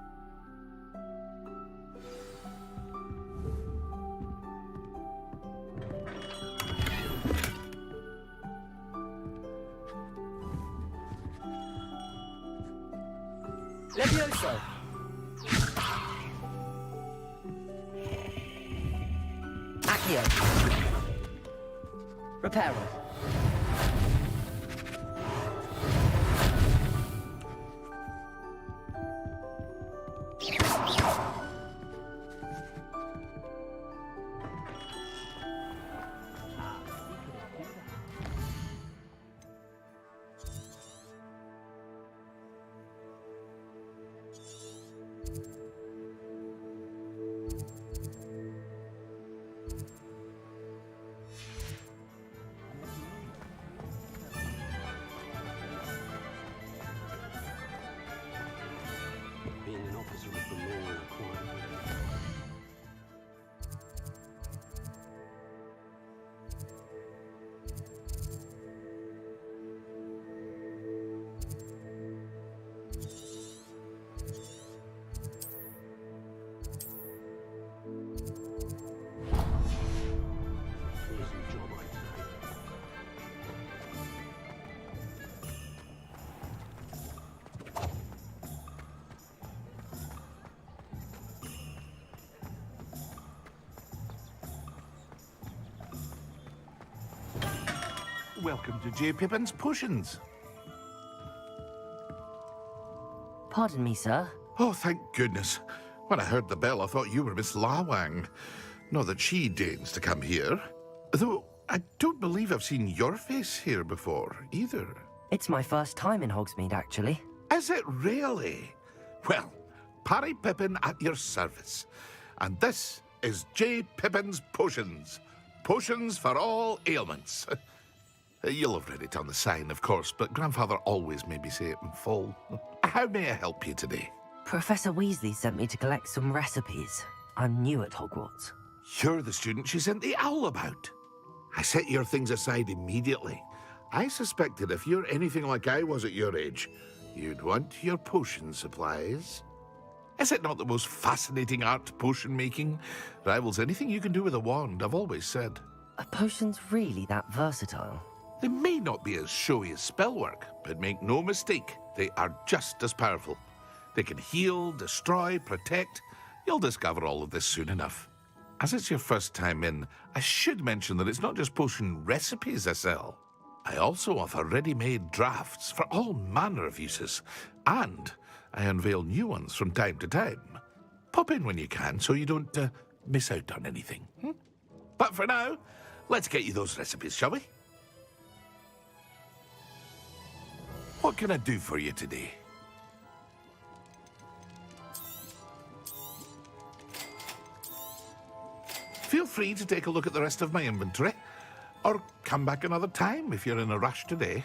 Levioso! Accio! Reparo! Welcome to J. Pippin's Potions. Pardon me, sir. Oh, thank goodness. When I heard the bell, I thought you were Miss Lawang. Not that she deigns to come here. Though I don't believe I've seen your face here before, either. It's my first time in Hogsmeade, actually. Is it really? Well, Parry Pippin at your service. And this is J. Pippin's Potions. Potions for all ailments. You'll have read it on the sign, of course, but Grandfather always made me say it in full. How may I help you today? Professor Weasley sent me to collect some recipes. I'm new at Hogwarts. You're the student she sent the owl about. I set your things aside immediately. I suspected if you're anything like I was at your age, you'd want your potion supplies. Is it not the most fascinating art, potion making? Rivals anything you can do with a wand, I've always said. Are potions really that versatile? They may not be as showy as spellwork, but make no mistake, they are just as powerful. They can heal, destroy, protect. You'll discover all of this soon enough. As it's your first time in, I should mention that it's not just potion recipes I sell. I also offer ready-made drafts for all manner of uses, and I unveil new ones from time to time. Pop in when you can so you don't miss out on anything. But for now, let's get you those recipes, shall we? What can I do for you today? Feel free to take a look at the rest of my inventory, or come back another time if you're in a rush today.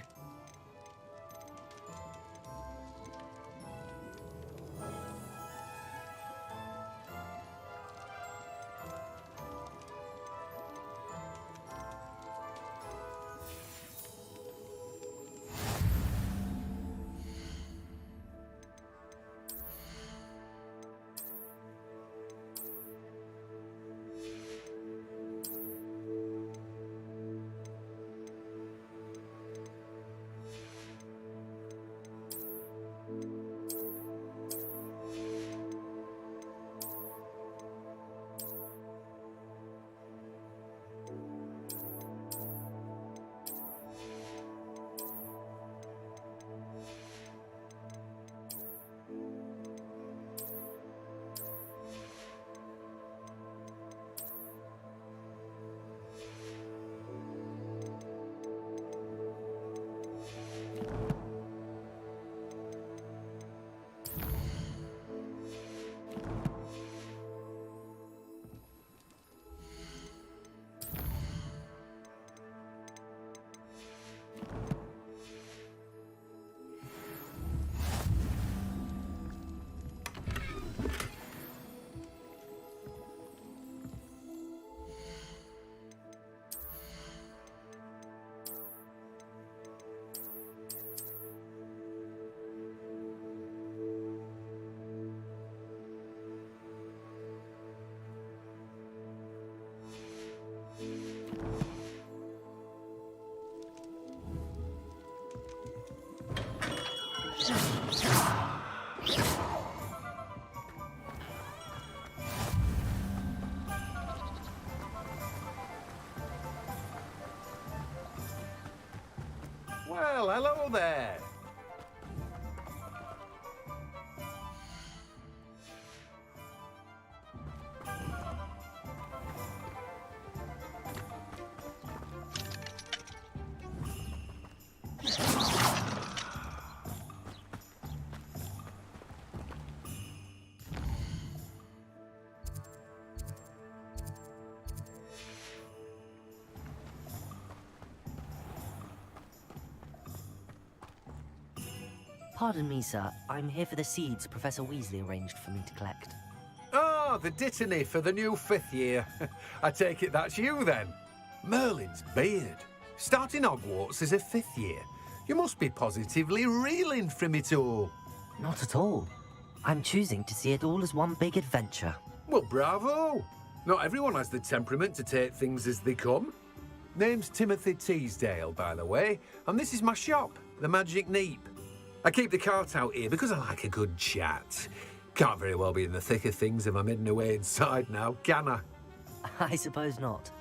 Well, hello there. Pardon me, sir. I'm here for the seeds Professor Weasley arranged for me to collect. Oh, the dittany for the new 5th year. I take it that's you, then. Merlin's beard. Starting Hogwarts as a 5th year. You must be positively reeling from it all. Not at all. I'm choosing to see it all as one big adventure. Well, bravo. Not everyone has the temperament to take things as they come. Name's Timothy Teasdale, by the way, and this is my shop, the Magic Neep. I keep the cart out here because I like a good chat. Can't very well be in the thick of things if I'm hidden away inside now, can I? I suppose not.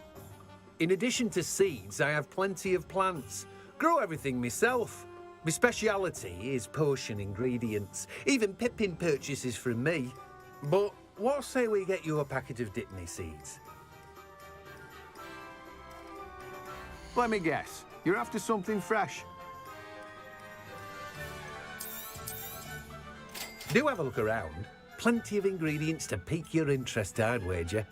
In addition to seeds, I have plenty of plants. Grow everything myself. My speciality is potion ingredients. Even Pippin purchases from me. But what say we get you a packet of Dittany seeds? Let me guess. You're after something fresh. Do have a look around. Plenty of ingredients to pique your interest, I'd wager.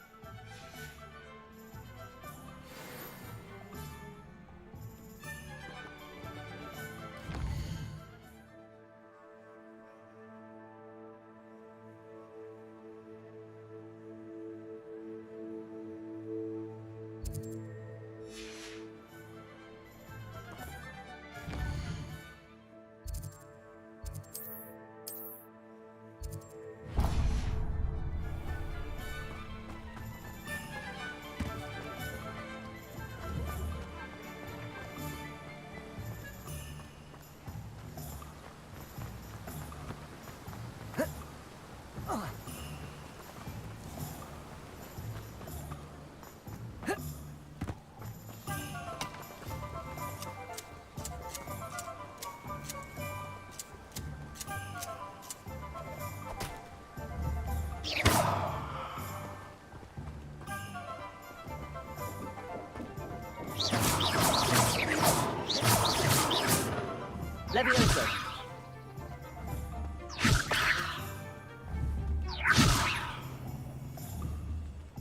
Leviosa.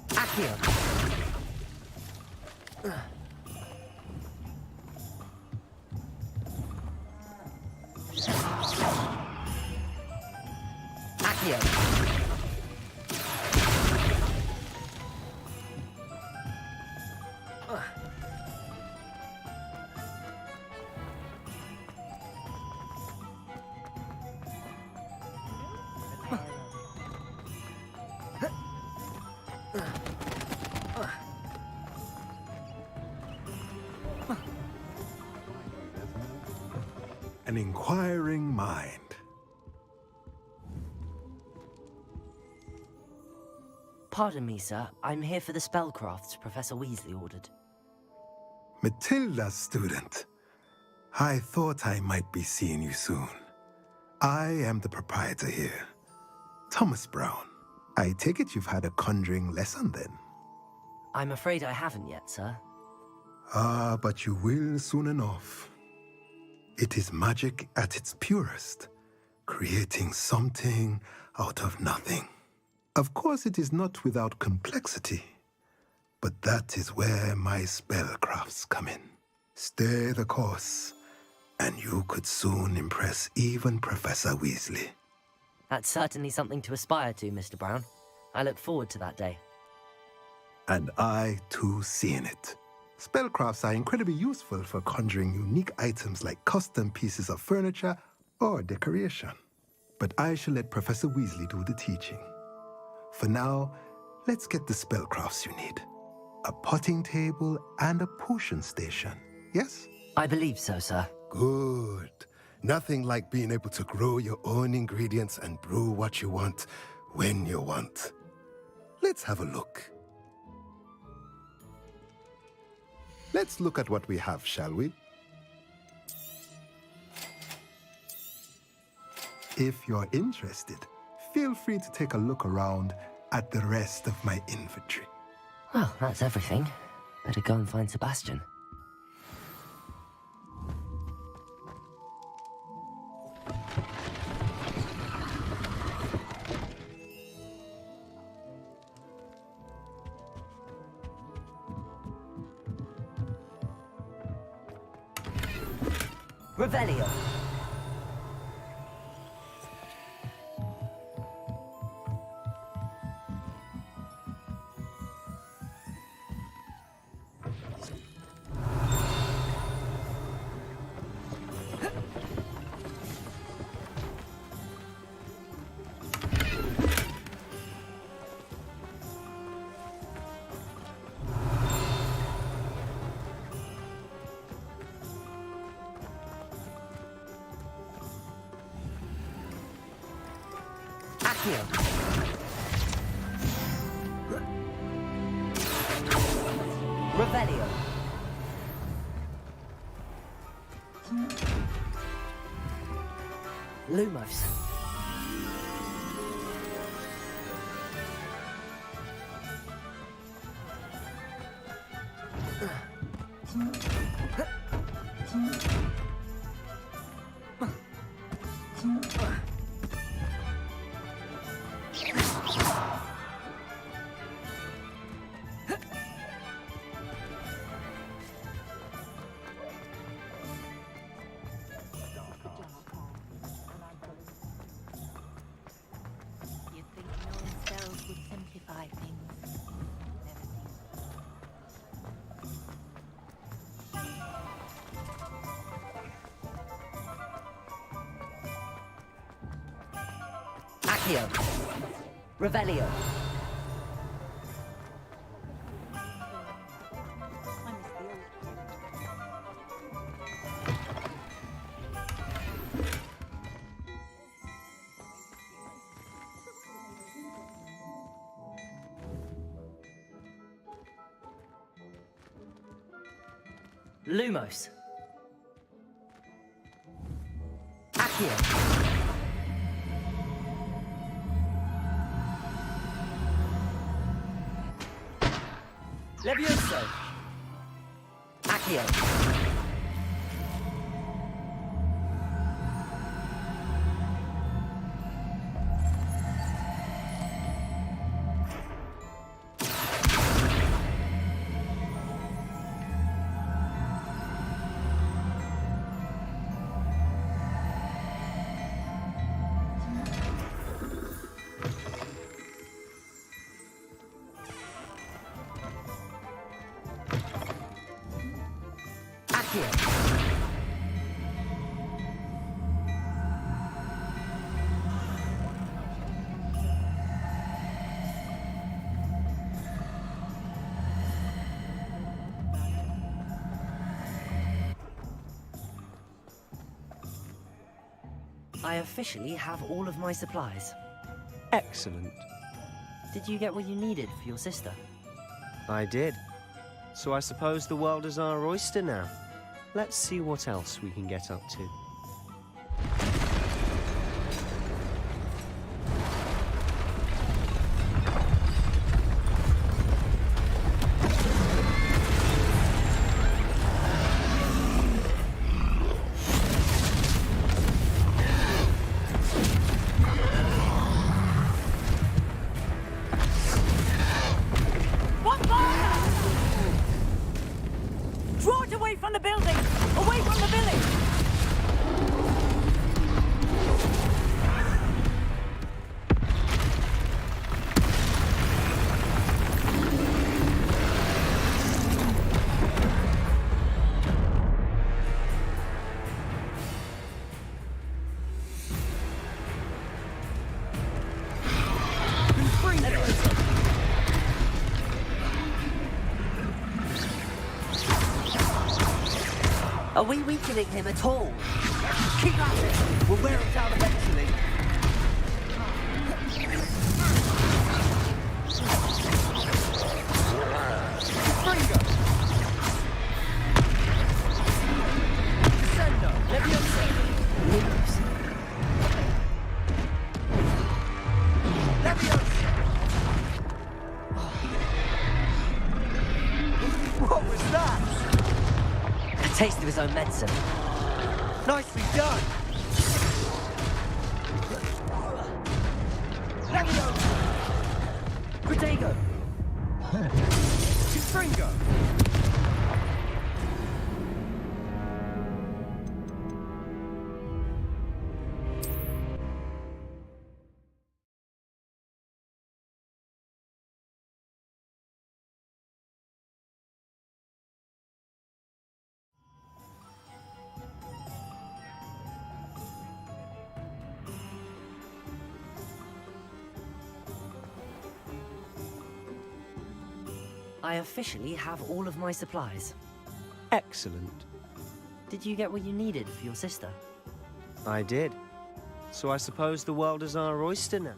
Accio. Accio. An inquiring mind. Pardon me, sir. I'm here for the spellcrafts Professor Weasley ordered. Matilda's student. I thought I might be seeing you soon. I am the proprietor here, Thomas Brown. I take it you've had a conjuring lesson then? I'm afraid I haven't yet, sir. Ah, but you will soon enough. It is magic at its purest, creating something out of nothing. Of course, it is not without complexity, but that is where my spellcrafts come in. Stay the course, and you could soon impress even Professor Weasley. That's certainly something to aspire to, Mr. Brown. I look forward to that day. And I, too, seeing it. Spellcrafts are incredibly useful for conjuring unique items like custom pieces of furniture or decoration. But I shall let Professor Weasley do the teaching. For now, let's get the spellcrafts you need. A potting table and a potion station, yes? I believe so, sir. Good. Nothing like being able to grow your own ingredients and brew what you want when you want. Let's have a look. Let's look at what we have, shall we? If you're interested, feel free to take a look around at the rest of my inventory. Well, that's everything. Better go and find Sebastian. Revelio. Revelio. Lumos. Accio. Revelio. Lumos. Accio. Levioso. Accio. I officially have all of my supplies. Excellent. Did you get what you needed for your sister? I did. So I suppose the world is our oyster now. Let's see what else we can get up to. Are we weakening him at all? Keep at it! We'll wear him down eventually. Gringotts! Sendo! Levioso! Lumos. Levioso! What was that? A taste of his own medicine. Nicely done! Levioso! Protego! Stringo! I officially have all of my supplies. Excellent. Did you get what you needed for your sister? I did. So I suppose the world is our oyster now.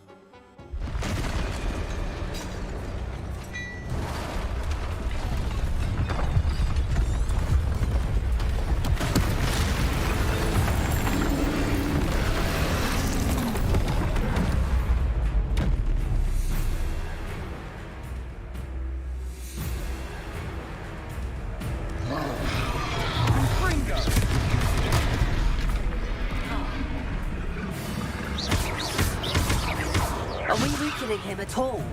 weakening him at all.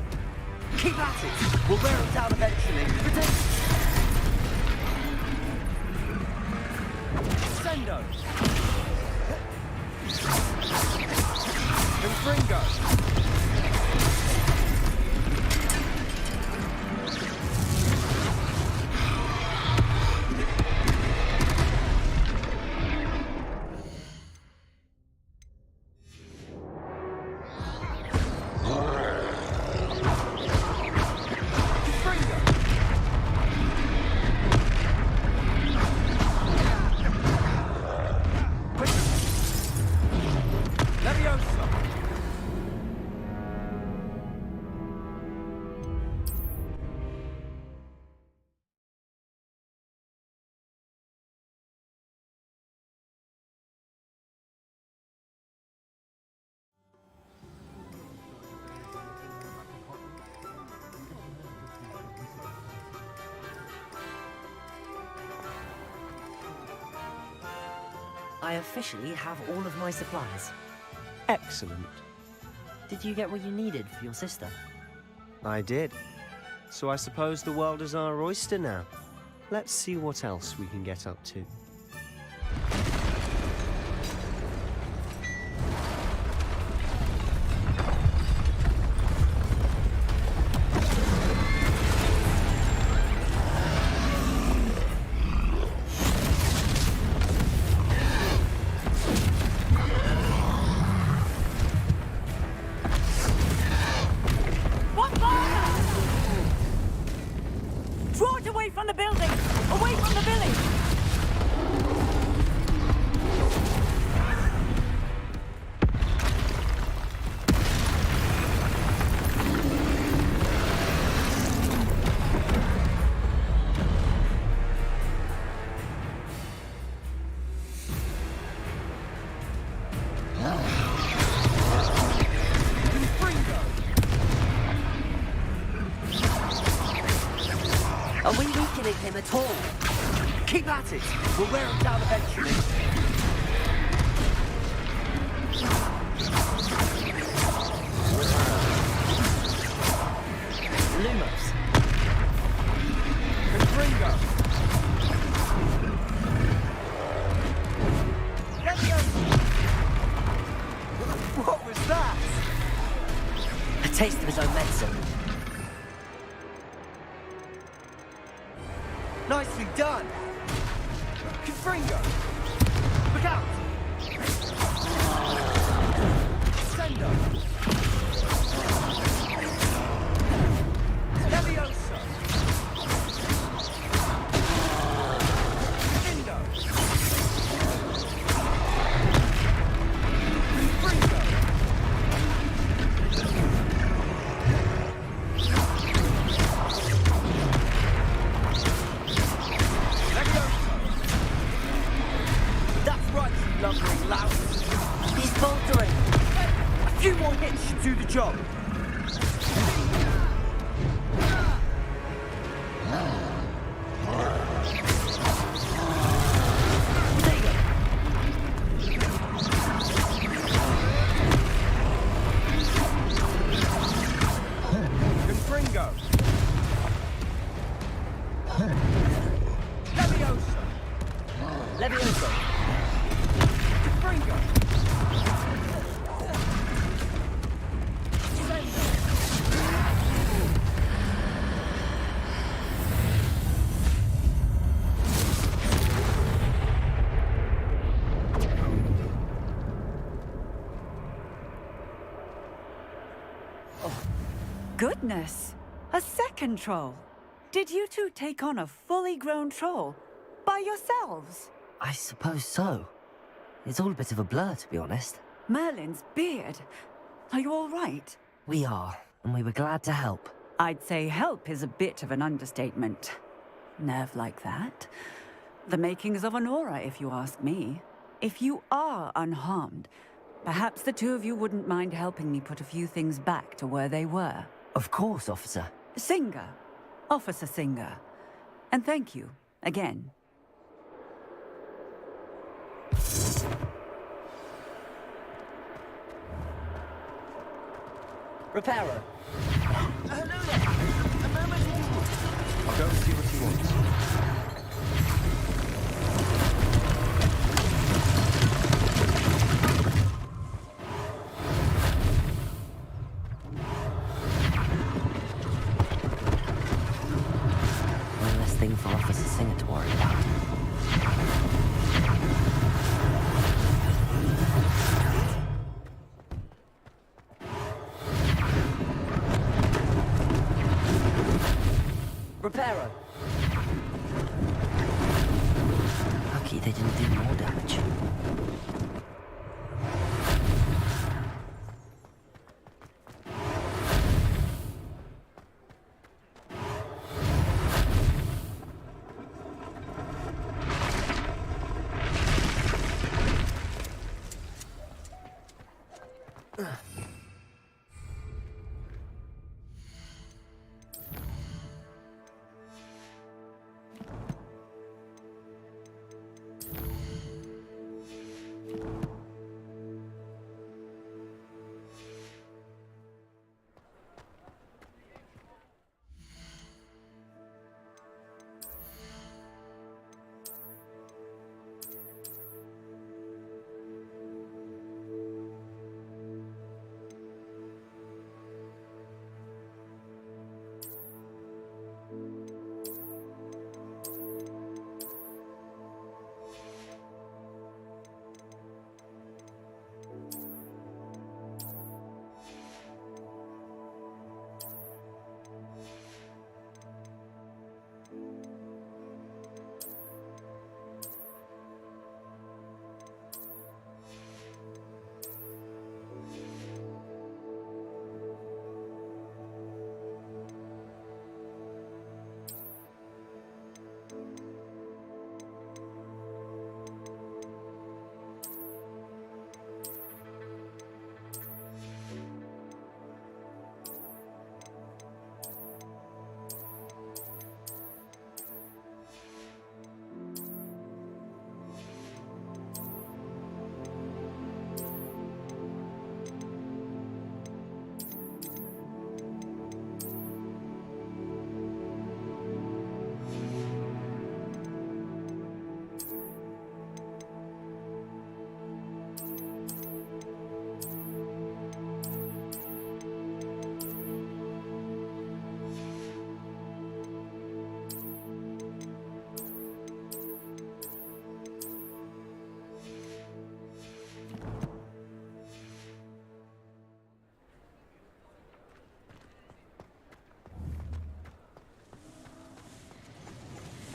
Keep at it. We'll wear him down eventually. Sendo. And Gringotts. I officially have all of my supplies. Excellent. Did you get what you needed for your sister? I did. So I suppose the world is our oyster now. Let's see what else we can get up to. Are we weakening him at all? Keep at it. We'll wear him down eventually. Lumos. And Gringotts. What was that? A taste of his own medicine. Nicely done! Confringo! Look out! Sendo! Leviosa! Indo! Confringo! Lumbering loud. He's faltering. A few more hits should do the job. Confringo. Leviosa. Leviosa. Goodness! A second troll! Did you two take on a fully grown troll? By yourselves? I suppose so. It's all a bit of a blur, to be honest. Merlin's beard. Are you all right? We are, and we were glad to help. I'd say help is a bit of an understatement. Nerve like that. The makings of an aura, if you ask me. If you are unharmed, perhaps the two of you wouldn't mind helping me put a few things back to where they were. Of course, officer. Singer. Officer Singer. And thank you, again. Repairer. Hello there. A moment. I'll go and see what he wants. One less thing for Officer Singer to worry about. Repairer. Lucky they didn't do more damage.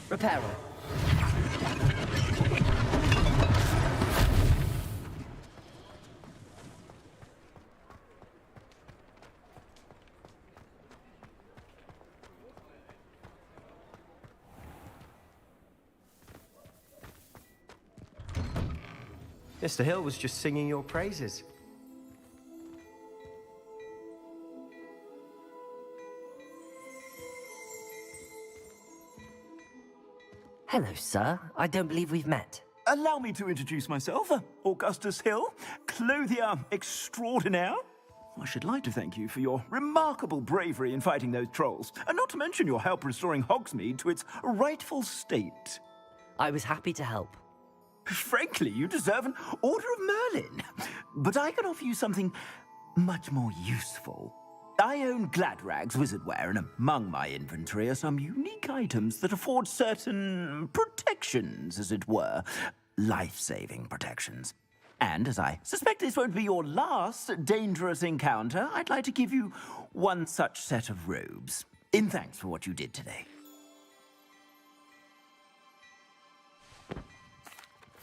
Repairer. Mr. Hill was just singing your praises. Hello, sir. I don't believe we've met. Allow me to introduce myself, Augustus Hill, clothier extraordinaire. I should like to thank you for your remarkable bravery in fighting those trolls, and not to mention your help restoring Hogsmeade to its rightful state. I was happy to help. Frankly, you deserve an Order of Merlin. But I can offer you something much more useful. I own Gladrag's wizardware, and among my inventory are some unique items that afford certain protections, as it were. Life-saving protections. And as I suspect this won't be your last dangerous encounter, I'd like to give you one such set of robes, in thanks for what you did today.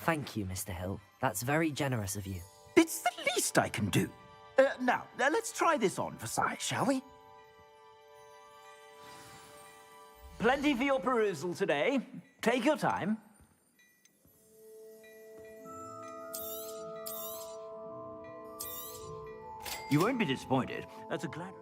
Thank you, Mr. Hill. That's very generous of you. It's the least I can do. Now, let's try this on for size, shall we? Plenty for your perusal today. Take your time. You won't be disappointed. That's a glad...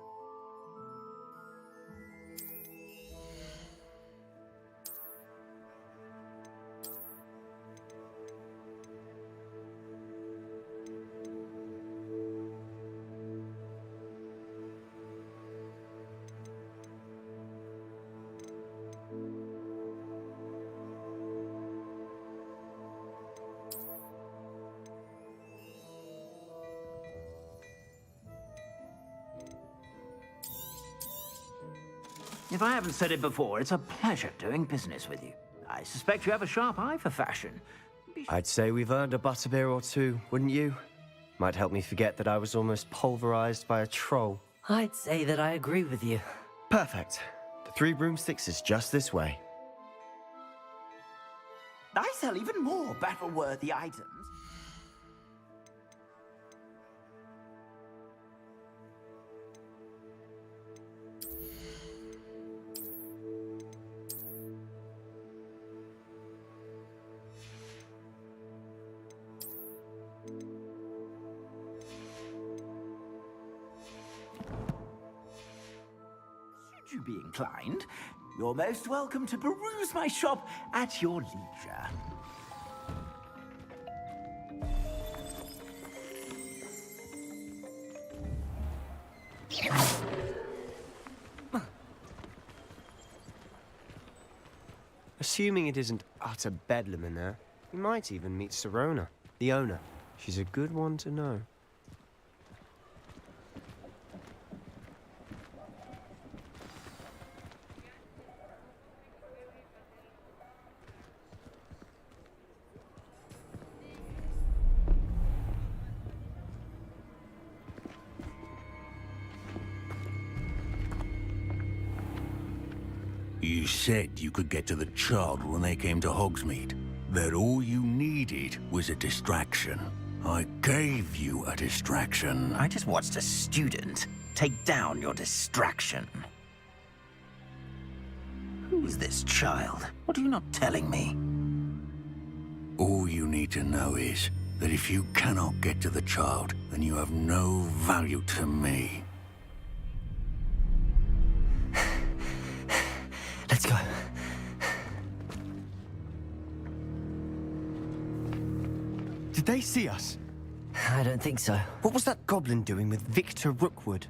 If I haven't said it before, it's a pleasure doing business with you. I suspect you have a sharp eye for fashion. I'd say we've earned a butterbeer or two, wouldn't you? Might help me forget that I was almost pulverized by a troll. I'd say that I agree with you. Perfect. The Three Broomsticks is just this way. I sell even more battle-worthy items. Should you be inclined, you're most welcome to peruse my shop at your leisure. Assuming it isn't utter bedlam in there, we might even meet Sirona, the owner. She's a good one to know. You said you could get to the child when they came to Hogsmeade. That all you needed was a distraction. I gave you a distraction. I just watched a student take down your distraction. Who is this child? What are you not telling me? All you need to know is that if you cannot get to the child, then you have no value to me. Let's go. Did they see us? I don't think so. What was that goblin doing with Victor Rookwood?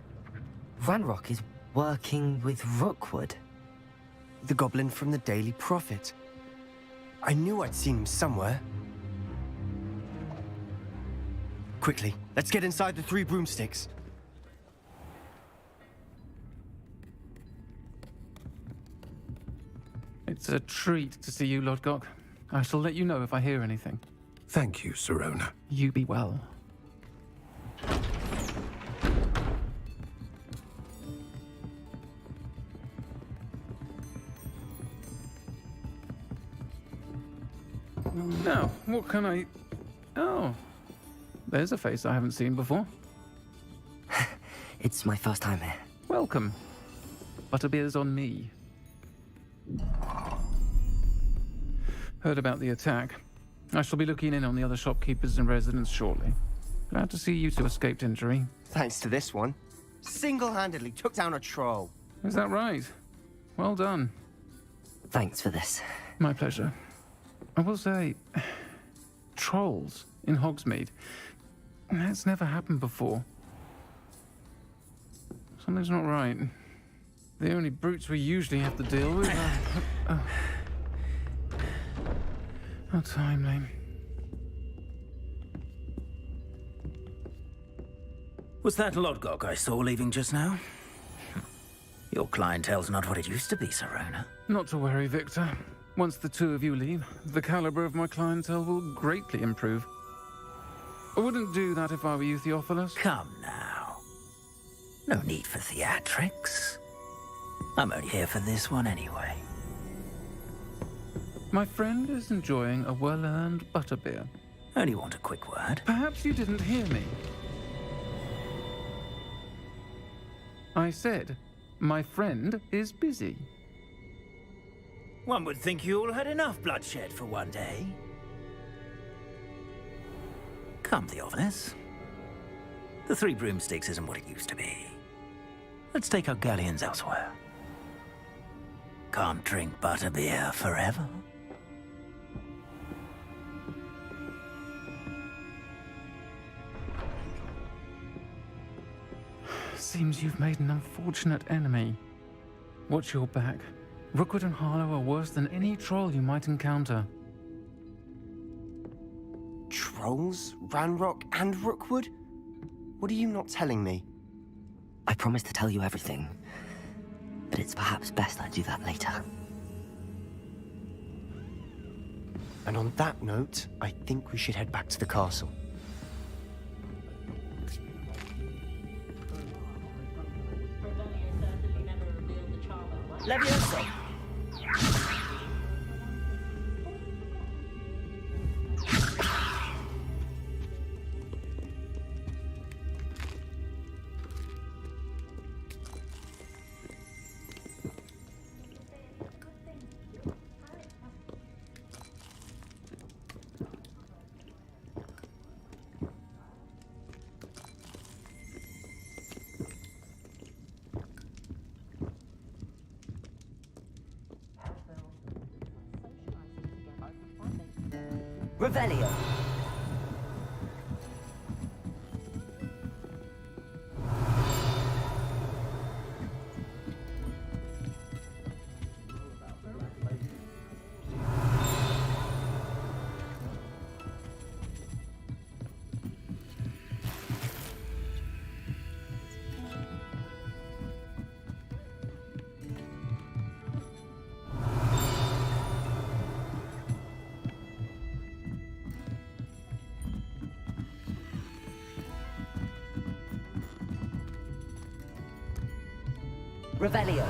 Ranrock is working with Rookwood. The goblin from the Daily Prophet. I knew I'd seen him somewhere. Quickly, let's get inside the Three Broomsticks. It's a treat to see you, Lodgok. I shall let you know if I hear anything. Thank you, Sirona. You be well. Now, what can I... Oh, there's a face I haven't seen before. It's my first time here. Welcome. Butterbeer's on me. Heard about the attack. I shall be looking in on the other shopkeepers and residents shortly. Glad to see you two escaped injury. Thanks to this one. Single-handedly took down a troll. Is that right? Well done. Thanks for this. My pleasure. I will say, trolls in Hogsmeade. That's never happened before. Something's not right. The only brutes we usually have to deal with are... How timely. Was that Lodgok I saw leaving just now? Your clientele's not what it used to be, Sirona. Not to worry, Victor. Once the two of you leave, the caliber of my clientele will greatly improve. I wouldn't do that if I were you, Theophilus. Come now. No need for theatrics. I'm only here for this one anyway. My friend is enjoying a well-earned butterbeer. Only want a quick word. Perhaps you didn't hear me. I said, my friend is busy. One would think you all had enough bloodshed for one day. Come, Theophilus. The Three Broomsticks isn't what it used to be. Let's take our galleons elsewhere. Can't drink butterbeer forever. Seems you've made an unfortunate enemy. Watch your back. Rookwood and Harlow are worse than any troll you might encounter. Trolls? Ranrock and Rookwood? What are you not telling me? I promised to tell you everything. but it's perhaps best I do that later. And on that note, I think we should head back to the castle. Levioso. Revelio. Revelio.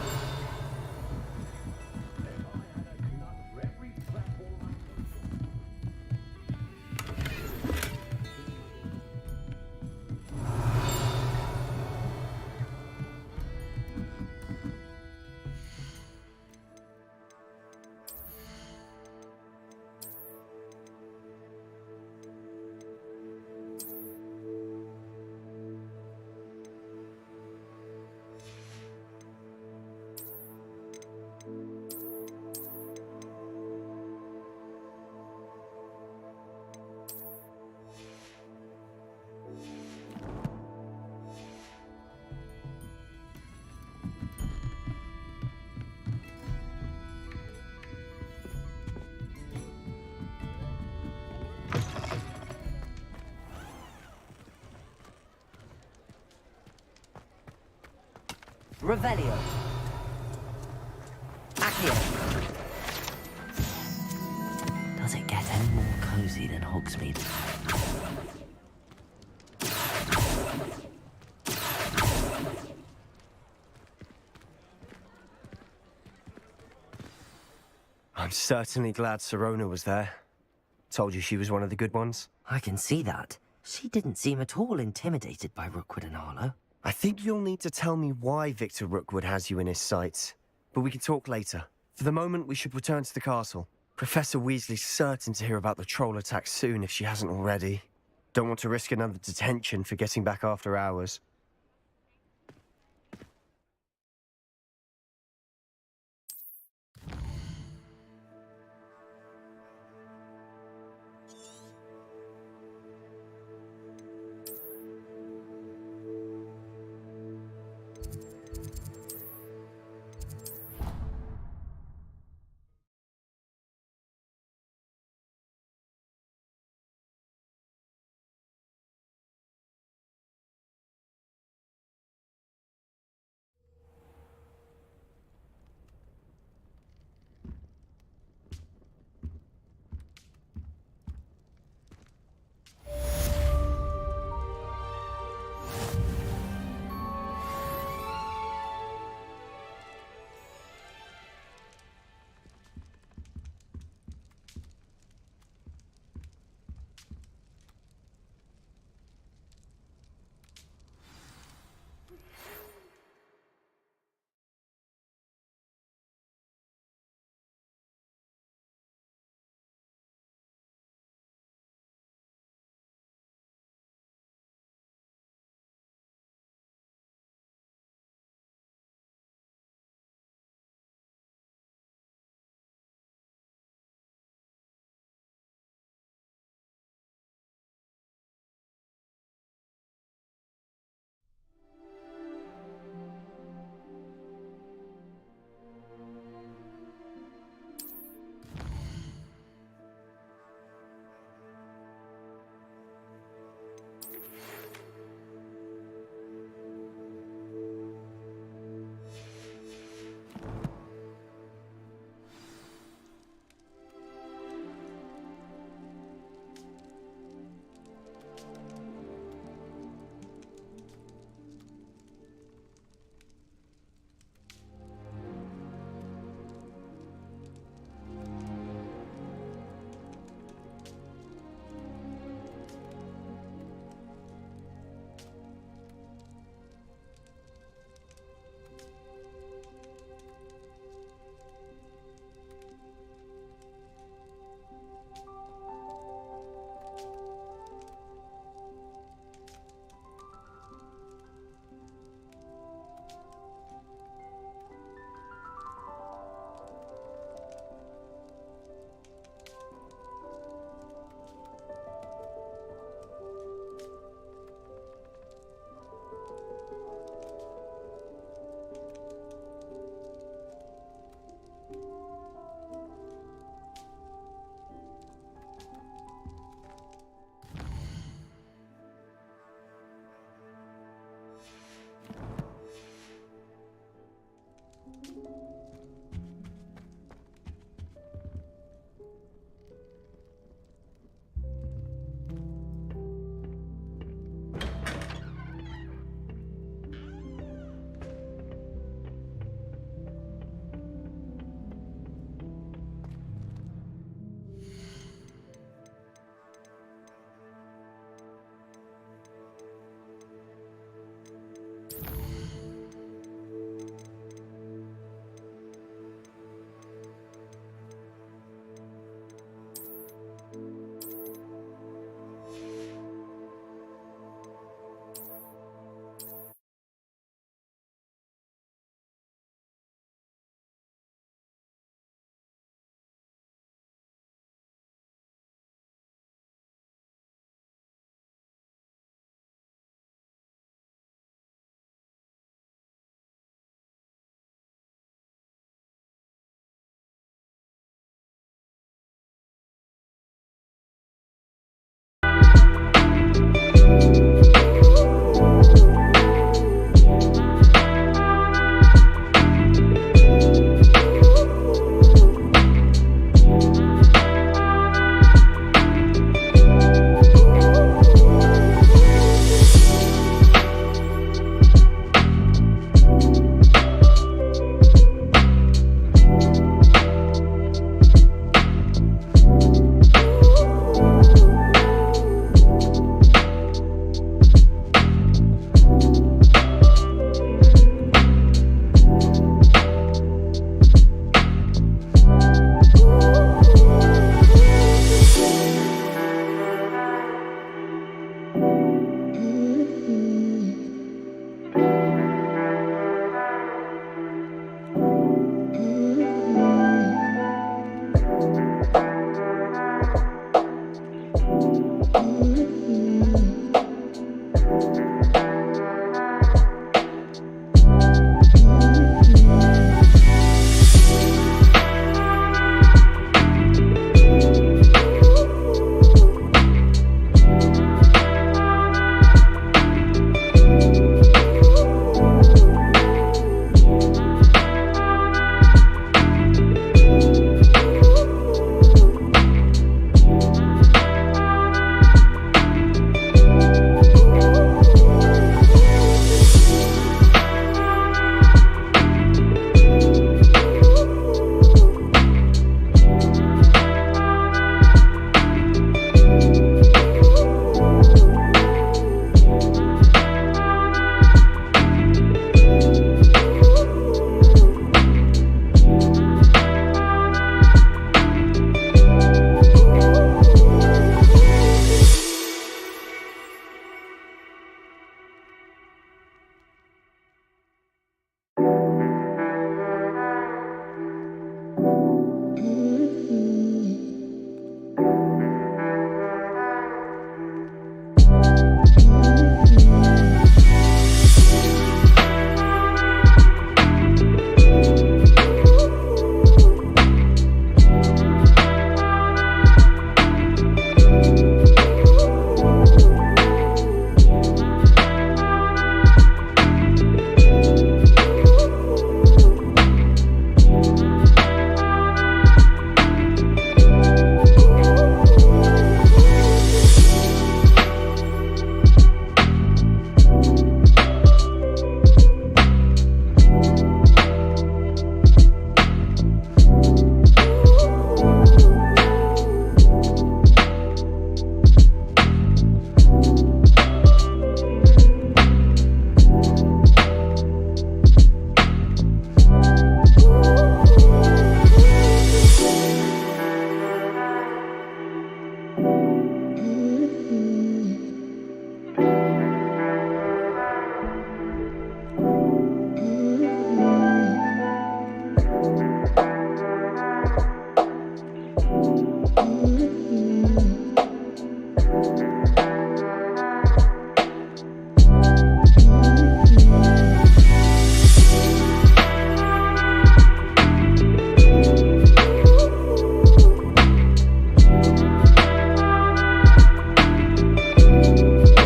Revelio. Accio. Does it get any more cozy than Hogsmeade? I'm certainly glad Sirona was there. Told you she was one of the good ones. I can see that. She didn't seem at all intimidated by Rookwood and Harlow. I think you'll need to tell me why Victor Rookwood has you in his sights. But we can talk later. For the moment, we should return to the castle. Professor Weasley's certain to hear about the troll attack soon if she hasn't already. Don't want to risk another detention for getting back after hours.